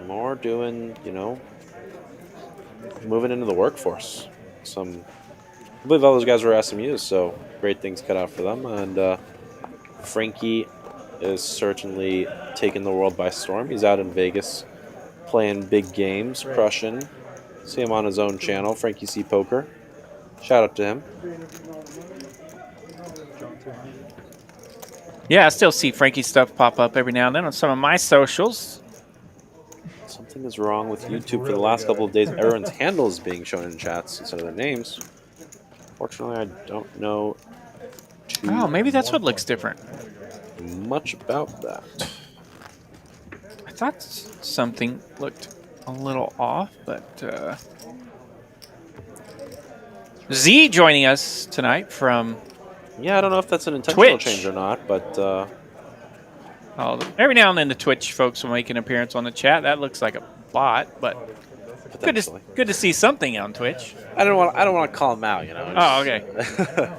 more doing, moving into the workforce. I believe all those guys were SMUs, so great things cut out for them. And Frankie is certainly taking the world by storm. He's out in Vegas playing big games, crushing. See him on his own channel, Frankie C Poker. Shout out to him. Yeah, I still see Frankie's stuff pop up every now and then on some of my socials. Something is wrong with YouTube for the last couple of days. Everyone's handle is being shown in chats instead of their names. Fortunately, I don't know Oh, maybe that's what looks different. much about that. I thought something looked a little off, but Z joining us tonight from Yeah, I don't know if that's an intentional Twitch. change or not, but every now and then the Twitch folks will make an appearance on the chat. That looks like a bot, but potentially. good to see something on Twitch. I don't want to call him out, Oh, okay.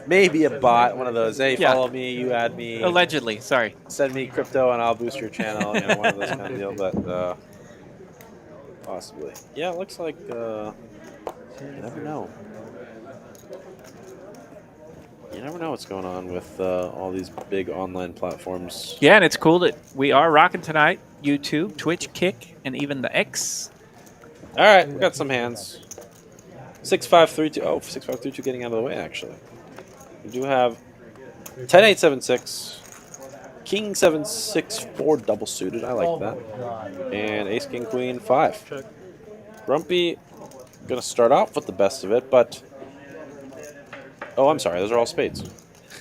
Maybe a bot, one of those. Hey, Yeah. follow me, you add me, Allegedly, sorry. send me crypto, and I'll boost your channel. One of those kind of deal. But possibly, yeah. It looks like you never know. You never know what's going on with all these big online platforms. Yeah, and it's cool that we are rocking tonight. YouTube, Twitch, Kick, and even the X. All right, we got some hands. 6-5-3-2. Oh, 6-5-3-2 getting out of the way, actually. We do have 10-8-7-6, King 7-6-4 double suited. I like that. And Ace King Queen 5. Grumpy gonna start off with the best of it, but oh, I'm sorry. Those are all spades.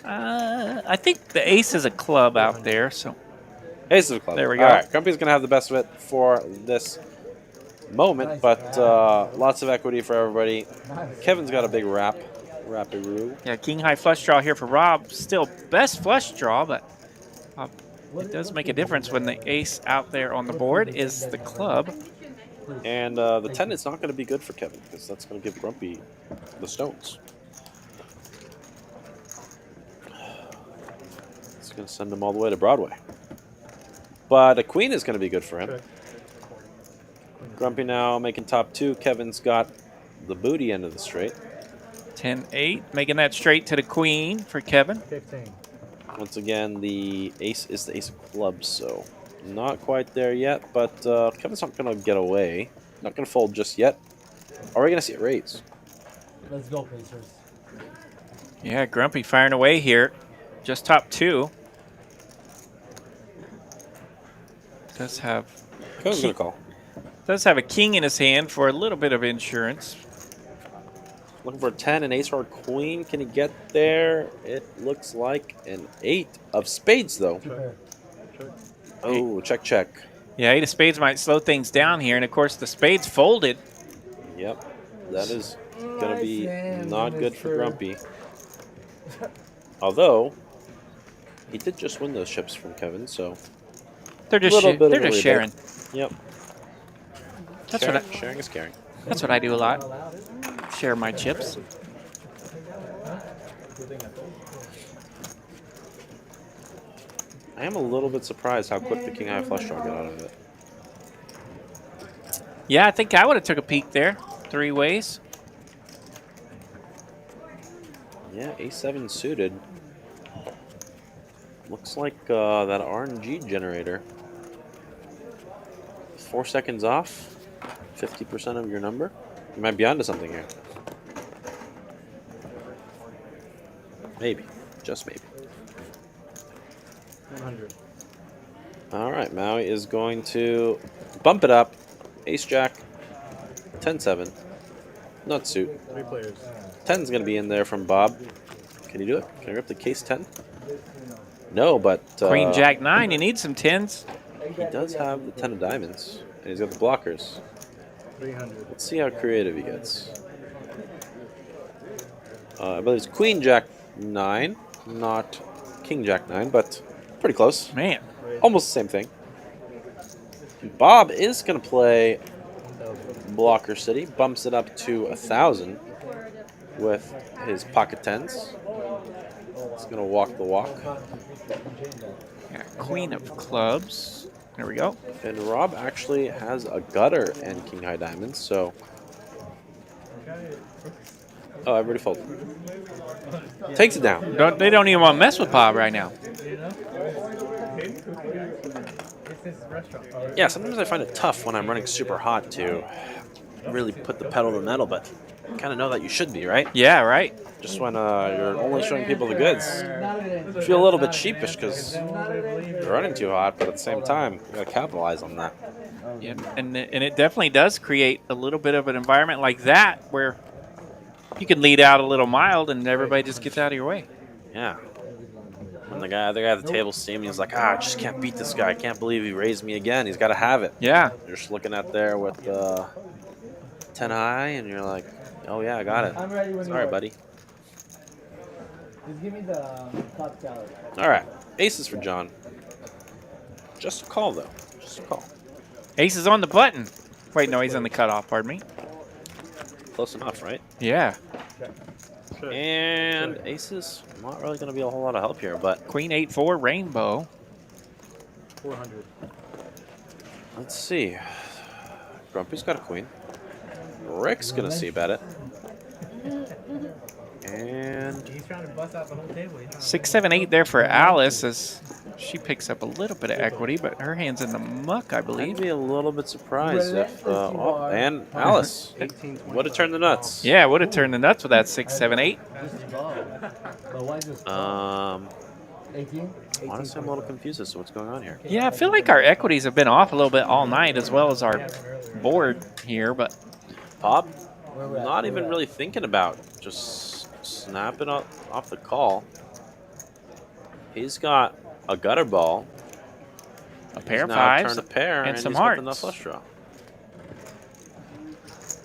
I think the ace is a club out there, so Ace of a club. There we go. All right, Grumpy's gonna have the best of it for this moment, but lots of equity for everybody. Kevin's got a big wrap-a-roo. yeah, king high flush draw here for Rob. Still best flush draw, but it does make a difference when the ace out there on the board is the club. And the 10 is not going to be good for Kevin because that's going to give Grumpy the stones. It's going to send him all the way to Broadway. But a queen is going to be good for him. Grumpy now making top 2. Kevin's got the booty end of the straight. 10-8, making that straight to the queen for Kevin. 15. Once again, the ace is the ace of clubs, so Not quite there yet, but Kevin's not going to get away. Not going to fold just yet. Are we going to see it raise? Let's go, Pacers. Yeah, Grumpy firing away here. Just top 2. Does have Kevin's going to call. a king in his hand for a little bit of insurance. Looking for a 10 and ace or queen. Can he get there? It looks like an 8 of spades, though. Oh, check, check. Yeah, 8 of spades might slow things down here, and of course the spades folded. Yep, that is going to be not good for Grumpy. Although, he did just win those chips from Kevin, so... They're just sharing. Yep. Sharing is caring. That's what I do a lot. Share my chips. I am a little bit surprised how quick the king high flush draw got out of it. Yeah, I think I would have took a peek there. 3 ways. Yeah, a7 suited. Looks like that RNG generator. 4 seconds off, 50% of your number. You might be onto something here. Maybe, just maybe. 100. All right, Maui is going to bump it up. Ace Jack, 10-7, nut suit. 3 players. 10's going to be in there from Bob. Can you do it? Can I rip the case 10? No, but... Queen Jack 9, you need some 10s. He does have the 10 of diamonds, and he's got the blockers. 300. Let's see how creative he gets. I believe it's Queen Jack 9, not King Jack 9, but pretty close. Man. Almost the same thing. Bob is going to play Blocker City, bumps it up to 1,000 with his pocket 10s. He's going to walk the walk. Yeah, Queen of clubs. There we go. And Rob actually has a gutter and king high diamonds, so... Oh, everybody folded. Takes it down. They don't even want to mess with Bob right now. Yeah, sometimes I find it tough when I'm running super hot to really put the pedal to the metal, but you kind of know that you should be, right? Yeah, right. Just when you're only showing people the goods. You feel a little bit sheepish because you're running too hot, but at the same time, you got to capitalize on that. Yeah, and it definitely does create a little bit of an environment like that where you can lead out a little mild and everybody just gets out of your way. Yeah. When the other guy at the table seeing me, he's like, I just can't beat this guy. I can't believe he raised me again. He's got to have it. Yeah. You're just looking at there with 10 high, and you're like, oh, yeah, I got it. I'm ready when Sorry, buddy. Just give me the top salad. All right. Aces for John. Just a call, though. Just a call. Ace is on the button. Wait, no, he's on the cutoff, pardon me. Close enough, right? Yeah. And aces, not really going to be a whole lot of help here, but... Queen 8-4, rainbow. 400. Let's see. Grumpy's got a queen. Rick's going to see bet it. And... He's trying to bust out the whole table. 6, 7, 8 there for Alice as she picks up a little bit of equity, but her hand's in the muck, I I'd believe. be a little bit surprised if... and Alice would have turned the nuts. Yeah, would have turned the nuts with that 6, 7, 8. Honestly, I'm a little confused as to what's going on here. Yeah, I feel like our equities have been off a little bit all night as well as our board here, but... Bob, not even really thinking about just snapping off the call. He's got a gutter ball. A pair of He's now fives turned a pair, and some he's hearts. got the flush draw.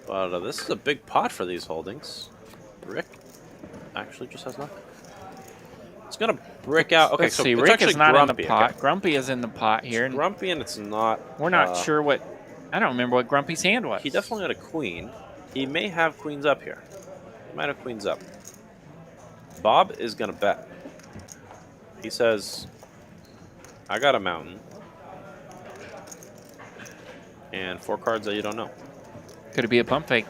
But this is a big pot for these holdings. Rick actually just has nothing. It's gonna brick out. Okay, Let's so see. it's Rick actually is not Grumpy, in the pot. okay. Grumpy is in the pot here. It's Grumpy, and it's not. We're not sure what... I don't remember what Grumpy's hand was. He definitely had a queen. He may have queens up here. He might have queens up. Bob is gonna bet. He says, I got a mountain. And 4 cards that you don't know. Could it be a pump fake?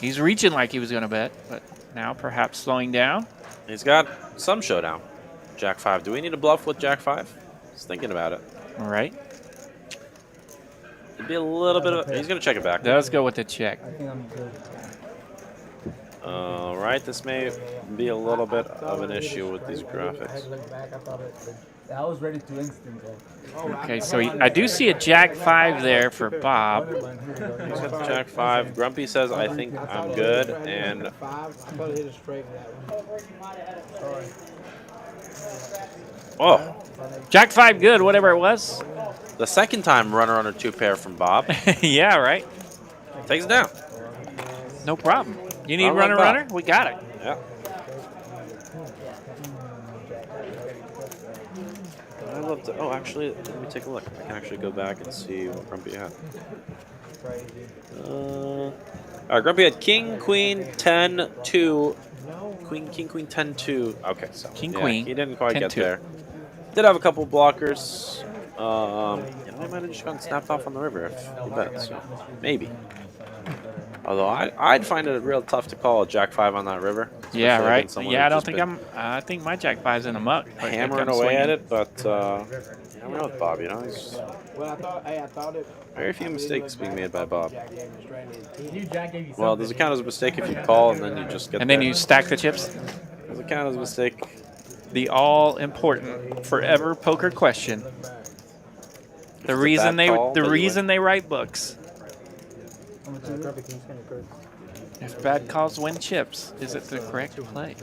He's reaching like he was going to bet, but now perhaps slowing down. He's got some showdown. Jack 5. Do we need to bluff with Jack 5? He's thinking about it. All right. It'd be a little bit of. He's gonna check it back. Let's go with the check. I think I'm good. All right, this may be a little bit of an issue with these graphics. I was ready to instant go. Okay, so I do see a Jack 5 there for Bob. He's got the Jack 5. Grumpy says, I think I'm good, and I thought it hit a straight that one. oh, Jack 5 good, whatever it was. the second time runner on a 2-pair from Bob. Yeah, right. Takes it down. No problem. You need All right, runner? Bob. We got it. Yeah. I'd love to. Oh, actually, let me take a look. I can actually go back and see what Grumpy had. All right, Grumpy had King, Queen, 10, 2. King, Queen, 10, 2. Okay, so King, yeah, Queen, he didn't quite 10, get 2. there. Did have a couple blockers. You know, I might have just gotten snapped off on the river if you bet. So maybe. Although I'd find it real tough to call a Jack 5 on that river. Yeah, especially right. against someone Yeah, I who's don't just think been I think my Jack 5's in a muck. But hammering I'm away swinging. at it, but you never know with Bob. You know, he's Well, I thought it. very few mistakes being made by Bob. Jack gave me straight in. Jack gave you Well, does it count as a mistake if you call and then you just get And then there? you stack the chips. Does it count as a mistake? The all important forever poker question. The a reason bad call, but you win. they write books. Grumpy King's kind of good. If bad calls win chips, is it the correct play?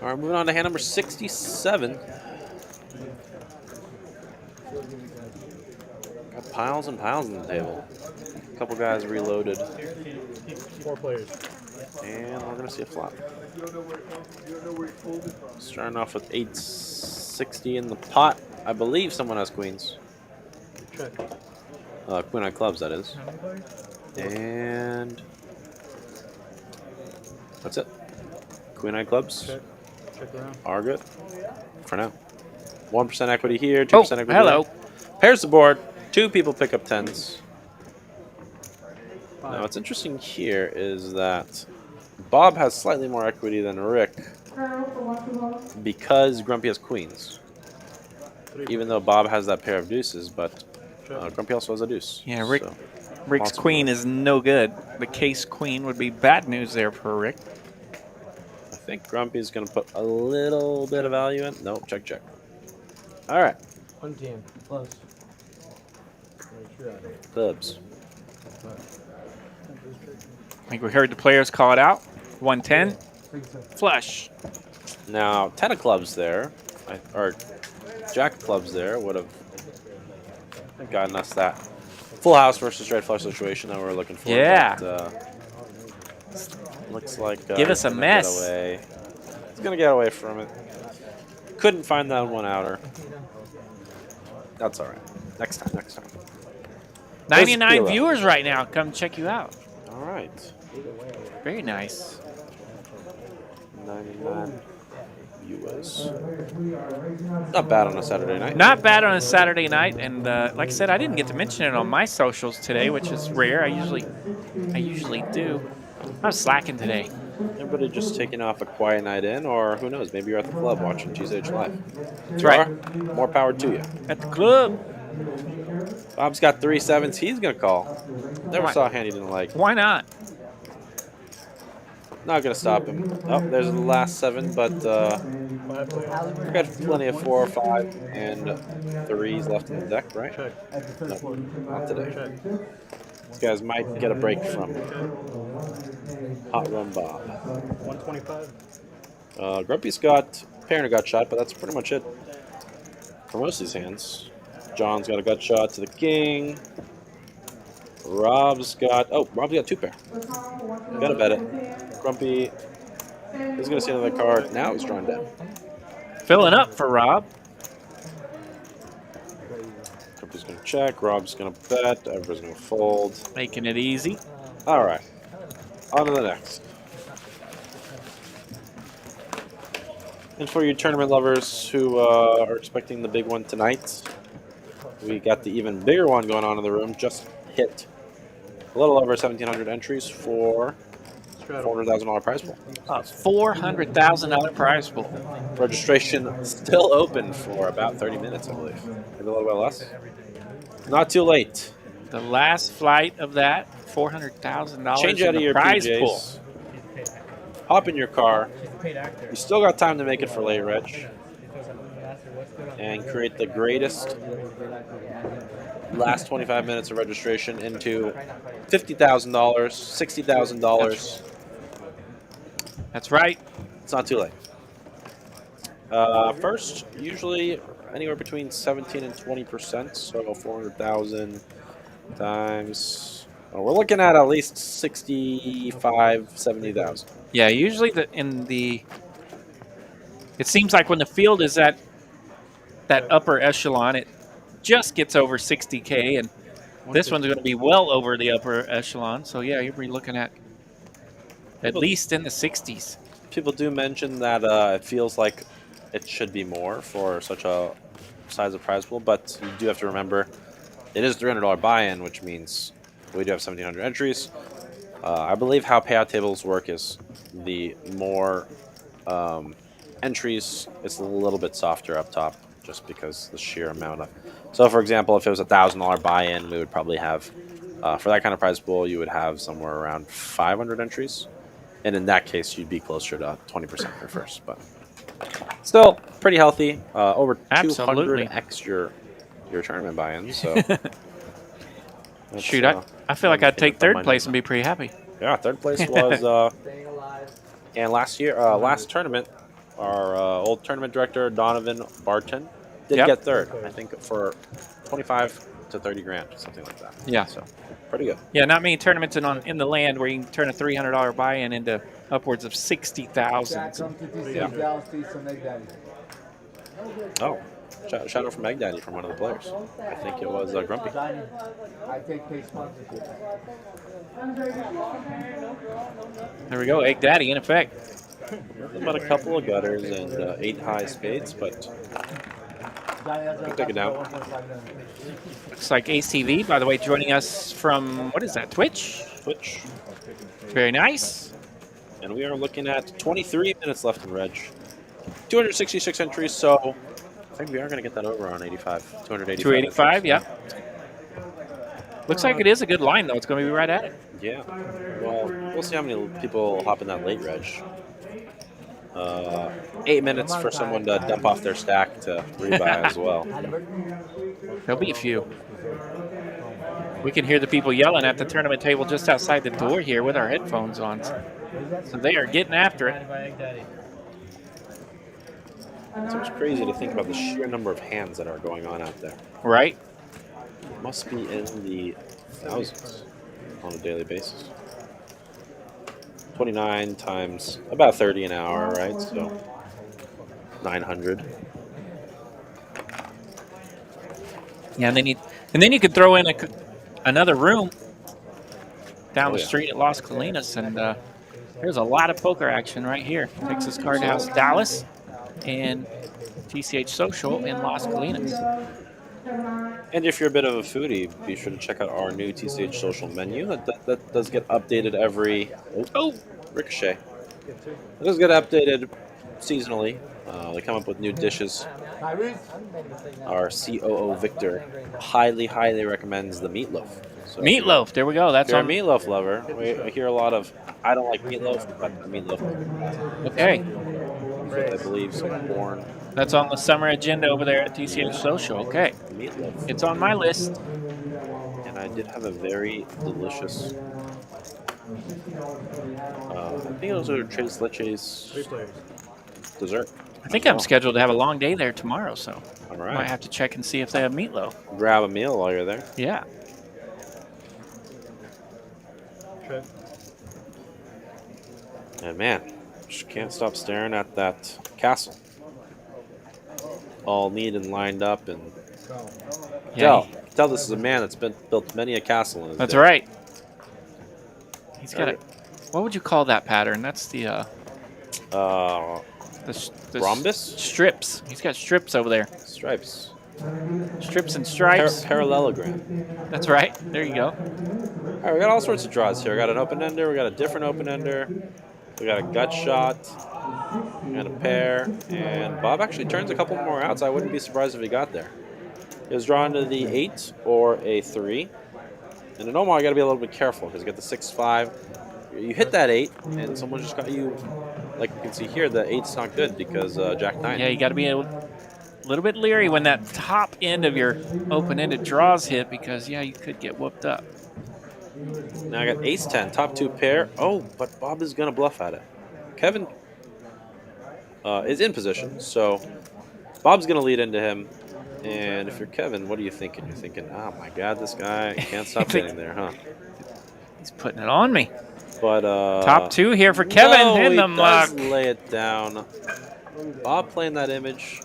All right, moving on to hand number 67. Got piles and piles on the table. A couple guys reloaded. 4 players. And we're going to see a flop. Starting off with 860 in the pot. I believe someone has queens. Check. Queen on clubs, that is. And that's it. Queen on clubs Check around. are good for now. 1% equity here, 2% Oh, equity hello. there. Pairs the board. 2 people pick up 10s. Now, what's interesting here is that Bob has slightly more equity than Rick because Grumpy has queens. Even though Bob has that pair of deuces, but Grumpy also has a deuce. Yeah, Rick's possible. queen is no good. The case queen would be bad news there for Rick. I think Grumpy's going to put a little bit of value in. Nope, check, check. All right, 110. Close. clubs. I think we heard the players call it out. 110, flush. Now, 10 of clubs there, or Jack of clubs there would have gotten us that full house versus straight flush situation that we're looking for. Yeah. But, looks like Give us a he's gonna mess. Get away. He's gonna get away from it. Couldn't find that one outer. That's all right. Next time. Next time. 99 Kilo. viewers right now. Come check you out. All right. Very nice. 99 viewers. Not bad on a Saturday night. Not bad on a Saturday night, and like I said, I didn't get to mention it on my socials today, which is rare. I usually do. I was slacking today. Everybody just taking off a quiet night in, or who knows? Maybe you're at the club watching GSH Live. That's right. More power to you. At the club. Bob's got 3 7s. He's gonna call. Never saw a hand he didn't like. Why not? Not gonna stop him. Oh, there's the last 7, but we've got plenty of 4, 5, and 3s left in the deck, right? No, not today. These guys might get a break from Hot Run Bob. 125. Grumpy's got pair and a gut shot, but that's pretty much it for most of these hands. John's got a gut shot to the king. Rob's got 2 pair. Gotta bet it. Grumpy is gonna see another card. Now he's drawing down. Filling up for Rob. Grumpy's gonna check. Rob's gonna bet. Everybody's gonna fold. Making it easy. All right, on to the next. And for you tournament lovers who are expecting the big one tonight, we got the even bigger one going on in the room. Just hit a little over 1,700 entries for $400,000 prize pool. $400,000 prize pool. Registration still open for about 30 minutes, I believe. Maybe a little bit less. Not too late. The last flight of that, $400,000 Change in out of the your prize PJs. pool. Hop in your car. You still got time to make it for late reg. And create the greatest last 25 minutes of registration into $50,000, $60,000. That's right. It's not too late. First, usually anywhere between 17 and 20%. So 400,000 times. We're looking at least 65, 70,000. Yeah, usually it seems like when the field is at that upper echelon, it just gets over 60K, and this one's going to be well over the upper echelon. So yeah, you'll be looking at least in the 60s. People do mention that it feels like it should be more for such a size of prize pool, but you do have to remember it is $300 buy-in, which means we do have 1,700 entries. I believe how payout tables work is the more entries, it's a little bit softer up top, just because the sheer amount of. So, for example, if it was a $1,000 buy-in, we would probably have for that kind of prize pool, you would have somewhere around 500 entries, and in that case, you'd be closer to 20% for first, but still pretty healthy. Over Absolutely. 200x your tournament buy-in. So, shoot, I feel like I'd take third place and be pretty happy. Yeah, third place was. And last year, last tournament, our old tournament director Donovan Barton did get third. I think for 25 to 30 grand, something like that. Yeah, so pretty good. Yeah, not many tournaments in the land where you can turn a $300 buy-in into upwards of 60,000. Yeah. Oh, shout out from Egg Daddy from one of the players. I think it was Grumpy. There we go, Egg Daddy in effect. About a couple of gutters and 8 high spades, but we'll take it down. Looks like ACV, by the way, joining us from, what is that, Twitch? Twitch. Very nice. And we are looking at 23 minutes left in reg. 266 entries, so I think we are going to get that over on 85. 285. 285, yeah. Looks like it is a good line, though. It's going to be right at it. Yeah. Well, we'll see how many people hop in that late reg. 8 minutes for someone to dump off their stack to rebuy as well. There'll be a few. We can hear the people yelling at the tournament table just outside the door here with our headphones on. So they are getting after it. It's almost crazy to think about the sheer number of hands that are going on out there. Right. It must be in the thousands on a daily basis. 29 times about 30 an hour, right? So 900. Yeah, and then you could throw in another room down the street at Las Colinas, and there's a lot of poker action right here. Texas Cardhouse Dallas and TCH Social in Las Colinas. And if you're a bit of a foodie, be sure to check out our new TCH Social menu. That does get updated every... Oh, ricochet. It does get updated seasonally. They come up with new dishes. Our COO Victor highly recommends the meatloaf. So Meatloaf, there we go. That's if you're on a meatloaf lover. We hear a lot of, I don't like meatloaf, but the meatloaf. Okay. I believe some corn. That's on the summer agenda over there at TCH Social. Okay. Meatloaf. It's on my list. And I did have a very delicious. I think those are Tres Leches dessert. I think I'm scheduled to have a long day there tomorrow, so All right. might have to check and see if they have meatloaf. Grab a meal while you're there. Yeah. And man, just can't stop staring at that castle. All neat and lined up, and tell this is a man that's built many a castle in his That's day. right. He's got a. What would you call that pattern? That's the rhombus? Strips. He's got strips over there. Stripes. Strips and stripes. Parallelogram. That's right. There you go. All right, we got all sorts of draws here. We got an open ender. We got a different open ender. We got a gut shot and a pair. And Bob actually turns a couple more outs. I wouldn't be surprised if he got there. He was drawn to the 8 or a 3. And in Omaha, you got to be a little bit careful because you got the 6-5. You hit that 8, and someone just got you. Like you can see here, the 8's not good because Jack 9. Yeah, you got to be a little bit leery when that top end of your open-ended draws hit because, yeah, you could get whooped up. Now I got ace 10, top 2 pair. Oh, but Bob is going to bluff at it. Kevin is in position, so Bob's going to lead into him. And if you're Kevin, what are you thinking? You're thinking, oh my God, this guy can't stop hitting there, huh? He's putting it on me. But top 2 here for Kevin no, in the he muck. does lay it down. Bob playing that image.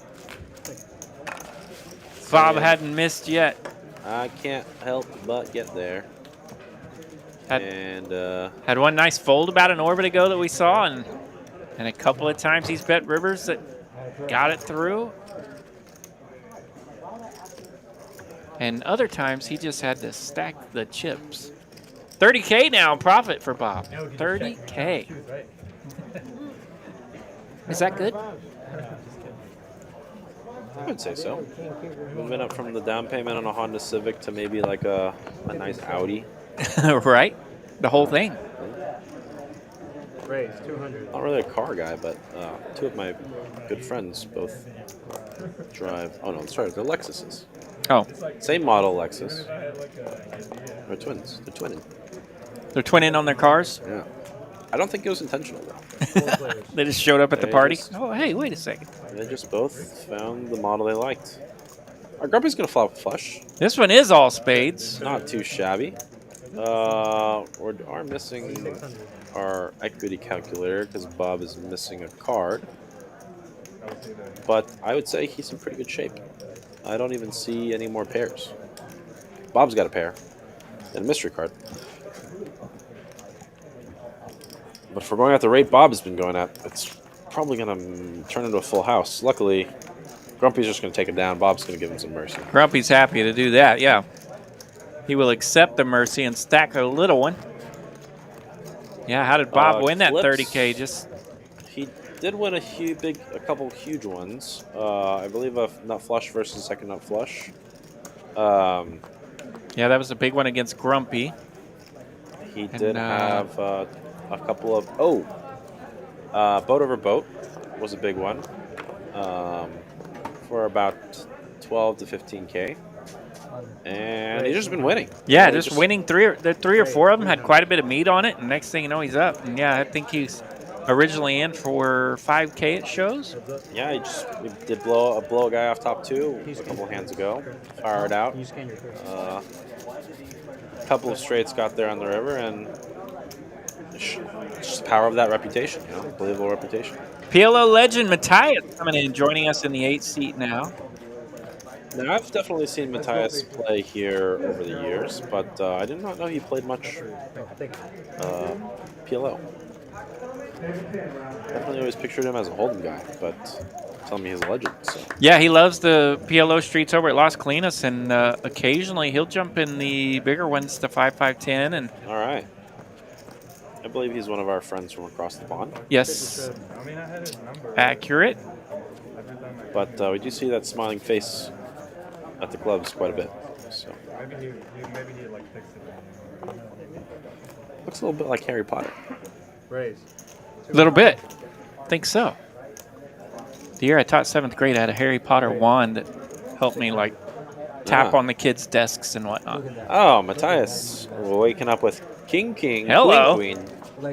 Bob hadn't missed yet. I can't help but get there. Had one nice fold about an orbit ago that we saw, and a couple of times he's bet rivers that got it through. And other times he just had to stack the chips. 30K now profit for Bob. 30K. Is that good? I would say so. Moving up from the down payment on a Honda Civic to maybe like a nice Audi. Right? The whole thing. Raise 200. Not really a car guy, but 2 of my good friends both drive. Oh no, sorry, they're Lexuses. Oh. Same model Lexus. They're twins. They're twinning. They're twinning on their cars? Yeah. I don't think it was intentional though. They just showed up at the party? Oh, hey, wait a second. They just both found the model they liked. Our Grumpy's gonna flop flush. This one is all spades. Not too shabby. We are missing our equity calculator because Bob is missing a card. But I would say he's in pretty good shape. I don't even see any more pairs. Bob's got a pair and a mystery card. But if we're going at the rate Bob has been going at, it's probably going to turn into a full house. Luckily, Grumpy's just going to take it down. Bob's going to give him some mercy. Grumpy's happy to do that, yeah. He will accept the mercy and stack a little one. Yeah, how did Bob win that 30K? He did win a couple huge ones. I believe a nut flush versus second nut flush. Yeah, that was a big one against Grumpy. He did have a couple of boat over boat was a big one for about 12 to 15K. And he's just been winning. Yeah, just winning. Three or four of them had quite a bit of meat on it, and next thing you know, he's up. And yeah, I think he's originally in for 5K. It shows. Yeah, he did blow a guy off top 2 a couple of hands ago. Fired out. A couple of straights got there on the river, and just the power of that reputation. Believable reputation. PLO legend Matthias coming in, joining us in the 8th seat now. Now, I've definitely seen Matthias play here over the years, but I did not know he played much PLO. Definitely always pictured him as a Holden guy, but tell me he's a legend. So. Yeah, he loves the PLO streets over at Las Colinas, and occasionally he'll jump in the bigger ones to 5, 5, 10. And all right. I believe he's one of our friends from across the pond. Yes. Accurate. But we do see that smiling face at the clubs quite a bit. So Maybe he like fixed it. Looks a little bit like Harry Potter. Raise. A little bit. Think so. The year I taught 7th grade, I had a Harry Potter wand that helped me like tap on the kids' desks and whatnot. Oh, Matthias waking up with King, Hello. Queen.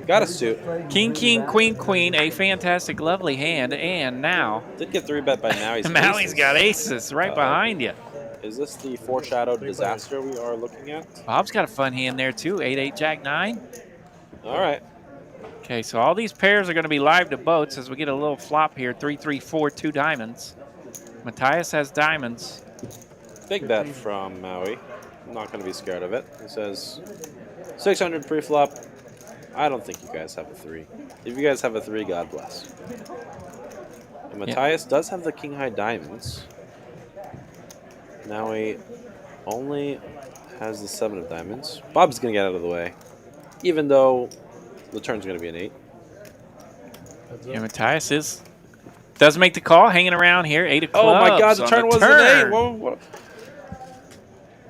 Got a suit. King, Queen, a fantastic, lovely hand, and now Did get 3-bet by now. He's got aces right behind you. Is this the foreshadowed disaster we are looking at? Bob's got a fun hand there too. 8-8, Jack 9. All right. Okay, so all these pairs are going to be live to boats as we get a little flop here. 3, 3, 4, 2 diamonds. Matthias has diamonds. Big bet from Maui. I'm not going to be scared of it. He says 600 pre-flop. I don't think you guys have a 3. If you guys have a 3, God bless. And Matthias does have the king high diamonds. Maui only has the 7 of diamonds. Bob's going to get out of the way, even though the turn's going to be an 8. Yeah, Matthias does make the call, hanging around here. 8 of clubs. Oh my God, the turn was an 8. Whoa.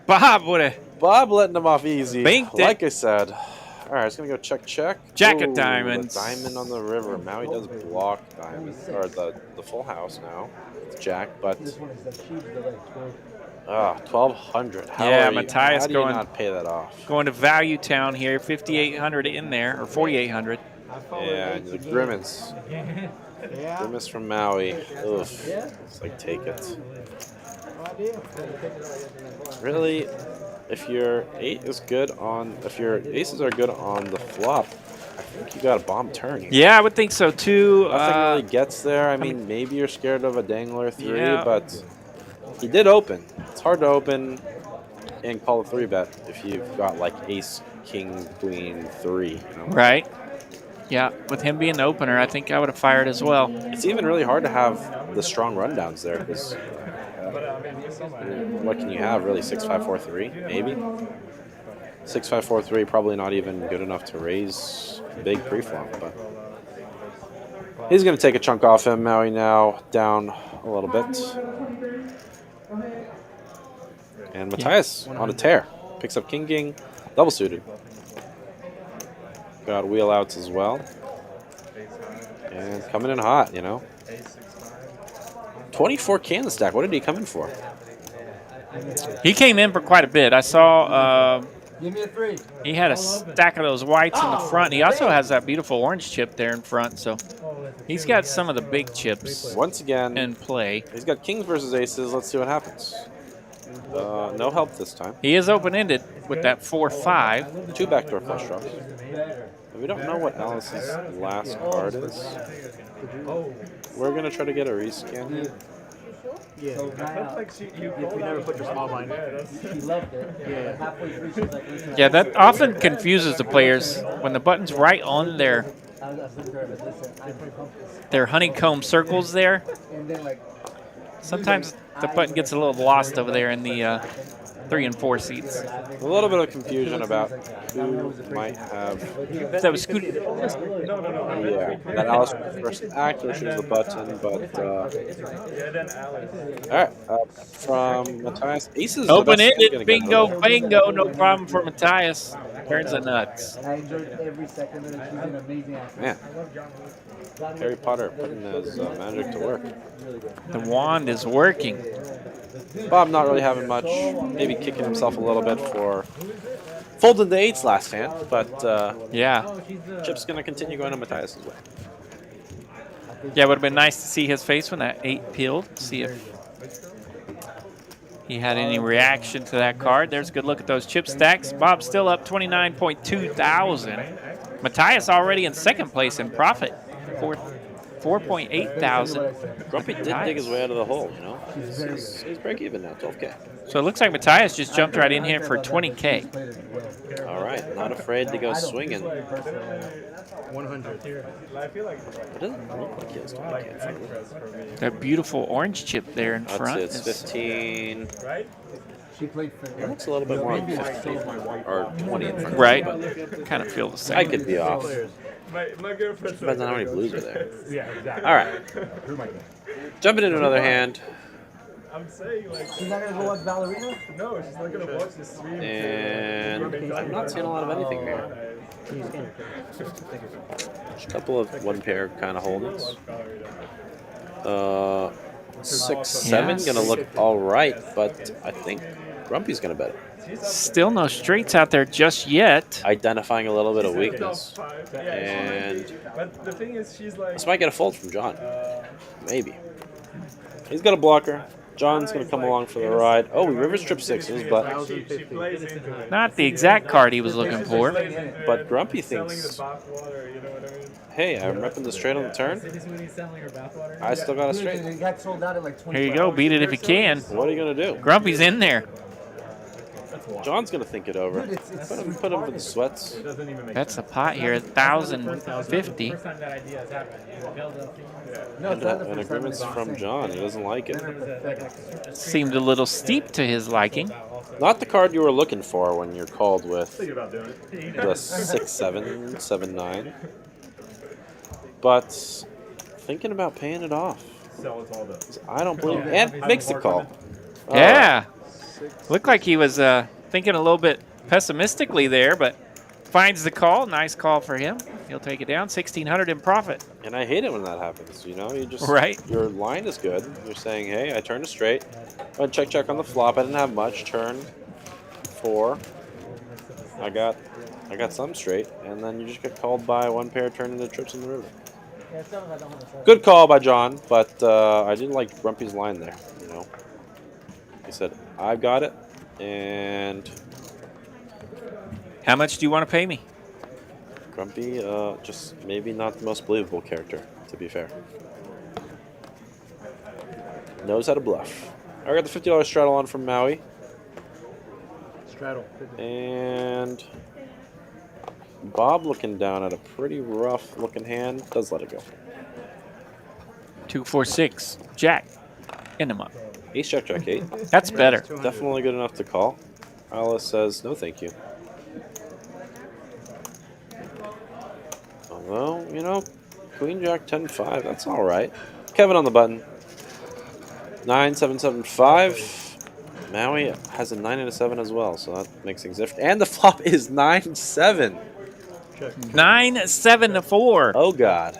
Bob would have Bob letting him off easy. Banked it. Like I said. All right, it's going to go check. Jack of Ooh, diamonds. the diamond on the river. Maui does block diamond, or the full house now. It's Jack, but 1,200. Yeah, Matthias how do you going not pay that off? going to Value Town here. 5,800 in there, or 4,800. Yeah, and the Grimace. Grimace from Maui. Oof. It's like, take it. Really, if your 8 is good on, if your aces are good on the flop, I think you got a bomb turn here. Yeah, I would think so too. Nothing really gets there. I mean, maybe you're scared of a dangler 3, Yeah. but he did open. It's hard to open and call a 3-bet if you've got like ace, king, queen, 3. You know? Right. Yeah, with him being the opener, I think I would have fired as well. It's even really hard to have the strong rundowns there because what can you have really? 6-5-4-3 maybe. 6-5-4-3 probably not even good enough to raise big pre-flop, but he's going to take a chunk off him. Maui now down a little bit, and Matthias on a tear picks up king double suited. Got wheel outs as well, and coming in hot, you know. 24K in the stack. What did he come in for? He came in for quite a bit. I saw Give me a 3. he had a stack of those whites in the front. He also has that beautiful orange chip there in front, so he's got some of the big chips Once again, in play. he's got kings versus aces. Let's see what happens. No help this time. He is open-ended with that 4-5. 2 backdoor flush draws. We don't know what Alice's last card is. We're going to try to get a rescan. Yeah. So now, you never put your small blind. She loved it. Yeah. Halfway through, she's like, listen, Yeah, that often confuses the players when the button's right on their honeycomb circles there. And then like, Sometimes the button gets a little lost over there in the 3 and 4 seats. A little bit of confusion about who might have. That was Scooty. Yeah, that Alice first act, which is the button, but. Alright, from Matthias. Aces. Open-ended, bingo, bingo, no problem for Matthias. Turns the nuts. I enjoyed every second of it. She's an amazing actress. Man, Harry Potter putting his magic to work. The wand is working. Bob not really having much, maybe kicking himself a little bit for folding the 8s last hand, but Yeah. Chip's going to continue going to Matthias' way. Yeah, it would have been nice to see his face when that 8 peeled. See if he had any reaction to that card. There's a good look at those chip stacks. Bob's still up 29.2 thousand. Matthias already in second place in profit. 4.8 thousand. Grumpy did dig his way out of the hole, you know. He's break even now, 12K. So it looks like Matthias just jumped right in here for 20K. All right, not afraid to go swinging. 100. It doesn't look like he has 20K. That beautiful orange chip there in front. It's 15. She played for It looks a little bit more like 15 or 20 in front. Right. But Kind of feel the same. I could be off. Depends on how many blues are there. All right. Jumping into another hand. She's not gonna go watch Ballerina? No, she's not gonna watch this stream. And I'm not seeing a lot of anything here. Just a couple of one pair kind of holdings. 6, 7 gonna look all right, but I think Grumpy's gonna bet it. Still no straights out there just yet. Identifying a little bit of weakness, and But the thing is, she's like. this might get a fold from John. Maybe. He's got a blocker. John's gonna come along for the ride. Oh, we river strip 6s, but She plays into it. Not the exact card he was looking for. but Grumpy thinks, hey, I'm repping the straight on the turn. I still got a straight. It got sold out at like 20. Here you go. Beat it if you can. What are you gonna do? Grumpy's in there. John's gonna think it over. Put him for the sweats. That's the pot here, 1,050. And agreements from John. He doesn't like it. Seemed a little steep to his liking. Not the card you were looking for when you're called with Thinking about doing it. the 6-7, 7-9. But thinking about paying it off. Sell it all though. I don't believe. And makes the call. All Yeah. Looked like he was thinking a little bit pessimistically there, but finds the call. Nice call for him. He'll take it down. 1,600 in profit. And I hate it when that happens. You know, you just Right. Your line is good. You're saying, hey, I turned a straight. I check on the flop. I didn't have much. Turn 4. I got some straight, and then you just get called by one pair turning the trips in the river. Good call by John, but I didn't like Grumpy's line there. You know, he said, "I've got it," and How much do you want to pay me? Grumpy, just maybe not the most believable character, to be fair. Knows how to bluff. I got the $50 straddle on from Maui. Straddle. And Bob looking down at a pretty rough looking hand. Does let it go. 2, 4, 6. Jack. In him up. Ace jack jack 8. That's better. Definitely good enough to call. Alice says no thank you. Although, you know, Queen Jack 10-5, that's alright. Kevin on the button. 9-7-7-5. Maui has a 9 and a 7 as well, so that makes things different. And the flop is 9-7. 9-7-4. Oh God.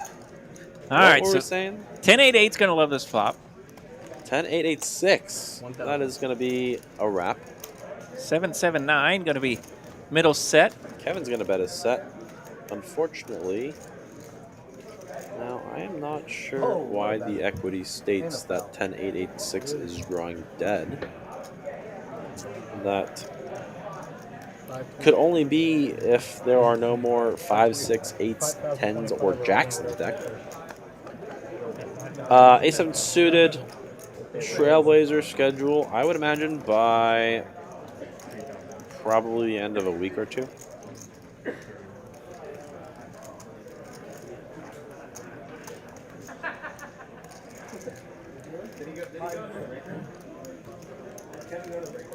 All right, what were so we saying? 10-8-8's going to love this flop. 10-8-8-6. That is going to be a wrap. 7-7-9 going to be middle set. Kevin's going to bet his set. Unfortunately, now I am not sure why the equity states that 10-8-8-6 is drawing dead. That could only be if there are no more 5, 6, 8s, 10s, or jacks in the deck. A7 suited, Trailblazer schedule, I would imagine by probably the end of a week or two.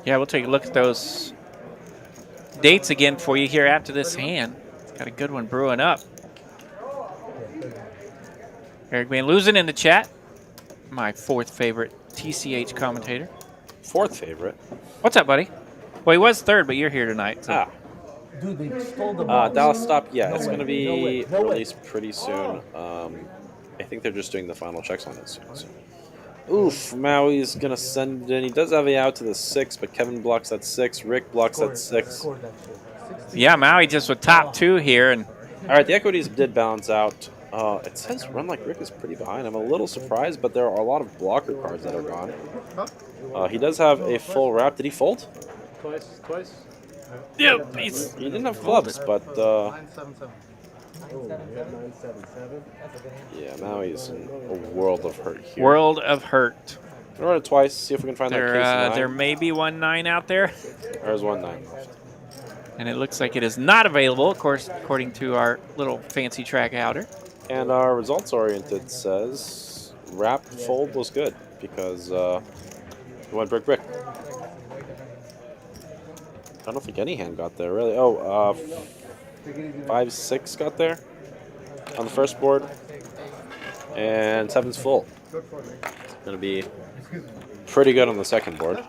Yeah, we'll take a look at those dates again for you here after this hand. Got a good one brewing up. Eric Van Loosen in the chat. My 4th favorite TCH commentator. 4th favorite. What's up, buddy? Well, he was 3rd, but you're here tonight. So. Dude, they stole the box. Dallas Stop, yeah, it's going to No be way. released pretty soon. I think they're just doing the final checks on it soon. So. Oof, Maui's going to send it in. He does have a out to the 6, but Kevin blocks at 6. Rick blocks at 6. Yeah, Maui just with top 2 here. And all right, the equities did balance out. It says Run Like Rick is pretty behind. I'm a little surprised, but there are a lot of blocker cards that are gone. He does have a full wrap. Did he fold? Twice. yep, He didn't have clubs, but 9-7-7. yeah, Maui's in a world of hurt here. world of hurt. We'll run it twice, see if we can find that case 9. There may be 1-9 out there. There's 1-9. And it looks like it is not available, of course, according to our little fancy track outer. And our results-oriented says wrap fold was good because we went brick brick. I don't think any hand got there really. Oh, 5-6 got there on the first board, and 7's full. It's gonna be pretty good on the second board.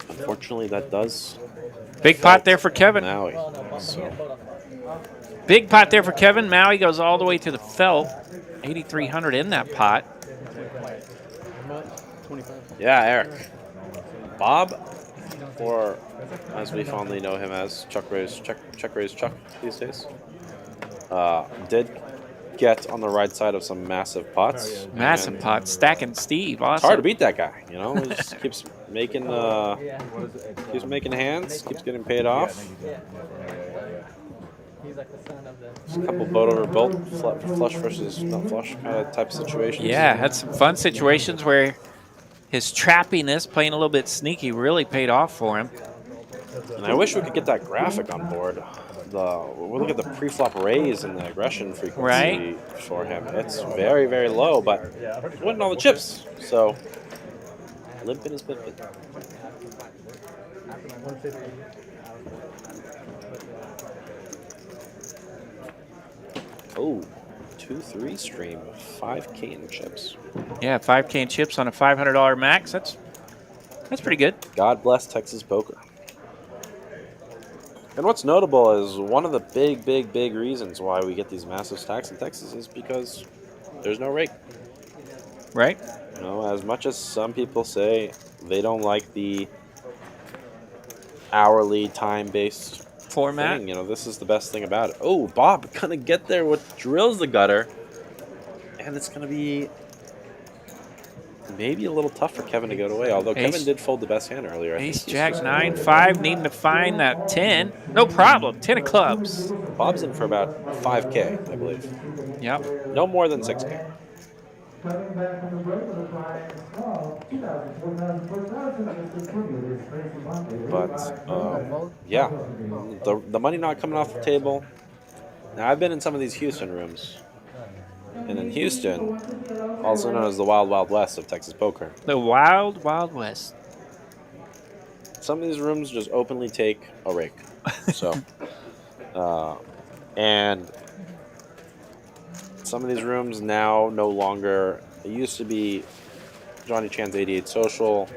Unfortunately, that does. Big pot there for Kevin. Maui. So. Big pot there for Kevin. Maui goes all the way to the felt. 8,300 in that pot. Yeah, Eric. Bob, or as we fondly know him as, Chuck Raise Chuck these days, did get on the right side of some massive pots. Massive pot. Stacking Steve. Awesome. It's hard to beat that guy, you know. He just keeps making hands, keeps getting paid off. He's like the son of the. Just a couple boat over boat, flush versus not flush kind of type situations. Yeah, had some fun situations where his trappiness, playing a little bit sneaky, really paid off for him. And I wish we could get that graphic on board. We'll look at the pre-flop raise and the aggression frequency for him. It's very, very low, but he's winning all the chips. So Limping is pimping. 150. Oh, 2-3 stream, 5K in chips. Yeah, 5K in chips on a $500 max. That's pretty good. God bless Texas poker. And what's notable is one of the big reasons why we get these massive stacks in Texas is because there's no rake. Right? You know, as much as some people say they don't like the hourly time-based Format. thing, you know, this is the best thing about it. Oh, Bob gonna get there with drills the gutter, and it's gonna be maybe a little tough for Kevin to get away. Although Kevin did fold the best hand earlier. Ace, Jack, 9-5, needing to find that 10. No problem. 10 of clubs. Bob's in for about 5K, I believe. Yep. No more than 6K. But yeah, the money not coming off the table. Now I've been in some of these Houston rooms, and in Houston, also known as the Wild Wild West of Texas poker, The Wild Wild West. some of these rooms just openly take a rake. So, and some of these rooms now no longer. It used to be Johnny Chan's 88 Social,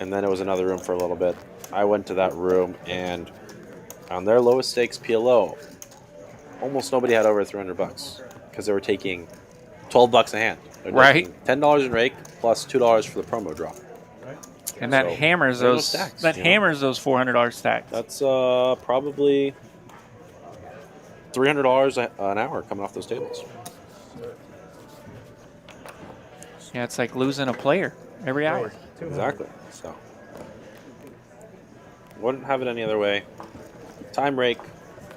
and then it was another room for a little bit. I went to that room, and on their lowest stakes PLO, almost nobody had over $300 because they were taking $12 a hand. They're Right. taking $10 in rake plus $2 for the promo draw. And that So, hammers there are no those. stacks, That you know? hammers those $400 stacks. That's probably $300 an hour coming off those tables. Yeah, it's like losing a player every hour. Exactly. So wouldn't have it any other way. Time rake,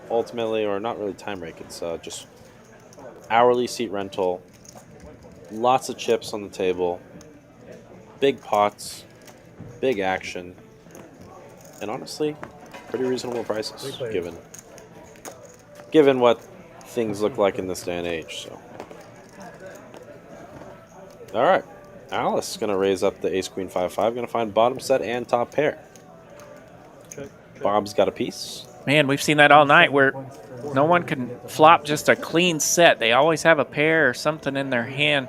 ultimately, or not really time rake. It's just hourly seat rental. Lots of chips on the table. Big pots. Big action. And honestly, pretty reasonable prices given what things look like in this day and age. So, all right, Alice is gonna raise up the Ace Queen 5-5. Gonna find bottom set and top pair. Bob's got a piece. Man, we've seen that all night where no one can flop just a clean set. They always have a pair or something in their hand,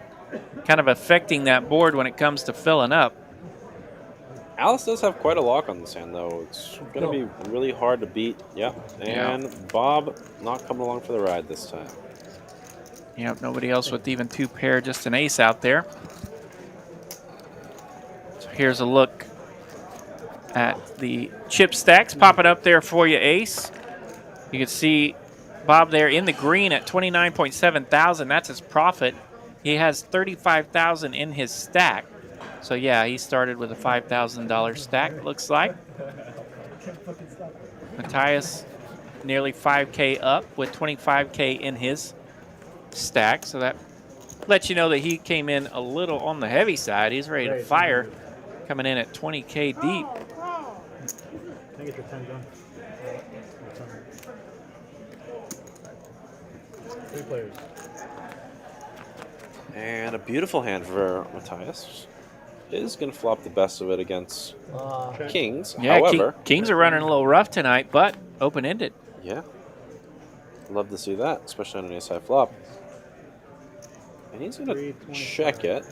kind of affecting that board when it comes to filling up. Alice does have quite a lock on this hand, though. It's going to be really hard to beat. Yep. And Bob not coming along for the ride this time. Yep, nobody else with even two pair, just an ace out there. So here's a look at the chip stacks popping up there for you, Ace. You can see Bob there in the green at 29.7 thousand. That's his profit. He has 35,000 in his stack. So yeah, he started with a $5,000 stack, looks like. Matthias nearly 5K up with 25K in his stack. So that lets you know that he came in a little on the heavy side. He's ready to fire, coming in at 20K deep. Can I get the 10 done? 3 players. And a beautiful hand for Matthias. Is going to flop the best of it against Kings. Yeah, However, Kings are running a little rough tonight, but open-ended. yeah, love to see that, especially on an ace-high flop. And he's going to check it.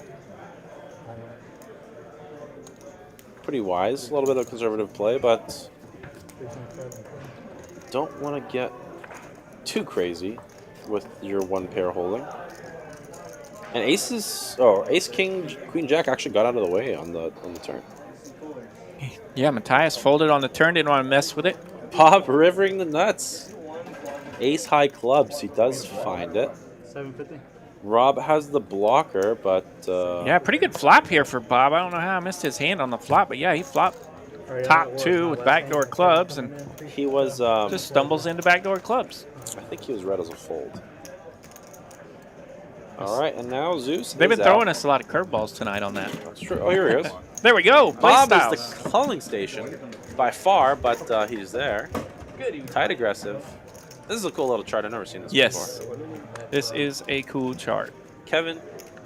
Pretty wise. A little bit of conservative play, but don't want to get too crazy with your one pair holding. And ace, king, queen, jack actually got out of the way on the turn. Yeah, Matthias folded on the turn, didn't want to mess with it. Bob rivering the nuts. Ace high clubs, he does find it. 750. Rob has the blocker, but Yeah, pretty good flop here for Bob. I don't know how I missed his hand on the flop, but yeah, he flopped top two with backdoor clubs and he was just stumbles into backdoor clubs. I think he was red as a fold. All right, and now Zeus. They've been is throwing out. us a lot of curveballs tonight on that. That's true. Oh, here he is. There we go. Play Bob styles. is the calling station by far, but he's there. Tight aggressive. This is a cool little chart. I've never seen this Yes. before. This is a cool chart. Kevin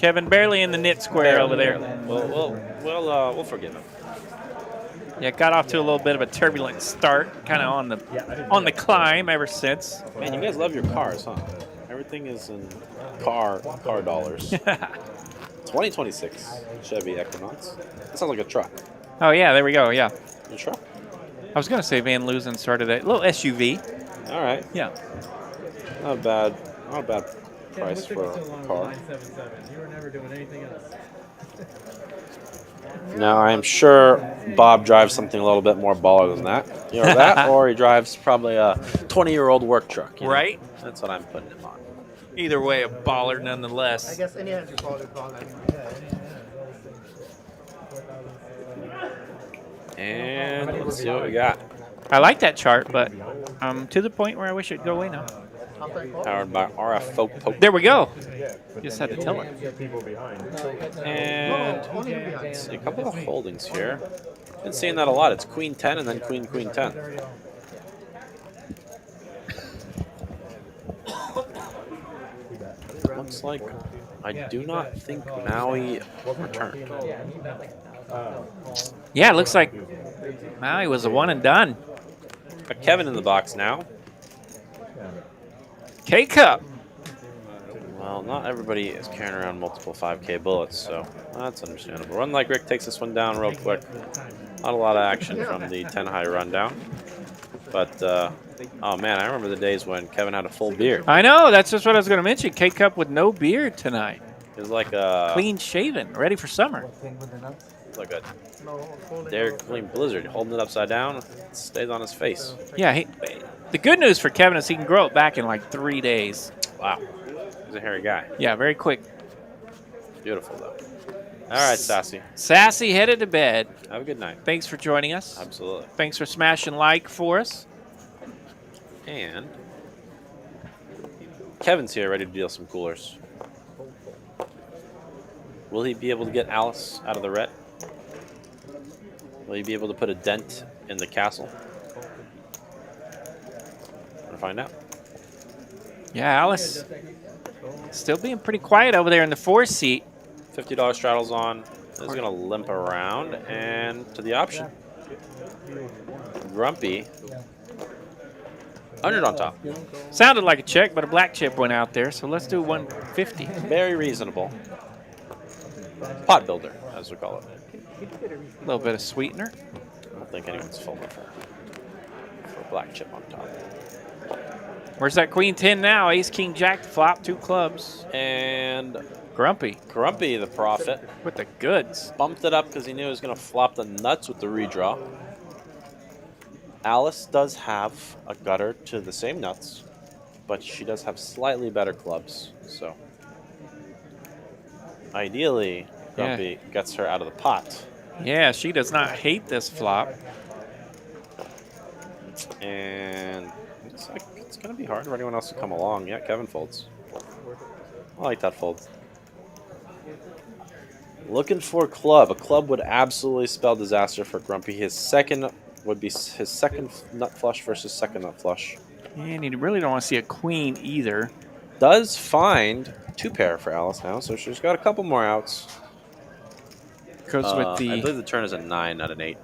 Kevin barely in the knit square over there. We'll forgive him. Yeah, got off to a little bit of a turbulent start, kind of on the climb ever since. Man, you guys love your cars, huh? Everything is in car dollars. 2026 Chevy Equinox. That sounds like a truck. Oh yeah, there we go. Yeah, A truck? I was gonna say Van Leusen started a little SUV. All right. Yeah. Not bad. Not a bad price for a car. You were never doing anything else. Now, I'm sure Bob drives something a little bit more baller than that. You know that, or he drives probably a 20-year-old work truck. You know? Right. That's what I'm putting him on. Either way, a baller nonetheless. I guess any has to call it baller. And let's see what we got. I like that chart, but to the point where I wish it'd go away now. Powered by RF Folk Poke. There we go. Yeah, but Just then had to tell it. get people behind. And let's see, a couple of holdings here. Been seeing that a lot. It's Queen 10 and then Queen 10. Looks like I do not think Maui returned. Yeah, it looks like Maui was a one and done. Got Kevin in the box now. K-Cup. Well, not everybody is carrying around multiple 5K bullets, so that's understandable. Run Like Rick takes this one down real quick. Not a lot of action from the 10 high rundown. But, oh man, I remember the days when Kevin had a full beard. I know, that's just what I was going to mention. K-Cup with no beard tonight. It was like a... Clean shaven, ready for summer. Like a Dairy Queen Blizzard, holding it upside down, it stays on his face. Yeah, the good news for Kevin is he can grow it back in like 3 days. Wow. He's a hairy guy. Yeah, very quick. Beautiful, though. All right, Sassy. Sassy headed to bed. Have a good night. Thanks for joining us. Absolutely. Thanks for smashing like for us. And Kevin's here ready to deal some coolers. Will he be able to get Alice out of the red? Will he be able to put a dent in the castle? We'll find out. Yeah, Alice still being pretty quiet over there in the 4 seat. $50 straddles on. Is going to limp around and to the option. Grumpy. 100 on top. Sounded like a check, but a black chip went out there, so let's do 150. Very reasonable. Pot builder, as we call it. A little bit of sweetener. I don't think anyone's falling for a black chip on top. Where's that Queen 10 now? Ace, King, Jack, flop, 2 clubs. And Grumpy Grumpy, the prophet, with the goods. bumped it up because he knew he was going to flop the nuts with the redraw. Alice does have a gutter to the same nuts, but she does have slightly better clubs. So ideally, Grumpy gets her out of the pot. Yeah, she does not hate this flop. And looks like it's going to be hard for anyone else to come along. Yeah, Kevin folds. I like that fold. Looking for a club. A club would absolutely spell disaster for Grumpy. His second would be his second nut flush versus second nut flush. And you really don't want to see a queen either. Does find 2 pair for Alice now, so she's got a couple more outs. Goes with the... I believe the turn is a 9, not an 8.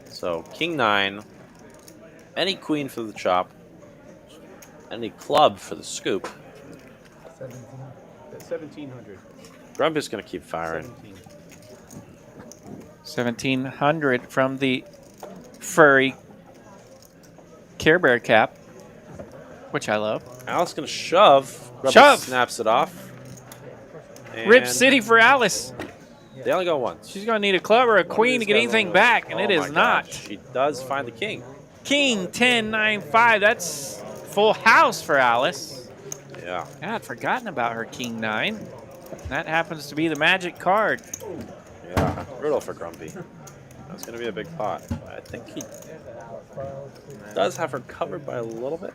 So King 9, any queen for the chop, any club for the scoop. 1700. Grumpy's going to keep firing. 1700 from the furry Care Bear cap, which I love. Alice going to shove. Grumpy Shove! Snaps it off. Rip And City for Alice. They only go once. She's going to need a club or a queen to get anything back, and it is my not. gosh, she does find the king. King 10, 9, 5. That's full house for Alice. Yeah. Yeah, I'd forgotten about her King 9. That happens to be the magic card. Yeah. Brutal for Grumpy. That's going to be a big pot. I think he does have her covered by a little bit.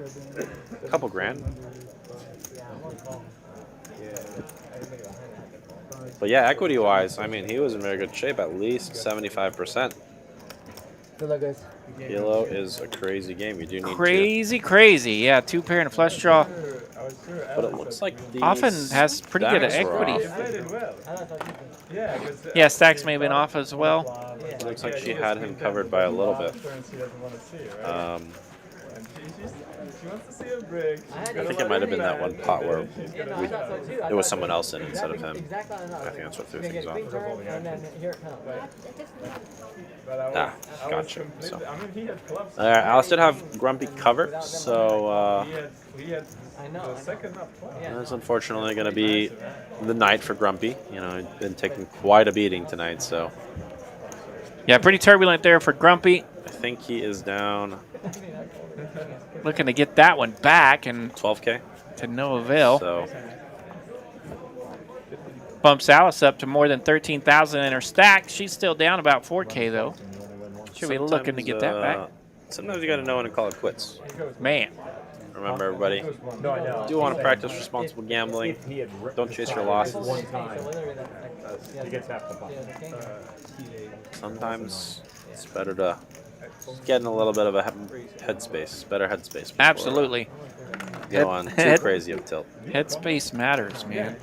A couple grand. But yeah, equity-wise, I mean, he was in very good shape, at least 75%. Good luck, guys. Hilo is a crazy game. You do need Crazy, crazy. Yeah, 2-pair and a flush draw. but it looks like the Often has pretty good stacks were equity. off. Yeah, stacks may have been off as well. It looks like she had him covered by a little bit. I think it might have been that one pot where it was someone else in instead of him. I think that's what threw things off. Ah, gotcha. So, Alice did have Grumpy covered, so that's unfortunately going to be the night for Grumpy. You know, he's been taking quite a beating tonight, so Yeah, pretty turbulent there for Grumpy. I think he is down Looking to get that one back and 12K. to no avail. So Bumps Alice up to more than 13,000 in her stack. She's still down about 4K though. Should be looking to get that back. Sometimes you got to know when to call it quits. Man. Remember, everybody, do want to practice responsible gambling. Don't chase your losses. He gets half the pot. Sometimes it's better to get in a little bit of a headspace, better headspace. before Absolutely. Go on too crazy of tilt. Headspace matters, man.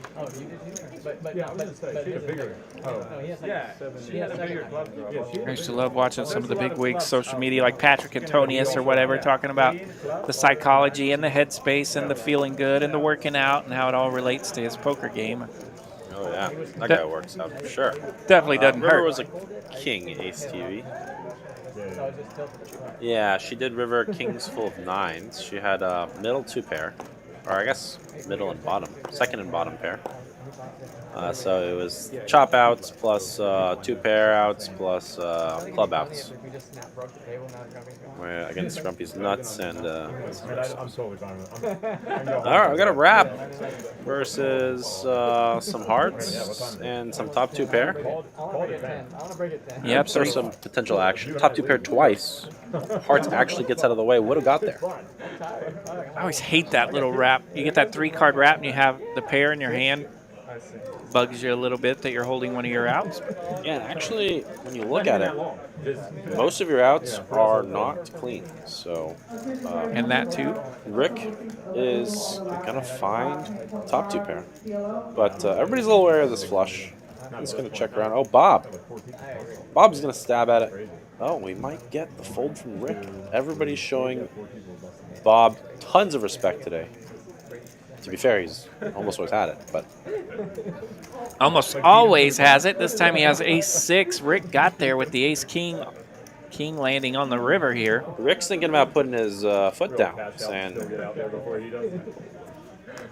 I used to love watching some of the big wigs, social media like Patrick Antonius or whatever, talking about the psychology and the headspace and the feeling good and the working out and how it all relates to his poker game. Oh yeah, that guy works out for sure. Definitely doesn't River hurt. was a king, Ace TV. Yeah, she did River Kings full of 9s. She had middle 2-pair, or I guess middle and bottom, second and bottom pair. So it was chop outs plus 2-pair outs plus club outs. Where against Grumpy's nuts and. I'm totally fine with it. All right, we got a wrap versus some hearts and some top 2-pair. Yep, There's some potential action. Top 2-pair twice. Hearts actually gets out of the way. Would have got there. I always hate that little wrap. You get that 3-card wrap and you have the pair in your hand. Bugs you a little bit that you're holding one of your outs. Yeah, and actually, when you look at it, most of your outs are not clean. So, And that too. Rick is gonna find top 2-pair, but everybody's a little wary of this flush. I'm just gonna check around. Oh, Bob's gonna stab at it. Oh, we might get the fold from Rick. Everybody's showing Bob tons of respect today. To be fair, he's almost always had it, but Almost always has it. This time he has ace-6. Rick got there with the ace-king. King landing on the river here. Rick's thinking about putting his foot down, saying,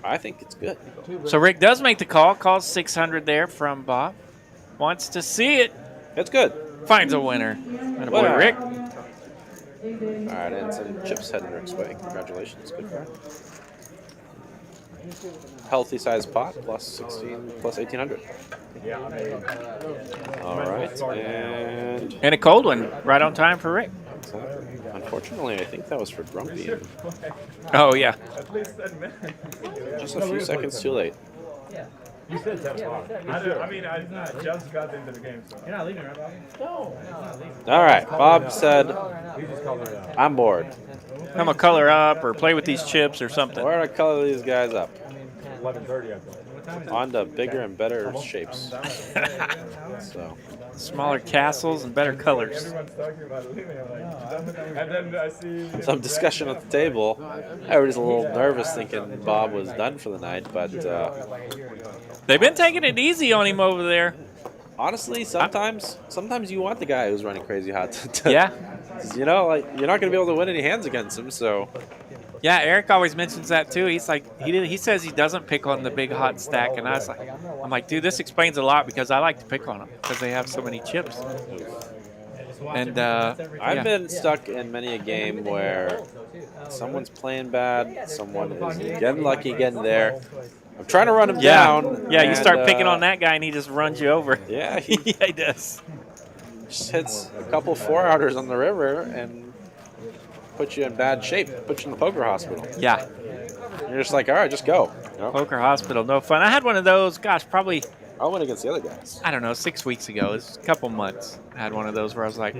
I think it's good. So Rick does make the call. Calls 600 there from Bob. Wants to see it. It's good. Finds a winner. And a boy, Rick. All right, and some chips heading Rick's way. Congratulations. Good for him. Healthy size pot, plus 16, plus 1,800. All right, And a cold one, right on time for Rick. unfortunately, I think that was for Grumpy. Oh, yeah. Just a few seconds too late. You said 10 o'clock. I just got into the game. So. You're not leaving, right, Bobby? No. All right, Bob said, I'm bored. I'm going to color up or play with these chips or something. Where do I color these guys up? 11:30, I think. On to bigger and better shapes. So, Smaller castles and better colors. Everyone's talking about leaving. I'm like, and then I see some discussion at the table. Everybody's a little nervous thinking Bob was done for the night, but They've been taking it easy on him over there. honestly, sometimes you want the guy who's running crazy hot to Yeah. you know, like you're not going to be able to win any hands against him, so Yeah, Eric always mentions that too. He's like, he says he doesn't pick on the big hot stack, and I'm like, dude, this explains a lot because I like to pick on them because they have so many chips. And I've been stuck in many a game where someone's playing bad, someone is getting lucky getting there. I'm trying to run him down. Yeah, you and, start picking on that guy and he just runs you over. Yeah, he Yeah, he does. just hits a couple 4-outers on the river and puts you in bad shape, puts you in the poker hospital. Yeah. You're just like, all right, just go. You know? Poker hospital, no fun. I had one of those, gosh, probably I went against the other guys. I don't know, 6 weeks ago, it's a couple months, I had one of those where I was like,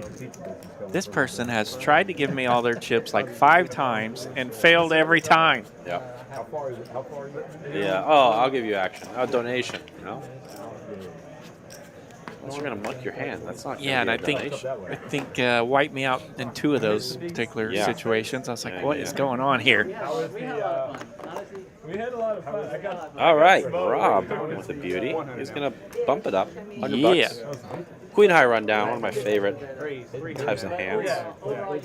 this person has tried to give me all their chips like 5 times and failed every time. Yeah. How far is it? How far is it? Yeah. Oh, I'll give you action. A donation. You know. Unless you're gonna muck your hand, that's not. Yeah, and be I a think donation. wiped me out in 2 of those particular Yeah. situations. I was like, Yeah, what is yeah. going on here? How was the, we had a lot of fun. I got All right, Rob with a beauty. He's gonna bump it up. 100 Yeah. bucks. Queen high rundown, one of my favorite types of hands.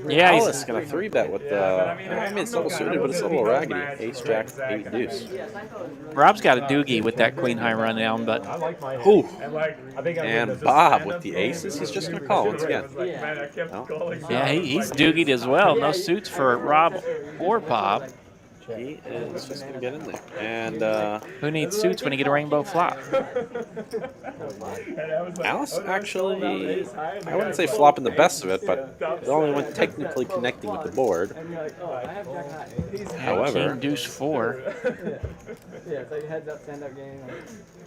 Yeah, Alice he's gonna 3-bet with the. I mean, it's double suited, but it's a little raggedy. Ace, Jack, 8 deuce. Rob's got a doogie with that queen high rundown, but I like my Ooh. and like I think I And Bob with the aces. He's just gonna call once again. Man, I kept No. calling. yeah, he's doogied as well. No suits for Rob or Bob. He is just gonna get in there. And Who needs suits when you get a rainbow flop? Alice actually, I wouldn't say flopping the best of it, but the only one technically connecting with the board. However, King deuce 4. Yeah, it's like heads up, stand up game.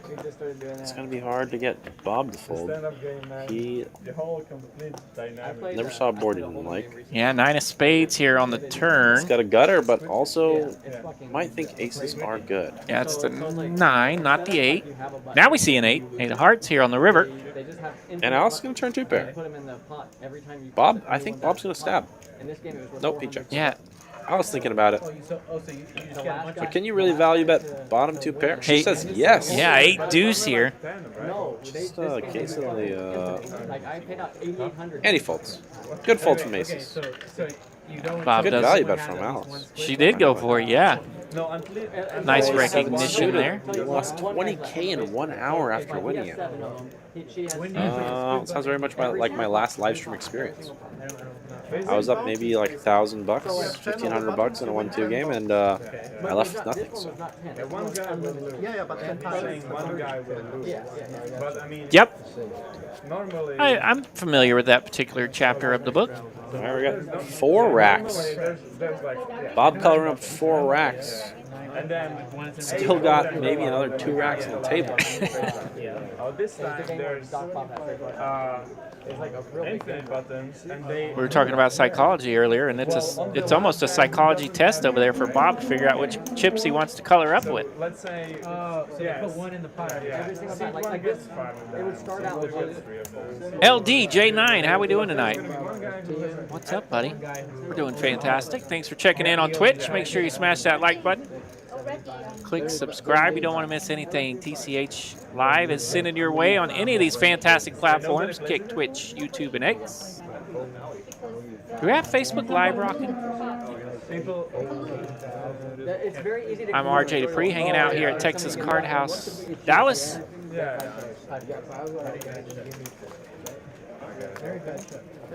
We just started doing that. it's gonna be hard to get Bob to fold. Stand-up game, man. He The whole complete dynamic. never saw a board he didn't like. Yeah, 9 of spades here on the turn. He's got a gutter, but also might think aces are good. Yeah, it's the 9, not the 8. Now we see an 8. 8 of hearts here on the river. They just have And Alice is gonna turn 2-pair. put them in the pot every time you. Bob, I think Bob's gonna stab. In this game, it was Nope, he checks. Yeah, I was thinking about it. the last But can you really value bet bottom 2-pair? She Hey. says yes. yeah, 8 deuce here. No, Just a case of the like I paid out 8,800. and he folds. Good fold from aces. Bob Good does. value bet from Alice. She did go for it, yeah. Nice Always recognition 7-suited. there. He lost 20K in 1 hour after winning it. Sounds very much like my last live stream experience. I was up maybe like $1,000 bucks, $1,500 in a 1-2 game, and I left with nothing. So. One guy will lose. I'm saying one guy will lose. But I mean, Yep, normally. I'm familiar with that particular chapter of the book. All right, we got 4 racks. There's like, yeah. Bob coloring up 4 racks. And then Still got maybe another 2 racks on the table. this time there's infinite buttons, and they. We were talking about psychology earlier, and it's almost a psychology test over there for Bob to figure out which chips he wants to color up with. Let's say. Put one in the pot. Yeah. Every single time, like this, it would start out with LD J9, how we doing tonight? What's up, buddy? We're doing fantastic. Thanks for checking in on Twitch. Make sure you smash that like button. Click subscribe. You don't want to miss anything. TCH Live is sending your way on any of these fantastic platforms. Kick, Twitch, YouTube, and X. Do we have Facebook Live rocking? It's very easy to. I'm RJ Dupree, hanging out here at Texas Cardhouse, Dallas.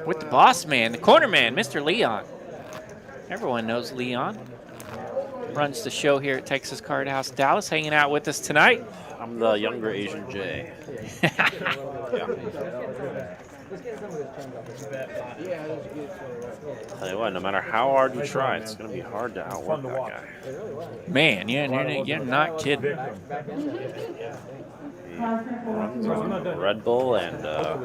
With the boss man, the corner man, Mr. Leon. Everyone knows Leon. Runs the show here at Texas Cardhouse, Dallas, hanging out with us tonight. I'm the younger Asian Jay. Tell you what, no matter how hard you try, it's going to be hard to outwork that guy. Man, you're not kidding. Runs on Red Bull and a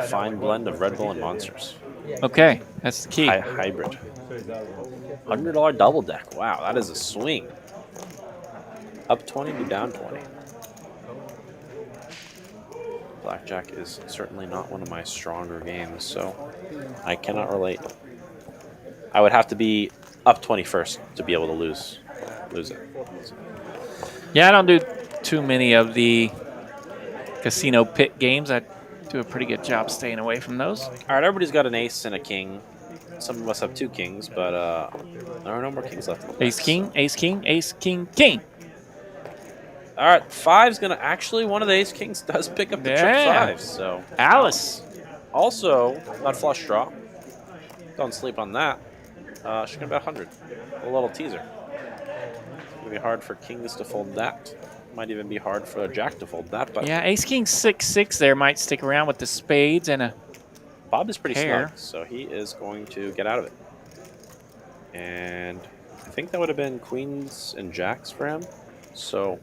fine blend of Red Bull and Monsters. Okay, that's the key. Hybrid. $100 double deck. Wow, that is a swing. Up 20 to down 20. Blackjack is certainly not one of my stronger games, so I cannot relate. I would have to be up 20 first to be able to lose it. Yeah, I don't do too many of the casino pit games. I do a pretty good job staying away from those. All right, everybody's got an ace and a king. Some of us have 2 kings, but there are no more kings left. Ace, king, ace, king, ace, king, king. All right, 5's going to actually, one of the ace kings does pick up the Yeah. trip 5. So Alice. Also, not flush draw. Don't sleep on that. She's going to bet 100. A little teaser. It's going to be hard for kings to fold that. Might even be hard for a jack to fold that. But Yeah, ace, king, 6-6 there might stick around with the spades and a Bob is pretty pair. snug, so he is going to get out of it. And I think that would have been queens and jacks for him. So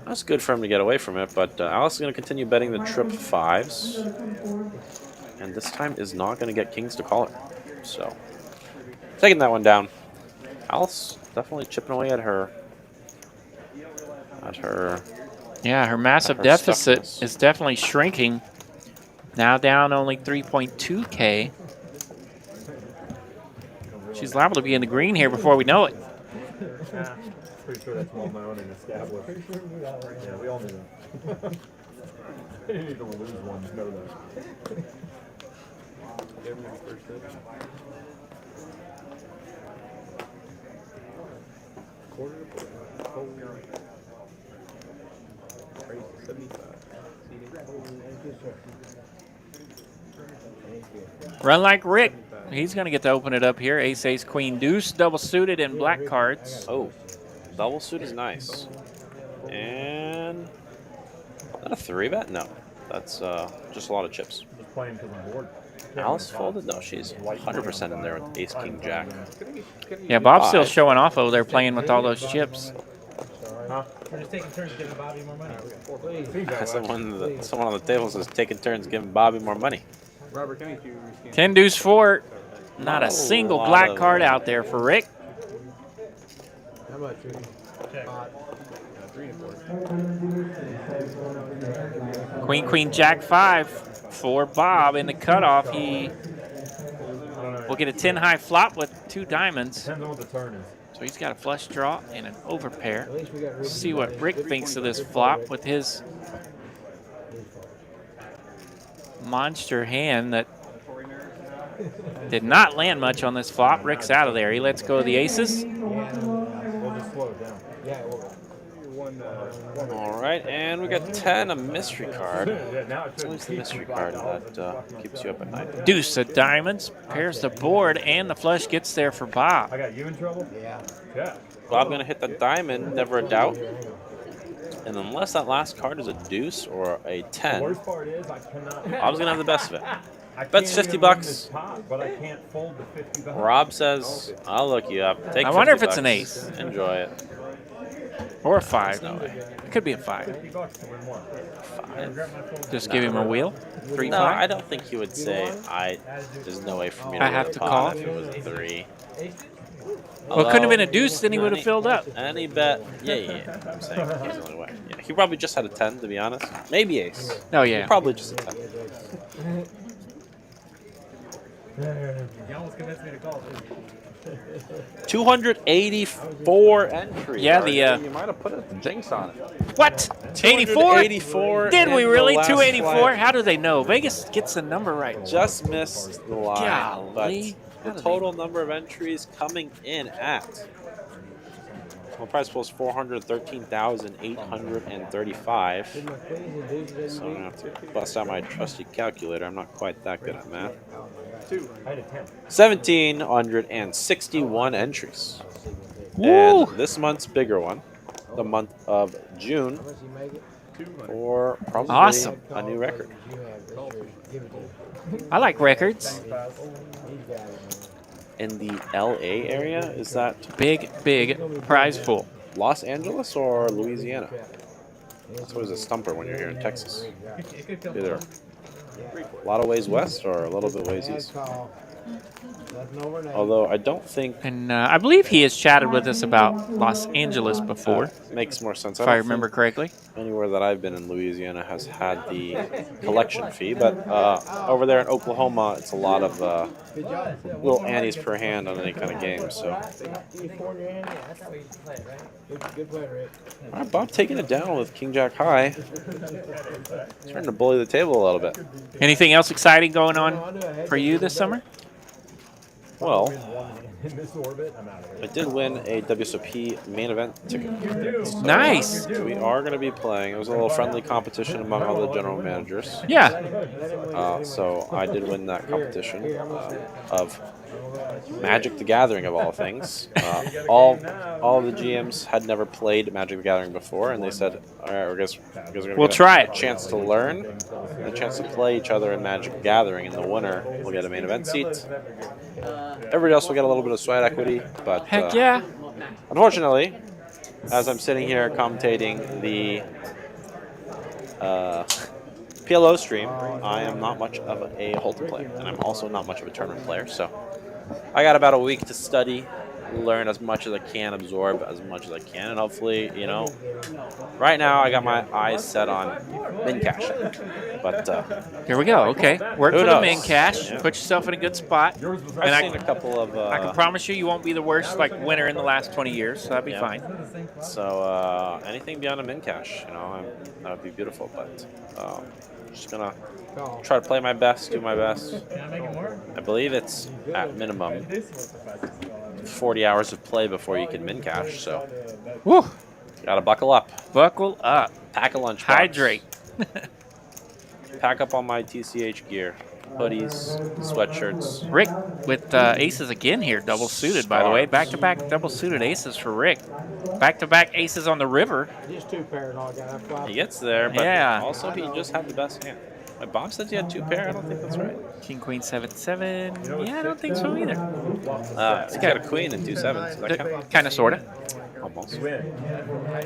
that's good for him to get away from it, but Alice is going to continue betting the trip 5s. And this time is not going to get kings to call it. So taking that one down. Alice definitely chipping away at her. Yeah, her massive her deficit stuckness. is definitely shrinking. Now down only 3.2K. She's liable to be in the green here before we know it. Pretty sure that's well known and established. Yeah, we all knew that. They didn't even lose one to know that. Run like Rick. He's going to get to open it up here. Ace, ace, queen, deuce, double suited in black cards. Oh, double suit is nice. And not a 3-bet? No, that's just a lot of chips. Just playing because I'm bored. Alice folded? No, she's 100% in there with ace, king, jack. Yeah, Bob's still 5. showing off over there playing with all those chips. We're just taking turns giving Bobby more money. Someone on the table says taking turns giving Bobby more money. Robert, can I use you? 10 deuce 4. Not Not a a single lot black of, card out there for Rick. How much? Queen, queen, jack 5 for Bob in the cutoff. He will get a 10 high flop with 2 diamonds. Depends on what the turn is. So he's got a flush draw and an overpair. At least we got Let's see what Rick thinks of this flop with his monster hand that did not land much on this flop. Rick's out of there. He lets go of the aces. We'll just slow it down. Yeah, well, All right, and we got 10, a mystery card. Yeah, now It's always the mystery card that keeps you up at night. Deuce of diamonds. Pairs the board, and the flush gets there for Bob. I got you in trouble? yeah. Yeah. Bob gonna hit the diamond, never a doubt. And unless that last card is a deuce or a The 10, worst part is I cannot. Bob's gonna have the best of it. I Bet's can't 50 even win bucks. this top, but I can't fold the 50 bucks. Rob says, I'll look you up. Take I wonder 50 if it's an bucks. ace. Enjoy it. Or a 5. No way. It could be a 5. 50 bucks to win one. Just give him a wheel. 3, No, 5. I don't think he would say, there's no way for me to I win have a to pot call? if it was a 3. Well, it couldn't have been a deuce, then he would have filled up. Any bet, yeah. I'm saying he's the only way. Yeah, he probably just had a 10, to be honest. Maybe ace. Oh, yeah. Probably just a 10. You almost convinced me to call it. 284 entries. Yeah, the, You might have put a jinx on it. What? 84? 284. Did we in the really? last 284? flight. How do they know? Vegas gets the number right. Just missed the line. Golly. But the total number of entries coming in at. Well, prize pool is 413,835. So I'm gonna have to bust out my trusty calculator. I'm not quite that good at math. I had a 10. 1,761 entries. Woo! And this month's bigger one, the month of June, How much you make it? for probably Awesome. a new record. You have it. Sure. Give it to him. I like records. He's got it, man. In the LA area, is that Big, big prize pool. Los Angeles or Louisiana? That's always a stumper when you're here in Texas. Either a lot of ways west or a little bit ways east. Call. Nothing overnight. Although I don't think And I believe he has chatted with us about Los Angeles before, makes more sense. if don't I remember think correctly. anywhere that I've been in Louisiana has had the collection fee, but over there in Oklahoma, it's a lot of Good job. little annies per hand on any kind of game. So, You poured your hand in. That's how you play it, right? Good play, Rick. all right, Bob taking it down with King Jack High, trying to bully the table a little bit. Anything else exciting going on for you this summer? Well, In this orbit, I'm out of I here. did win a WSOP main event ticket. Nice. We are going to be playing. It was a little friendly competition among all the general managers. Yeah. So I did win that competition of Magic the Gathering of all things. All the GMs had never played Magic the Gathering before, and they said, "All right, I guess we're going to We'll try it." a chance to learn, and a chance to play each other in Magic the Gathering, and the winner will get a main event seat. Everybody else will get a little bit of sweat equity, but Heck yeah. unfortunately, as I'm sitting here commentating the PLO stream, I am not much of a Hold'em player, and I'm also not much of a tournament player. So I got about a week to study, learn as much as I can, absorb as much as I can, and hopefully, you know, right now I got my eyes set on min cash. But Here we go. Okay, work Who for the knows? min cash. Yeah. Put yourself in a good spot. I've seen a couple of. I can promise you won't be the worst winner in the last 20 years, so that'd be Yeah. fine. So anything beyond a min cash, you know, that would be beautiful. But just gonna try to play my best, do my best. I believe it's at minimum 40 hours of play before you can min cash. So, Woo! gotta buckle up. Buckle up. Pack a lunch. Hydrate. Pack up all my TCH gear, hoodies, sweatshirts. Rick with aces again here, double suited, by the way. Back-to-back double suited aces for Rick. Back-to-back aces on the river. Just 2 pair and all got flop. He gets there, but Yeah. also he just had the best hand. Wait, Bob said he had 2 pair. I don't think that's right. King, queen, 7-7. Yeah, I don't think so either. He's got a queen and 2 sevens. Does that count? Kind of, sort of. Almost. Win.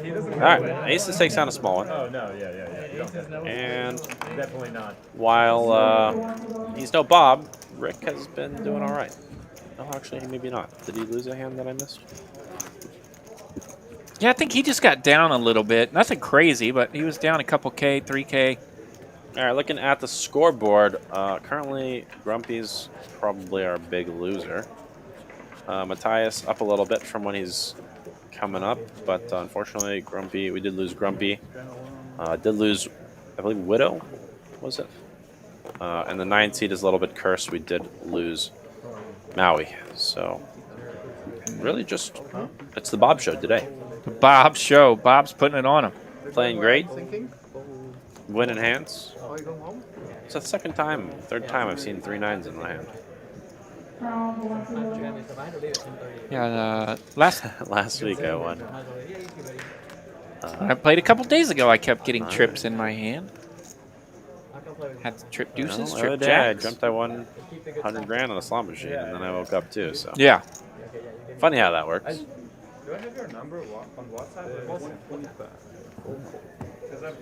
He doesn't All right, aces takes down a small one. Oh, no, yeah. You don't get that. And Definitely not. while he's no Bob, Rick has been doing all right. No, actually, maybe not. Did he lose a hand that I missed? Yeah, I think he just got down a little bit. Nothing crazy, but he was down a couple K, 3K. All right, looking at the scoreboard, currently Grumpy's probably our big loser. Matthias up a little bit from when he's coming up, but unfortunately, Grumpy, we did lose Grumpy. Did lose, I believe, Widow, was it? And the 9 seed is a little bit cursed. We did lose Maui. So, really just, it's the Bob show today. The Bob show. Bob's putting it on him. Playing great. Winning hands. It's the third time I've seen 3 9s in my hand. Yeah, Last week I won. I played a couple days ago. I kept getting trips in my hand. Had trip deuces, The other trip day I jacks. dreamt I won 100 grand on a slot machine, and then I woke up too. So Yeah. funny how that works. Do I have your number on WhatsApp? Because I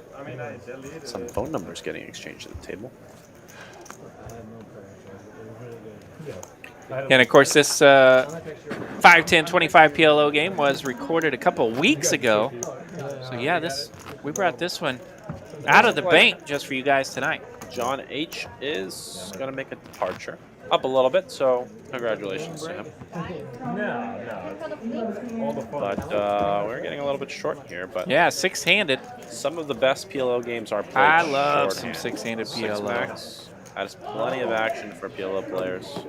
deleted Some phone numbers getting exchanged at the table. And of course, this 5-10-25 PLO game was recorded a couple weeks ago. So yeah, we brought this one out of the bank just for you guys tonight. John H is going to make a departure. Up a little bit, so congratulations to him. No. All the fun. But we're getting a little bit short here. But Yeah, 6-handed. some of the best PLO games are played I love some shorthand. 6-handed 6 PLO. max has plenty of action for PLO players.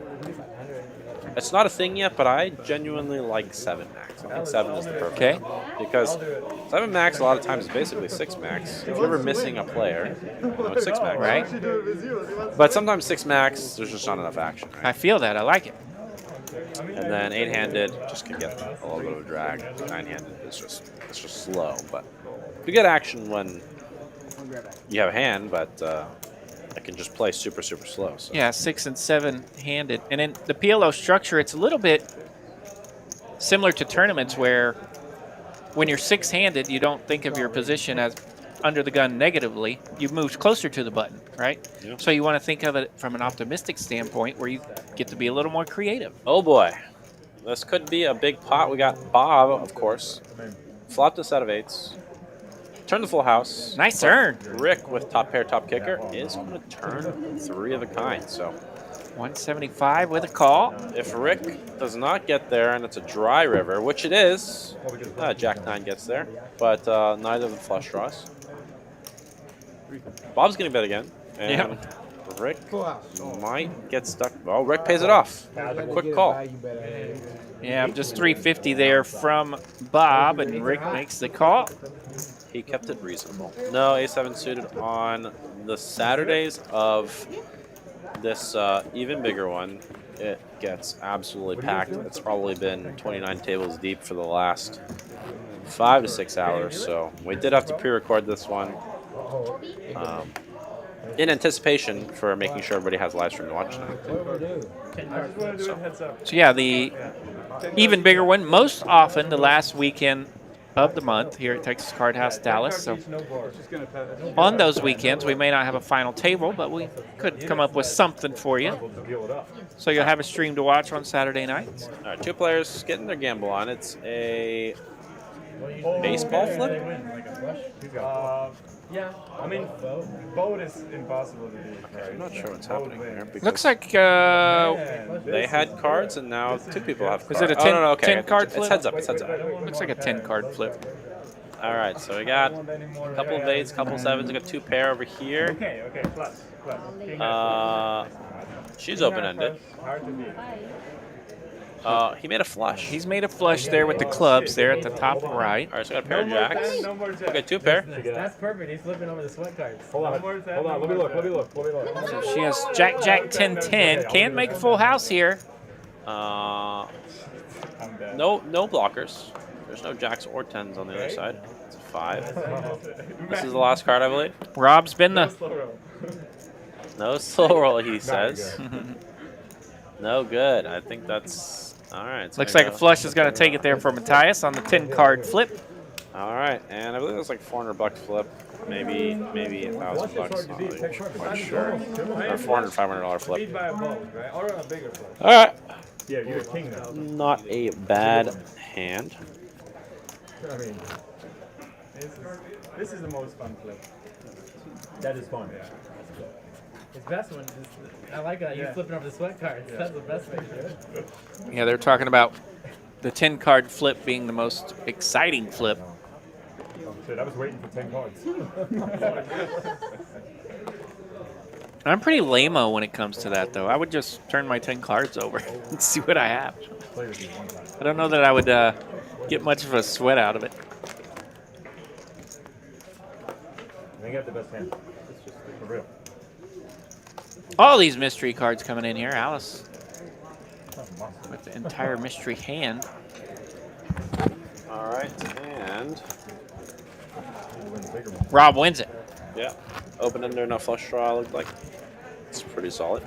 It's not a thing yet, but I genuinely like 7 max. I think 7 is the perfect. Okay. Because 7 max a lot of times is basically 6 max. If you're ever missing a player, it's 6 max. Right? But sometimes 6 max, there's just not enough action, right? I feel that. I like it. And then 8-handed just can get a little bit of a drag. 9-handed is just slow. But you get action when you have a hand, but it can just play super slow. So. Yeah, 6 and 7-handed. And in the PLO structure, it's a little bit similar to tournaments where when you're 6-handed, you don't think of your position as under the gun negatively. You've moved closer to the button, right? Yeah. So you want to think of it from an optimistic standpoint where you get to be a little more creative. Oh boy, this could be a big pot. We got Bob, of course, flopped a set of 8s, turned the full house. Nice But turn. Rick with top pair, top kicker is going to turn 3 of a kind. So 175 with a call. if Rick does not get there and it's a dry river, which it is, Jack 9 gets there, but neither of the flush draws. Bob's going to bet again, and Rick might get stuck. Oh, Rick pays it off. A quick call. Yeah, just 350 there from Bob, and Rick makes the call. He kept it reasonable. No, A7 suited on the Saturdays of this even bigger one. It gets absolutely packed. It's probably been 29 tables deep for the last 5 to 6 hours. So we did have to pre-record this one in anticipation for making sure everybody has a live stream to watch tonight. So yeah, the even bigger one, most often the last weekend of the month here at Texas Card House Dallas. So on those weekends, we may not have a final table, but we could come up with something for you. So you'll have a stream to watch on Saturday nights. All right, 2 players getting their gamble on. It's a baseball flip. Yeah, I mean, boat is impossible to do. Right? I'm not sure what's happening here. Because Looks like they had cards, and now 2 people have cards. Is it a 10, oh, no, no, okay. 10 card flip? It's heads up. It's heads up. Looks like a 10 card flip. All right, so we got a couple of 8s, couple of 7s. We got 2 pair over here. Okay, plus. She's open-ended. Hard to beat. He made a flush. He's made a flush there with the clubs there at the top right. All right, so we got a pair of jacks. No more jacks. Okay, 2 pair. That's perfect. He's flipping over the sweat cards. Hold on. Let me look. So she has Jack, Jack, 10, 10. Can make a full house here. No blockers. There's no jacks or 10s on the other side. It's a 5. This is the last card, I believe. Rob's been the No slow roll, he says. No good. I think that's all right. So looks like a flush is going to take it there for Matthias on the 10 card flip. All right, and I believe it was like $400 flip, maybe $1,000. I'm not quite sure. Or $400, $500 flip. Beat by a boat, right? Or a bigger boat. All right. Yeah, you're a king now. Not a bad hand. I mean, this is the most fun flip. That is fun. Yeah. His best one is, I like that. He's flipping over the sweat cards. That's the best thing. Yeah, they're talking about the 10 card flip being the most exciting flip. Shit, I was waiting for 10 cards. I'm pretty lame-o when it comes to that, though. I would just turn my 10 cards over and see what I have. I don't know that I would get much of a sweat out of it. They got the best hand. It's just for real. All these mystery cards coming in here. Alice with the entire mystery hand. All right, and Rob wins it. yeah, open under, no flush draw. Looked like it's pretty solid.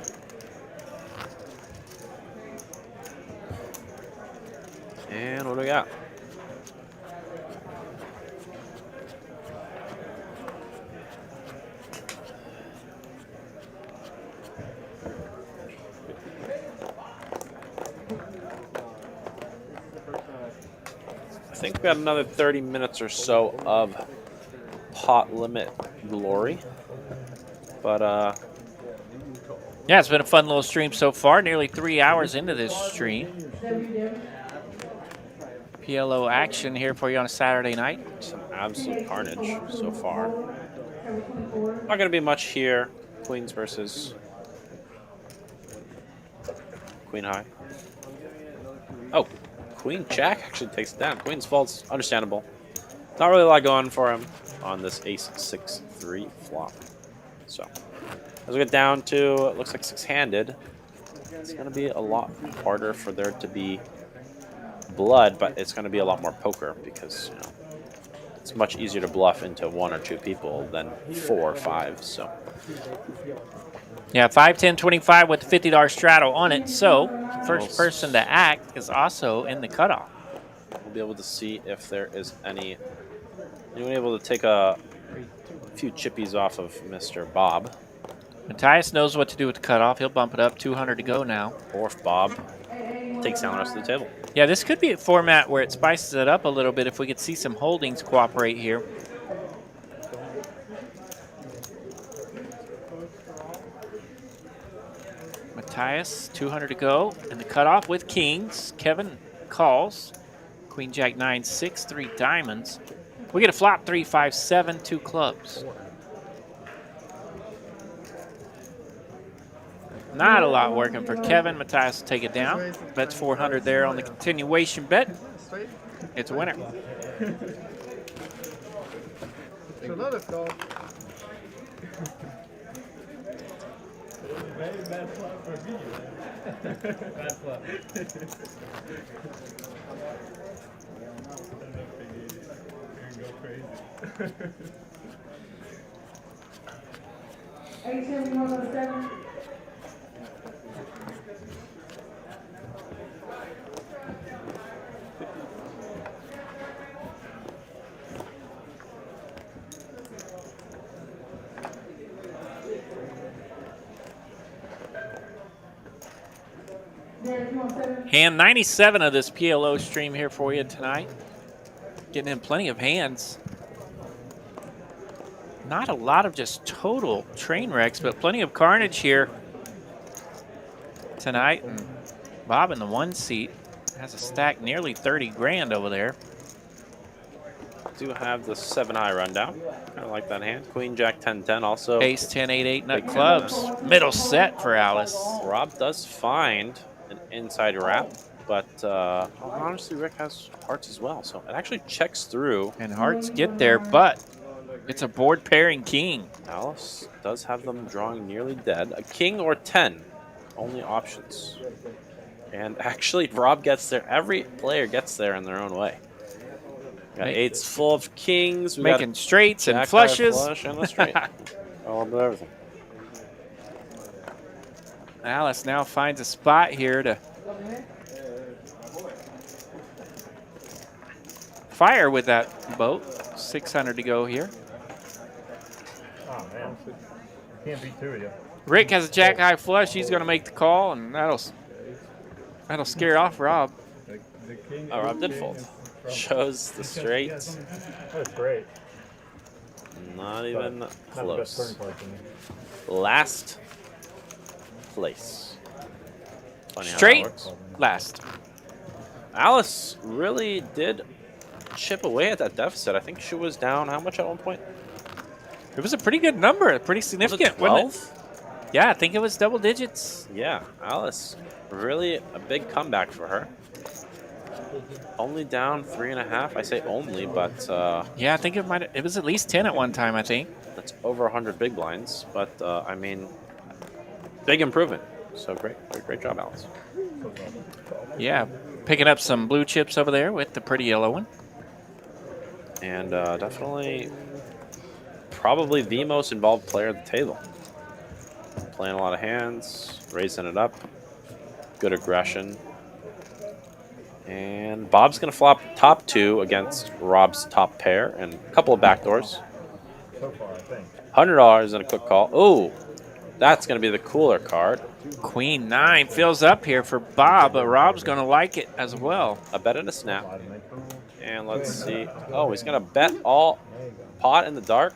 And what do we got? I think we got another 30 minutes or so of pot limit glory. But Yeah, it's been a fun little stream so far. Nearly 3 hours into this stream. PLO action here for you on a Saturday night. some absolute carnage so far. Not going to be much here. Queens versus Queen High. Oh, Queen Jack actually takes it down. Queen's fault's understandable. Not really a lot going for him on this Ace 6-3 flop. So as we get down to, it looks like 6-handed, it's going to be a lot harder for there to be blood, but it's going to be a lot more poker because, you know, it's much easier to bluff into 1 or 2 people than 4 or 5. So Yeah, 5, 10, 25 with the $50 straddle on it. So first person to act is also in the cutoff. we'll be able to see if there is anyone able to take a few chippies off of Mr. Bob, Matthias knows what to do with the cutoff. He'll bump it up, 200 to go now. or if Bob takes down the rest of the table. Yeah, this could be a format where it spices it up a little bit if we could see some holdings cooperate here. Matthias, 200 to go, and the cutoff with kings. Kevin calls. Queen, Jack, 9, 6, 3 diamonds. We get a flop, 3, 5, 7, 2 clubs. Not a lot working for Kevin. Matthias will take it down. Bets 400 there on the continuation bet. It's a winner. Another call. Very bad flop for me. Bad flop. Go crazy. 87107. Hand 97 of this PLO stream here for you tonight. Getting in plenty of hands. Not a lot of just total train wrecks, but plenty of carnage here tonight. And Bob in the 1 seat has a stack nearly 30 grand over there. Do have the 7 high rundown. Kind of like that hand. Queen, Jack, 10, 10 also. Ace, 10, 8, 8 nut clubs. Middle set for Alice. Rob does find an inside wrap, but honestly, Rick has hearts as well. So it actually checks through. And hearts get there, but it's a board pairing king. Alice does have them drawing nearly dead. A king or 10, only options. And actually, Rob gets there. Every player gets there in their own way. Got 8s full of kings. We making got straights and Jack, flushes. Flush and a straight. All about everything. Alice now finds a spot here to fire with that boat. 600 to go here. Oh, man. Can't beat 2 of you. Rick has a jack high flush. He's going to make the call, and that'll scare off Rob. The king, Oh, Rob did fold. Shows the straight. That's great. Not even Not the best close. turn card for me. Last place. Funny how that Straight works. last. Alice really did chip away at that deficit. I think she was down how much at one point? It was a pretty good number, pretty significant, wasn't it? 12? Yeah, I think it was double digits. Yeah, Alice, really a big comeback for her. Only down 3.5. I say only, but Yeah, I think it was at least 10 at one time, I think. that's over 100 big blinds. But I mean, big improvement. So great job, Alice. Yeah, picking up some blue chips over there with the pretty yellow one. And definitely probably the most involved player at the table. Playing a lot of hands, raising it up, good aggression. And Bob's going to flop top 2 against Rob's top pair and a couple of backdoors. So far, I think. $100 and a quick call. Oh, that's going to be the cooler card. Queen 9 fills up here for Bob, but Rob's going to like it as well. A bet and a snap. And let's see. Oh, he's going to bet all pot in the dark.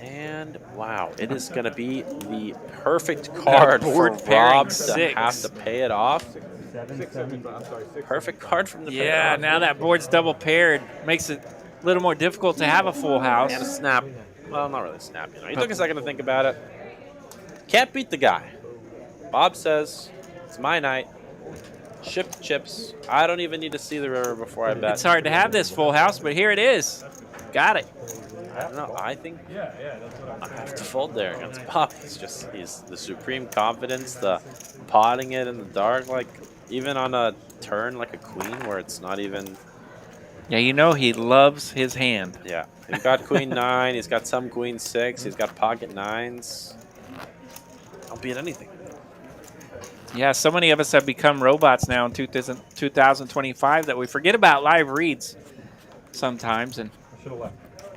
And wow, it is going to be the perfect card for board pairing Rob to 6. have to pay it off. 7, Perfect card from the Yeah, pair. now that board's double paired makes it a little more difficult to have a full house. And a snap. Well, not really a snap. You know, he took a second to think about it. Can't beat the guy. Bob says, it's my night. Ship the chips. I don't even need to see the river before I bet. It's hard to have this full house, but here it is. Got it. I don't know. I think Yeah, that's what I have to fold there against Bob. He's the supreme confidence, the potting it in the dark, like even on a turn like a queen where it's not even. Yeah, you know he loves his hand. Yeah, he's got queen 9. He's got some queen 6. He's got pocket 9s. Don't beat anything. Yeah, so many of us have become robots now in 2025 that we forget about live reads sometimes. I should have left.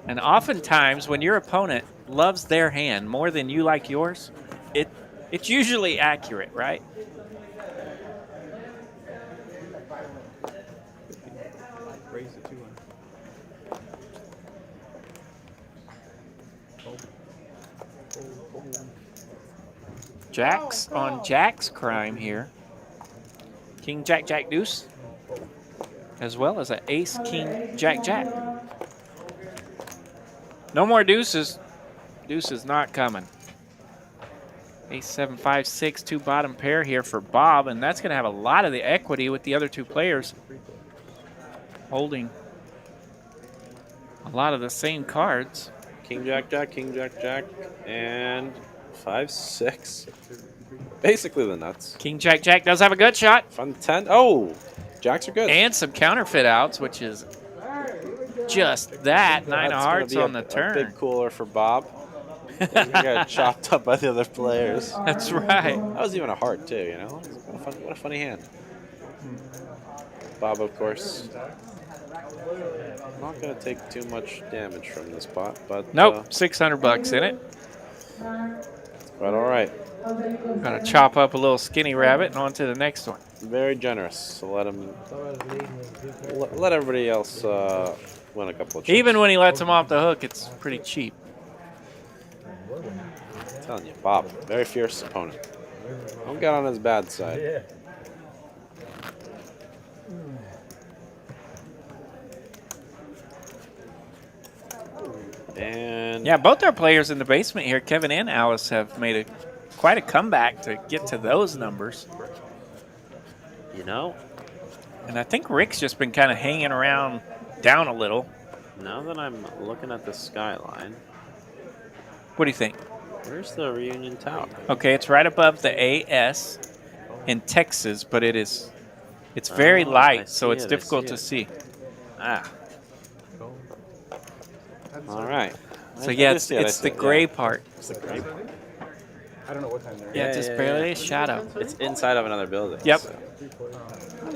And oftentimes when your opponent loves their hand more than you like yours, it's usually accurate, right? Raise the 200. Jack's on Jack's crime here. King, Jack, Jack, deuce. As well as an ace, king, Jack, Jack. No more deuces. Deuce is not coming. Ace, 7, 5, 6, 2 bottom pair here for Bob, and that's going to have a lot of the equity with the other 2 players holding a lot of the same cards. King Jack Jack, King Jack Jack, and 5 6. Basically the nuts. King, Jack, Jack does have a gut shot. Fun 10. Oh, jacks are good. And some counterfeit outs, which is just that. 9 of That's hearts gonna on be the a turn. big cooler for Bob. He got chopped up by the other players. That's right. That was even a heart too, you know. What a funny hand. Bob, of course, not gonna take too much damage from this pot, but Nope, $600 in it. quite all right. Gonna chop up a little skinny rabbit and on to the next one. Very generous. So let him. So I was leading with 2K. Let everybody else win a couple of chips. Even when he lets him off the hook, it's pretty cheap. I'm telling you, Bob, very fierce opponent. Don't get on his bad side. Yeah. And Yeah, both our players in the basement here, Kevin and Alice, have made quite a comeback to get to those numbers. you know, And I think Rick's just been kind of hanging around down a little. now that I'm looking at the skyline, What do you think? where's the Reunion Tower? Okay, it's right above the AS in Texas, but it's very Oh, I light, so see it's it, I difficult see to it. see. Ah. All right. So I yeah, did see it, I it's see the it, gray yeah. part. It's the gray part. I don't know what time they're Yeah, Yeah, just yeah, barely yeah. a shadow. It's inside of another building. Yep. So.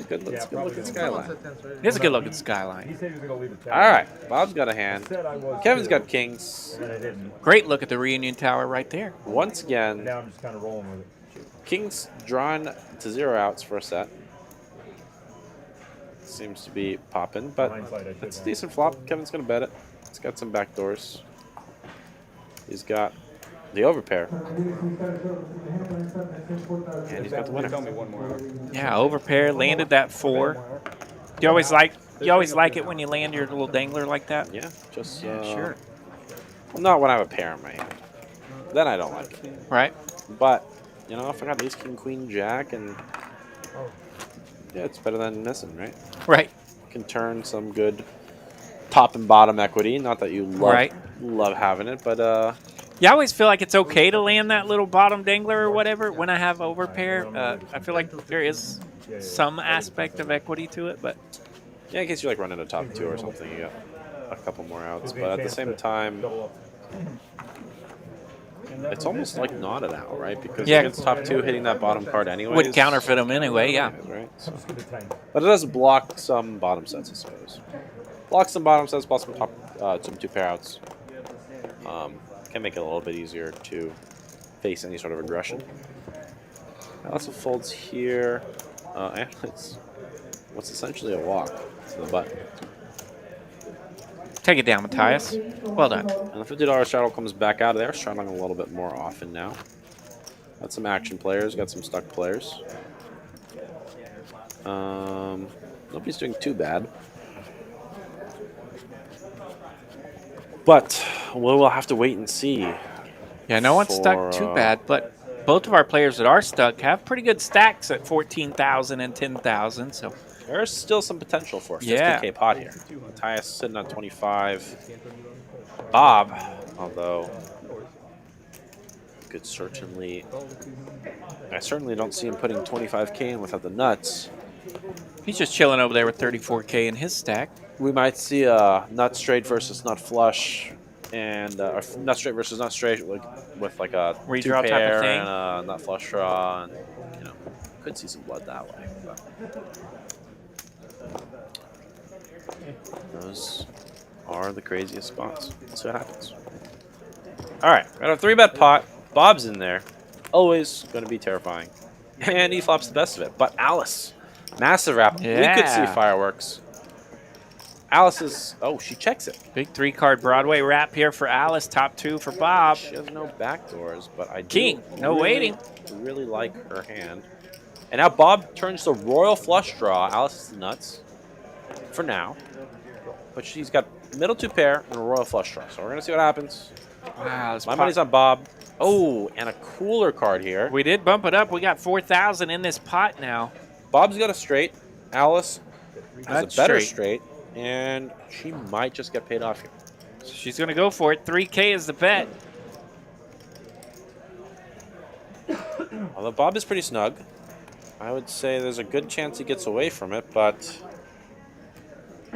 Good looking skyline. It's a good looking skyline. He said he was gonna leave it. All right. Bob's got a hand. Said I was. Kevin's too, got kings. And I didn't. Great look at the Reunion Tower right there. Once And again, now I'm just kind of rolling with it. kings drawn to 0 outs for a set. Seems to be popping, but Hindsight, I should it's a have. decent flop. Kevin's gonna bet it. It's got some back doors. He's got the overpair, and he's got the winner. Tell me one more. Yeah, overpair, landed that 4. You always like it when you land your little dangler like that? Yeah, just Sure. well, not when I have a pair in my hand. Then I don't like it. Right? But you know, if I got ace, king, queen, jack, and yeah, it's better than missing, right? Right. Can turn some good top and bottom equity. Not that you love having it, but Yeah, I always feel like it's okay to land that little bottom dangler or whatever when I have overpair. I feel like there is some aspect of equity to it, but yeah, in case you like run into top 2 or something, you got a couple more outs. But at the same time, Double up. it's almost like not an out, right? Because Yeah. against top 2, hitting that bottom card anyway would counterfeit them anyway, yeah. right? So. Just get the time. But it does block some bottom sets, I suppose. Block some bottom sets, plus some top, some 2 pair outs. Can make it a little bit easier to face any sort of aggression. Also folds here, and it's what's essentially a walk to the button. Take it down, Matthias. Well done. And the $50 shadow comes back out of there, sharding a little bit more often now. Got some action players, got some stuck players. Nobody's doing too bad. But we will have to wait and see. Yeah, no one's stuck too bad, but both of our players that are stuck have pretty good stacks at 14,000 and 10,000, so There's still some potential for a Yeah. 50K pot here. Matthias sitting on 25. Bob, although could certainly, I certainly don't see him putting 25K in without the nuts. he's just chilling over there with 34K in his stack. We might see a nut straight versus nut flush, and or nut straight versus nut straight, like with like a Redraw 2 type of pair thing. and a nut flush draw, and you know, could see some blood that way. But those are the craziest spots. Let's see what happens. All right, got a 3-bet pot. Bob's in there, always going to be terrifying, and he flops the best of it. But Alice, massive wrap. We could see Yeah. fireworks. Alice is, oh, she checks it. Big 3-card Broadway wrap here for Alice, top 2 for Bob. She has no backdoors, but I do King, no waiting. really like her hand. And now Bob turns the royal flush draw. Alice is nuts for now. But she's got middle 2 pair and a royal flush draw. So we're going to see what happens. Wow, this My pot- money's on Bob. Oh, and a cooler card here. We did bump it up. We got 4,000 in this pot now. Bob's got a straight. Alice has That's a better straight. straight. And she might just get paid off here. She's going to go for it. 3K is the bet. Although Bob is pretty snug, I would say there's a good chance he gets away from it, but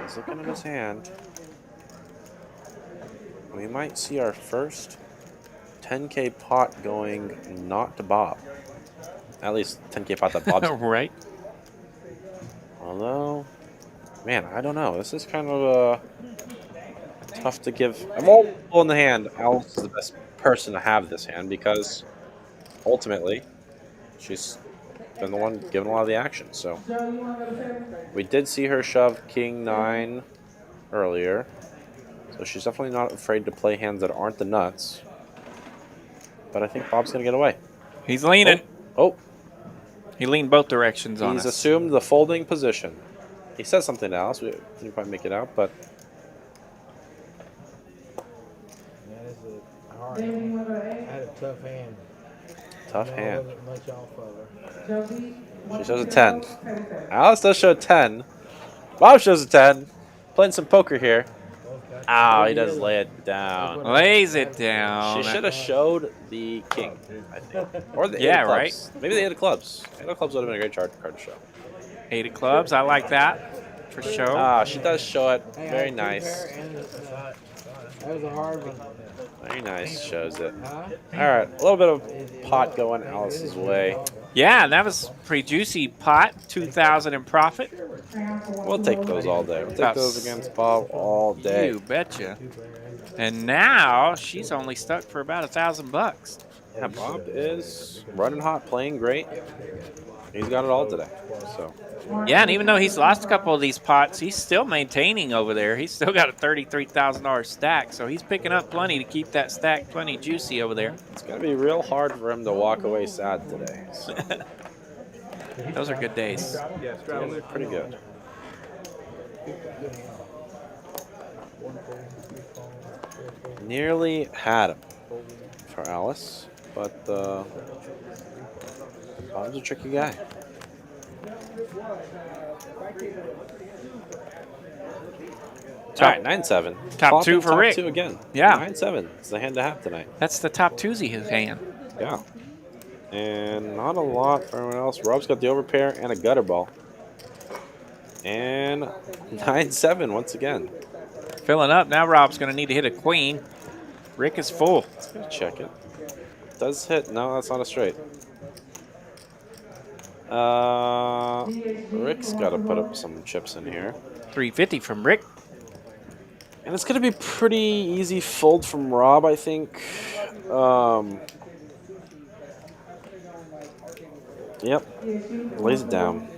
he's looking at his hand. We might see our first 10K pot going not to Bob. At least 10K pot that Bob's. Right. Although, man, I don't know. This is kind of tough to give. I'm all in the hand. Alice is the best person to have this hand because ultimately, she's been the one giving a lot of the action. So we did see her shove King 9 earlier. So she's definitely not afraid to play hands that aren't the nuts. But I think Bob's going to get away. He's leaning. Oh, He leaned both directions on he's us. assumed the folding position. He said something else. We didn't quite make it out, but That is a hard hand. I had a tough hand. tough hand. Wasn't much off of her. She shows a 10. Alice does show a 10. Bob shows a 10. Playing some poker here. Oh, he does lay it down. Lays it down. She should have showed the king, I think. Or the 8 Yeah, of right. clubs. Maybe the 8 of clubs. 8 of clubs would have been a great card to show. 8 of clubs. I like that for sure. Ah, she does show it. Very nice. That was a hard one. Very nice. Shows it. Huh? All right. A little bit of pot going Alice's way. Yeah, that was pretty juicy pot. 2,000 in profit. We'll take those all day. We'll take those against Bob all day. You betcha. And now she's only stuck for about $1,000. Yeah, Bob is running hot, playing great. He's got it all today. So Yeah, and even though he's lost a couple of these pots, he's still maintaining over there. He's still got a $33,000 stack, so he's picking up plenty to keep that stack plenty juicy over there. it's gonna be real hard for him to walk away sad today. So Those are good days. it's gonna be pretty good. Nearly had him for Alice, but Bob's a tricky guy. All right, 9-7. Top two for Rick. Top 2 again. Yeah. 9-7. It's the hand to have tonight. That's the top twosie his hand. Yeah. And not a lot for everyone else. Rob's got the overpair and a gutter ball. And 9-7 once again. Filling up. Now Rob's going to need to hit a queen. Rick is full. Check it. Does hit. No, that's not a straight. Rick's got to put up some chips in here. 350 from Rick. And it's going to be pretty easy fold from Rob, I think. Yep. Lays it down.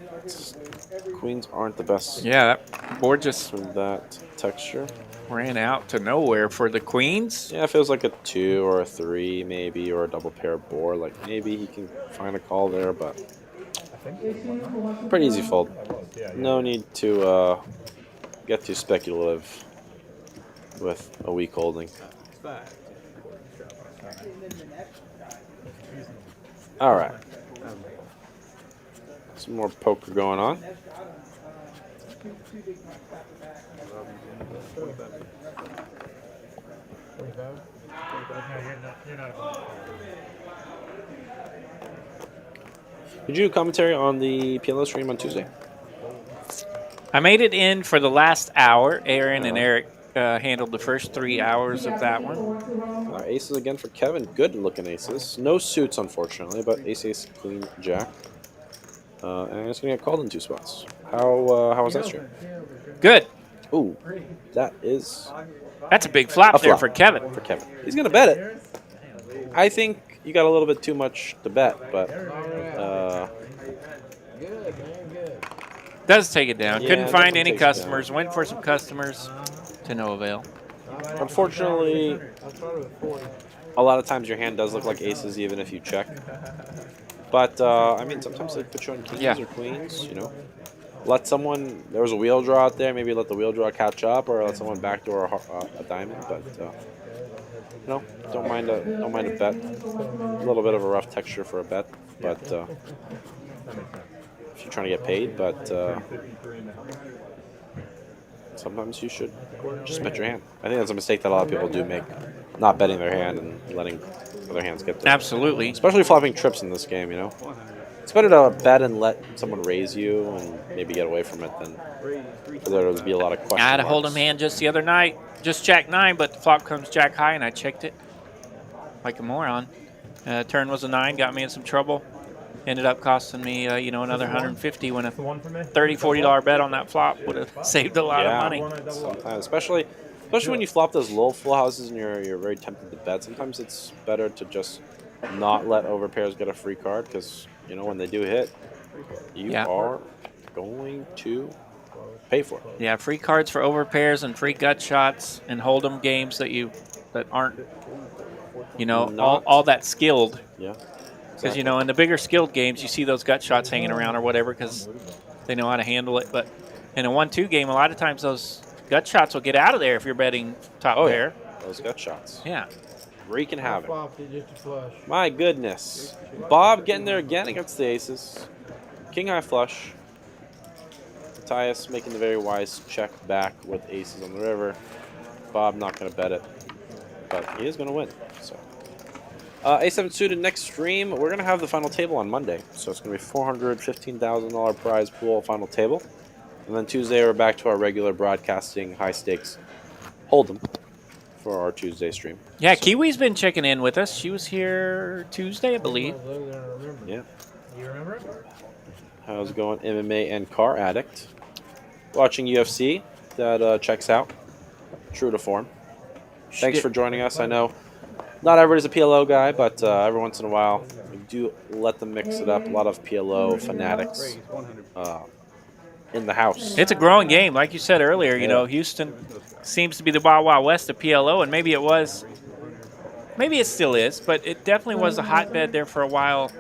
Queens aren't the best Yeah, that board just for that texture. ran out to nowhere for the queens. Yeah, it feels like a 2 or a 3 maybe, or a double pair board. Like maybe he can find a call there, but pretty easy fold. No need to get too speculative with a weak holding. All right. Some more poker going on. Did you do commentary on the PLO stream on Tuesday? I made it in for the last hour. Aaron and Eric handled the first 3 hours of that one. Aces again for Kevin. Good looking aces. No suits, unfortunately, but ace, queen, jack. And it's going to get called in 2 spots. How was that stream? Good. Ooh, that is That's a big flop a there flop for Kevin. For Kevin. He's going to bet it. I think you got a little bit too much to bet, but Good, man, good. Does take it down. Yeah, Couldn't find definitely any takes it down. customers. Went for some customers to no avail. unfortunately, I started with 40. a lot of times your hand does look like aces even if you check. But, I mean, sometimes they put you on kings or queens, you know. Let someone, there was a wheel draw out there, maybe let the wheel draw catch up, or let someone backdoor a diamond. But, you know, don't mind a bet. A little bit of a rough texture for a bet, but if you're trying to get paid, but sometimes you should just bet your hand. I think that's a mistake that a lot of people do make, not betting their hand and letting other hands get there. Absolutely. Especially flopping trips in this game, you know. It's better to bet and let someone raise you and maybe get away from it than for there to be a lot of questions. I had a hold'em hand just the other night, just jack 9, but the flop comes jack high, and I checked it like a moron. Turn was a 9, got me in some trouble. Ended up costing me, another $150 when a $30, $40 bet on that flop would have saved a lot of money. Sometimes, especially when you flop those low full houses and you're very tempted to bet. Sometimes it's better to just not let overpairs get a free card because, you know, when they do hit, you Yeah. are going to pay for it. Yeah, free cards for overpairs and free gut shots and hold'em games that aren't, you know, Not- all that skilled. Yeah. Because, you know, in the bigger skilled games, you see those gut shots hanging around or whatever because they know how to handle it. But in a 1-2 game, a lot of times those gut shots will get out of there if you're betting top pair. Yeah. Those gut shots. Yeah. Wreaking havoc. Flop it just a flush. My goodness. Bob getting there again against the aces. King high flush. Matthias making the very wise check back with aces on the river. Bob not going to bet it, but he is going to win. So, A7 suited next stream. We're going to have the final table on Monday, so it's going to be $415,000 prize pool final table, and then Tuesday we're back to our regular broadcasting high stakes hold'em for our Tuesday stream. Yeah, Kiwi's been checking in with us. She was here Tuesday, I believe. Yeah. You remember it? How's it going, MMA and car addict? Watching UFC, that checks out. True to form. Thanks for joining us. I know not everybody's a PLO guy, but every once in a while, we do let them mix it up. A lot of PLO fanatics in the house. It's a growing game. Like you said earlier, you know, Houston seems to be the Wild Wild West of PLO, and maybe it still is, but it definitely was a hotbed there for a while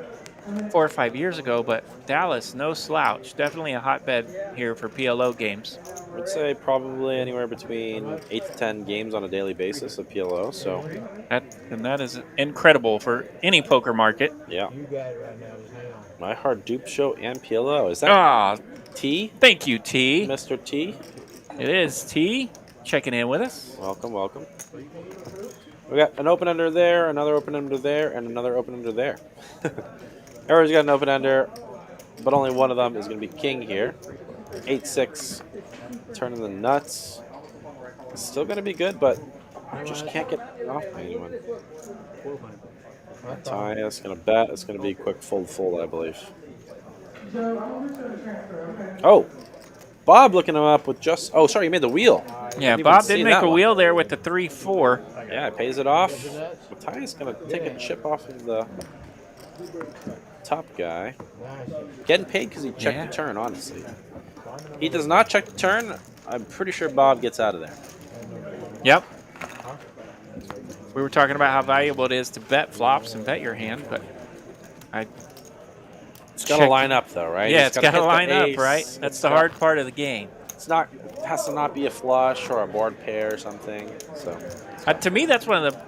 4 or 5 years ago. But Dallas, no slouch. Definitely a hotbed here for PLO games. I'd say probably anywhere between 8 to 10 games on a daily basis of PLO. So that is incredible for any poker market. Yeah. You got it right now. My Hard Dupe Show and PLO. Is that T? Thank you, T. Mr. T? It is T. Checking in with us. Welcome, welcome. We got an open ender there, another open ender there, and another open ender there. Everyone's got an open ender, but only one of them is going to be king here. 8-6, turning the nuts. It's still going to be good, but just can't get off by anyone. Matthias going to bet. It's going to be quick fold, I believe. Oh, Bob looking him up with just... Oh, sorry, he made the wheel. Yeah, Bob did make a wheel there with the 3-4. Yeah, it pays it off. Matthias going to take a chip off of the top guy. Getting paid because he checked the turn, honestly. He does not check the turn. I'm pretty sure Bob gets out of there. Yep. We were talking about how valuable it is to bet flops and bet your hand, but it's got to line up, though, right? Yeah, it's got to line up, right? That's the hard part of the game. It has to not be a flush or a board pair or something. So, to me, that's one of the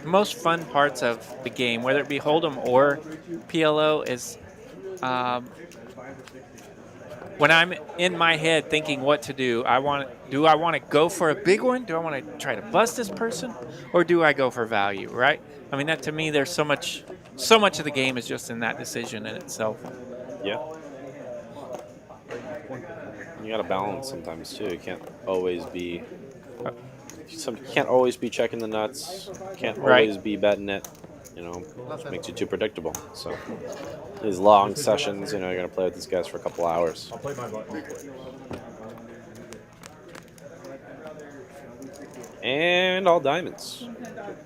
most fun parts of the game, whether it be Hold'em or PLO, is when I'm in my head thinking what to do. Do I want to go for a big one? Do I want to try to bust this person, or do I go for value? Right? I mean, that to me, there's so much of the game is just in that decision in itself. Yeah. You got to balance sometimes too. You can't always be. Can't always be checking the nuts. Can't always be betting it. You know, it makes you too predictable. So these long sessions, you know, you're gonna play with these guys for a couple hours. I'll play my button. And all diamonds.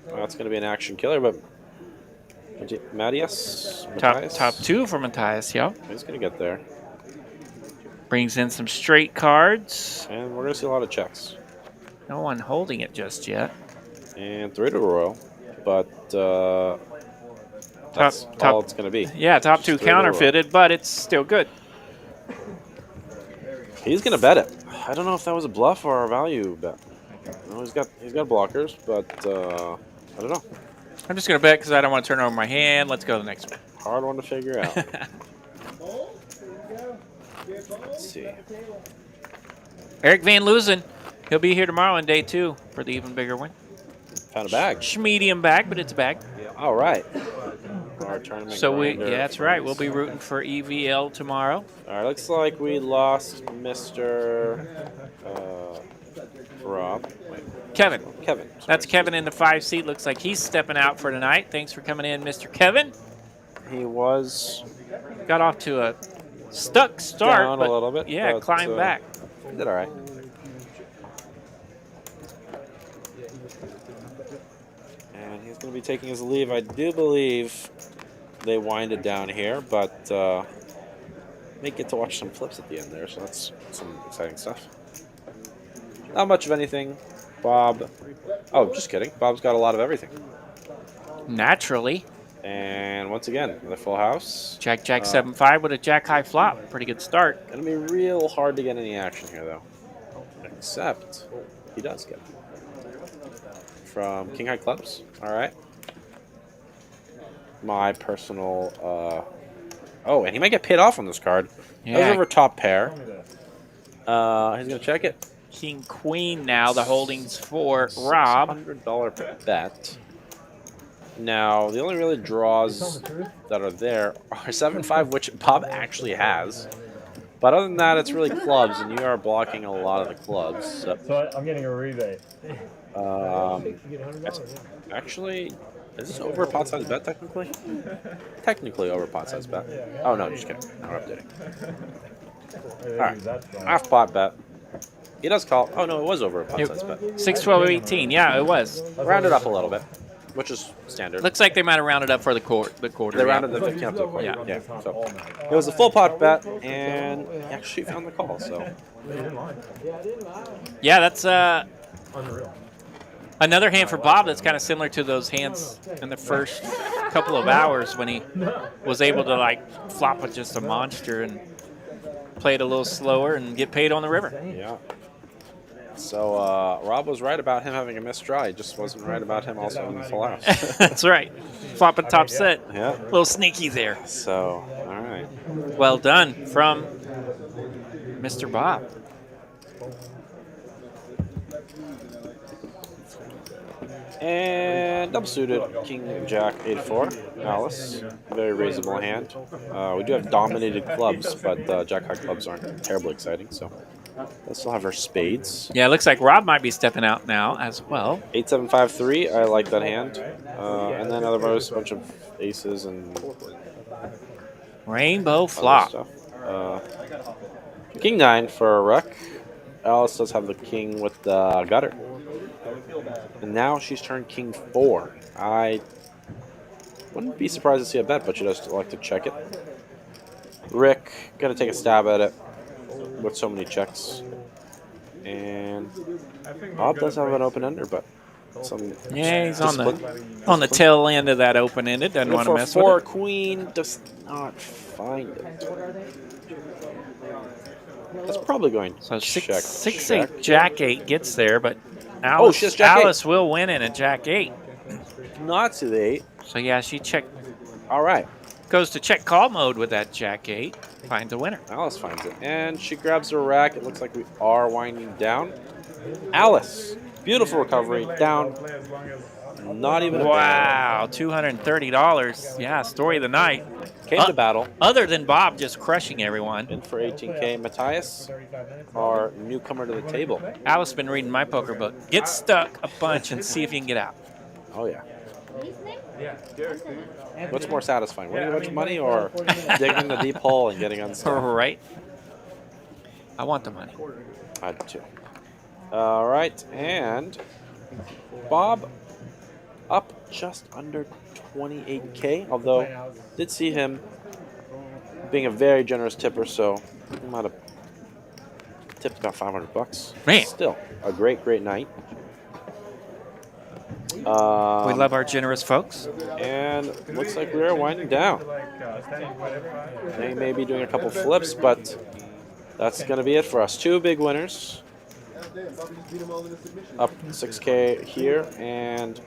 Well, that's gonna be an action killer, but Matthias? Top 2 for Matthias, yeah. He's gonna get there. Brings in some straight cards. And we're gonna see a lot of checks. No one holding it just yet. And 3 to royal, but that's all it's going to be. Yeah, top 2 counterfeited, but it's still good. He's going to bet it. I don't know if that was a bluff or a value bet. No, he's got blockers, but I don't know. I'm just going to bet because I don't want to turn over my hand. Let's go to the next one. Hard one to figure out. Let's see. Eric Van Loozen. He'll be here tomorrow on day 2 for the even bigger one. Found a bag. Medium bag, but it's a bag. All right. Our tournament that's right. We'll be rooting for EVL tomorrow. All right. Looks like we lost Mr. Rob. Wait. Kevin. Sorry. That's Kevin in the 5 seat. Looks like he's stepping out for tonight. Thanks for coming in, Mr. Kevin. He got off to a stuck start. Down a little bit. Yeah, climbed back. He did all right. And he's going to be taking his leave. I do believe they wind it down here, but may get to watch some flips at the end there, so that's some exciting stuff. Not much of anything. Bob. Oh, just kidding. Bob's got a lot of everything. Naturally. And once again, the full house. Jack 7-5 with a jack high flop. Pretty good start. Gonna be real hard to get any action here, though. Except he does get it. From King High Clubs. All right. My personal. Oh, and he might get paid off on this card. Yeah. That was over top pair. He's gonna check it. King Queen now. The holdings for Rob. $600 bet. Now, the only really draws that are there are 7-5, which Bob actually has. But other than that, it's really clubs, and you are blocking a lot of the clubs. So I'm getting a rebate. Actually, is this over pot size bet technically? Technically over pot size bet. Oh no, just kidding. No, we're updating. Alright, half pot bet. He does call. Oh no, it was over a pot size bet. 6, 12, 18. Yeah, it was. Rounded up a little bit, which is standard. Looks like they might have rounded up for the quarter. They rounded the 15 up to the quarter. Yeah. So it was a full pot bet, and he actually found the call. So yeah, that's Unreal. another hand for Bob that's kind of similar to those hands in the first couple of hours when he was able to like flop with just a monster and play it a little slower and get paid on the river. yeah. So Rob was right about him having a missed draw. He just wasn't right about him also in the full house. That's right. Flopping top set. Yeah. A little sneaky there. So all right. Well done from Mr. Bob. And double suited King Jack 8-4. Alice, very reasonable hand. We do have dominated clubs, but Jack High clubs aren't terribly exciting. So let's still have our spades. Yeah, it looks like Rob might be stepping out now as well. 8-7-5-3. I like that hand. And then otherwise a bunch of aces and Rainbow other flop. stuff. King 9 for a ruck. Alice does have the king with the gutter. And now she's turned King 4. I wouldn't be surprised to see a bet, but she does like to check it. Rick, gonna take a stab at it with so many checks. And Bob does have an open ender, but some Yeah, he's on the tail end of that open ended. Doesn't want to mess with four it. queen does not find it. That's probably going So to check. 6-8 Jack 8 gets there, but she has Jack 8. Alice will win in a Jack 8. Not to the 8. So yeah, she All right. goes to check call mode with that Jack 8. Finds a winner. Alice finds it. And she grabs a rack. It looks like we are winding down. Alice. Beautiful recovery. Down. Not even a Wow, $230. Yeah, story of the night. Came to battle. Other than Bob just crushing everyone. In for 18K. Matthias, our newcomer to the table. Alice been reading my poker book. Get stuck a bunch and see if you can get out. Oh, yeah. What's more satisfying, winning a bunch of money or digging the deep hole and getting unstuck? Right. I want the money. I do too. All right, and Bob up just under 28K, although did see him being a very generous tipper, so he might have tipped about $500. Man. Still a great night. We love our generous folks. And looks like we are winding down. They may be doing a couple flips, but that's going to be it for us. Two big winners. Up 6K here, and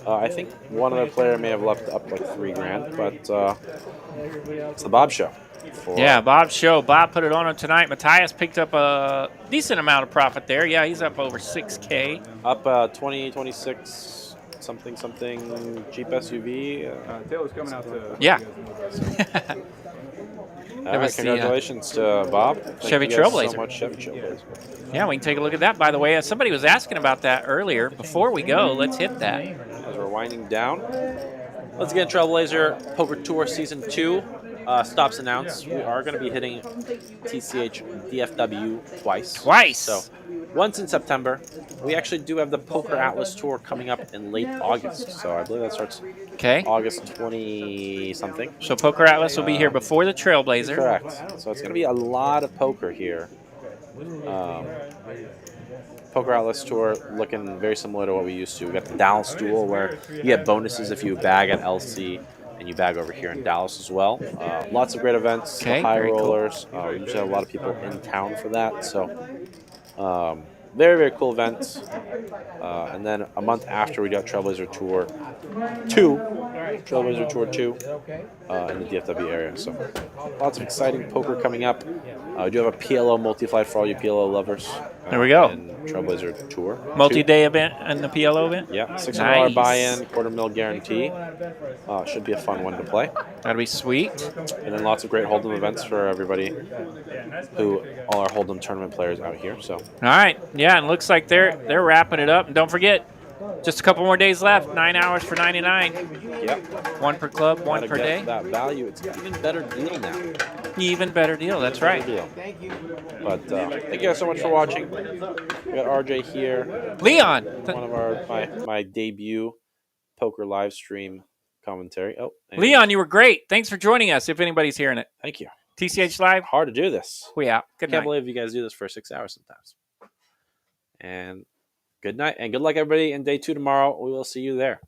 I think one other player may have left up like $3,000, but it's the Bob Show. Yeah, Bob's show. Bob put it on him tonight. Matthias picked up a decent amount of profit there. Yeah, he's up over 6K. Up 26 something Jeep SUV. Taylor's coming out to. Yeah. All right, congratulations to Bob. Chevy Thank you guys Trailblazer. so much, Chevy Trailblazer. Yeah, we can take a look at that, by the way. Somebody was asking about that earlier. Before we go, let's hit that. As we're winding down, let's get Trailblazer Poker Tour Season 2. Stops announced. We are going to be hitting TCH DFW twice. Twice. So once in September. We actually do have the Poker Atlas Tour coming up in late August. So I believe that starts Okay. August 20-something. So Poker Atlas will be here before the Trailblazer. Correct. So it's going to be a lot of poker here. Poker Atlas Tour looking very similar to what we used to. We got the Dallas Duel where you get bonuses if you bag at LC and you bag over here in Dallas as well. Lots of great events. Okay, The high very cool. rollers. We usually have a lot of people in town for that. So very, very cool event. And then a month after we got Trailblazer Tour 2. Trailblazer Tour 2 in the DFW area. So lots of exciting poker coming up. We do have a PLO multi-flight for all you PLO lovers. There we go. And Trailblazer Tour. Multi-day event and the PLO event? Yeah, $600 Nice. buy-in, $250,000 guarantee. Should be a fun one to play. That'd be sweet. And then lots of great Hold'em events for everybody who all our Hold'em tournament players out here. So All right. Yeah, and looks like they're wrapping it up. And don't forget, just a couple more days left. 9 hours for $99. yep, One per club, one gotta per get day. that value. It's an even better deal now. Even better deal. That's right. Deal. But thank you guys so much for watching. We got RJ here. Leon. One of my debut poker live stream commentary. Oh, and Leon, you were great. Thanks for joining us. If anybody's hearing it, thank you. TCH Live. Hard to do this. We out. Good Can't night. believe you guys do this for 6 hours sometimes. And good night and good luck, everybody. In day 2 tomorrow, we will see you there.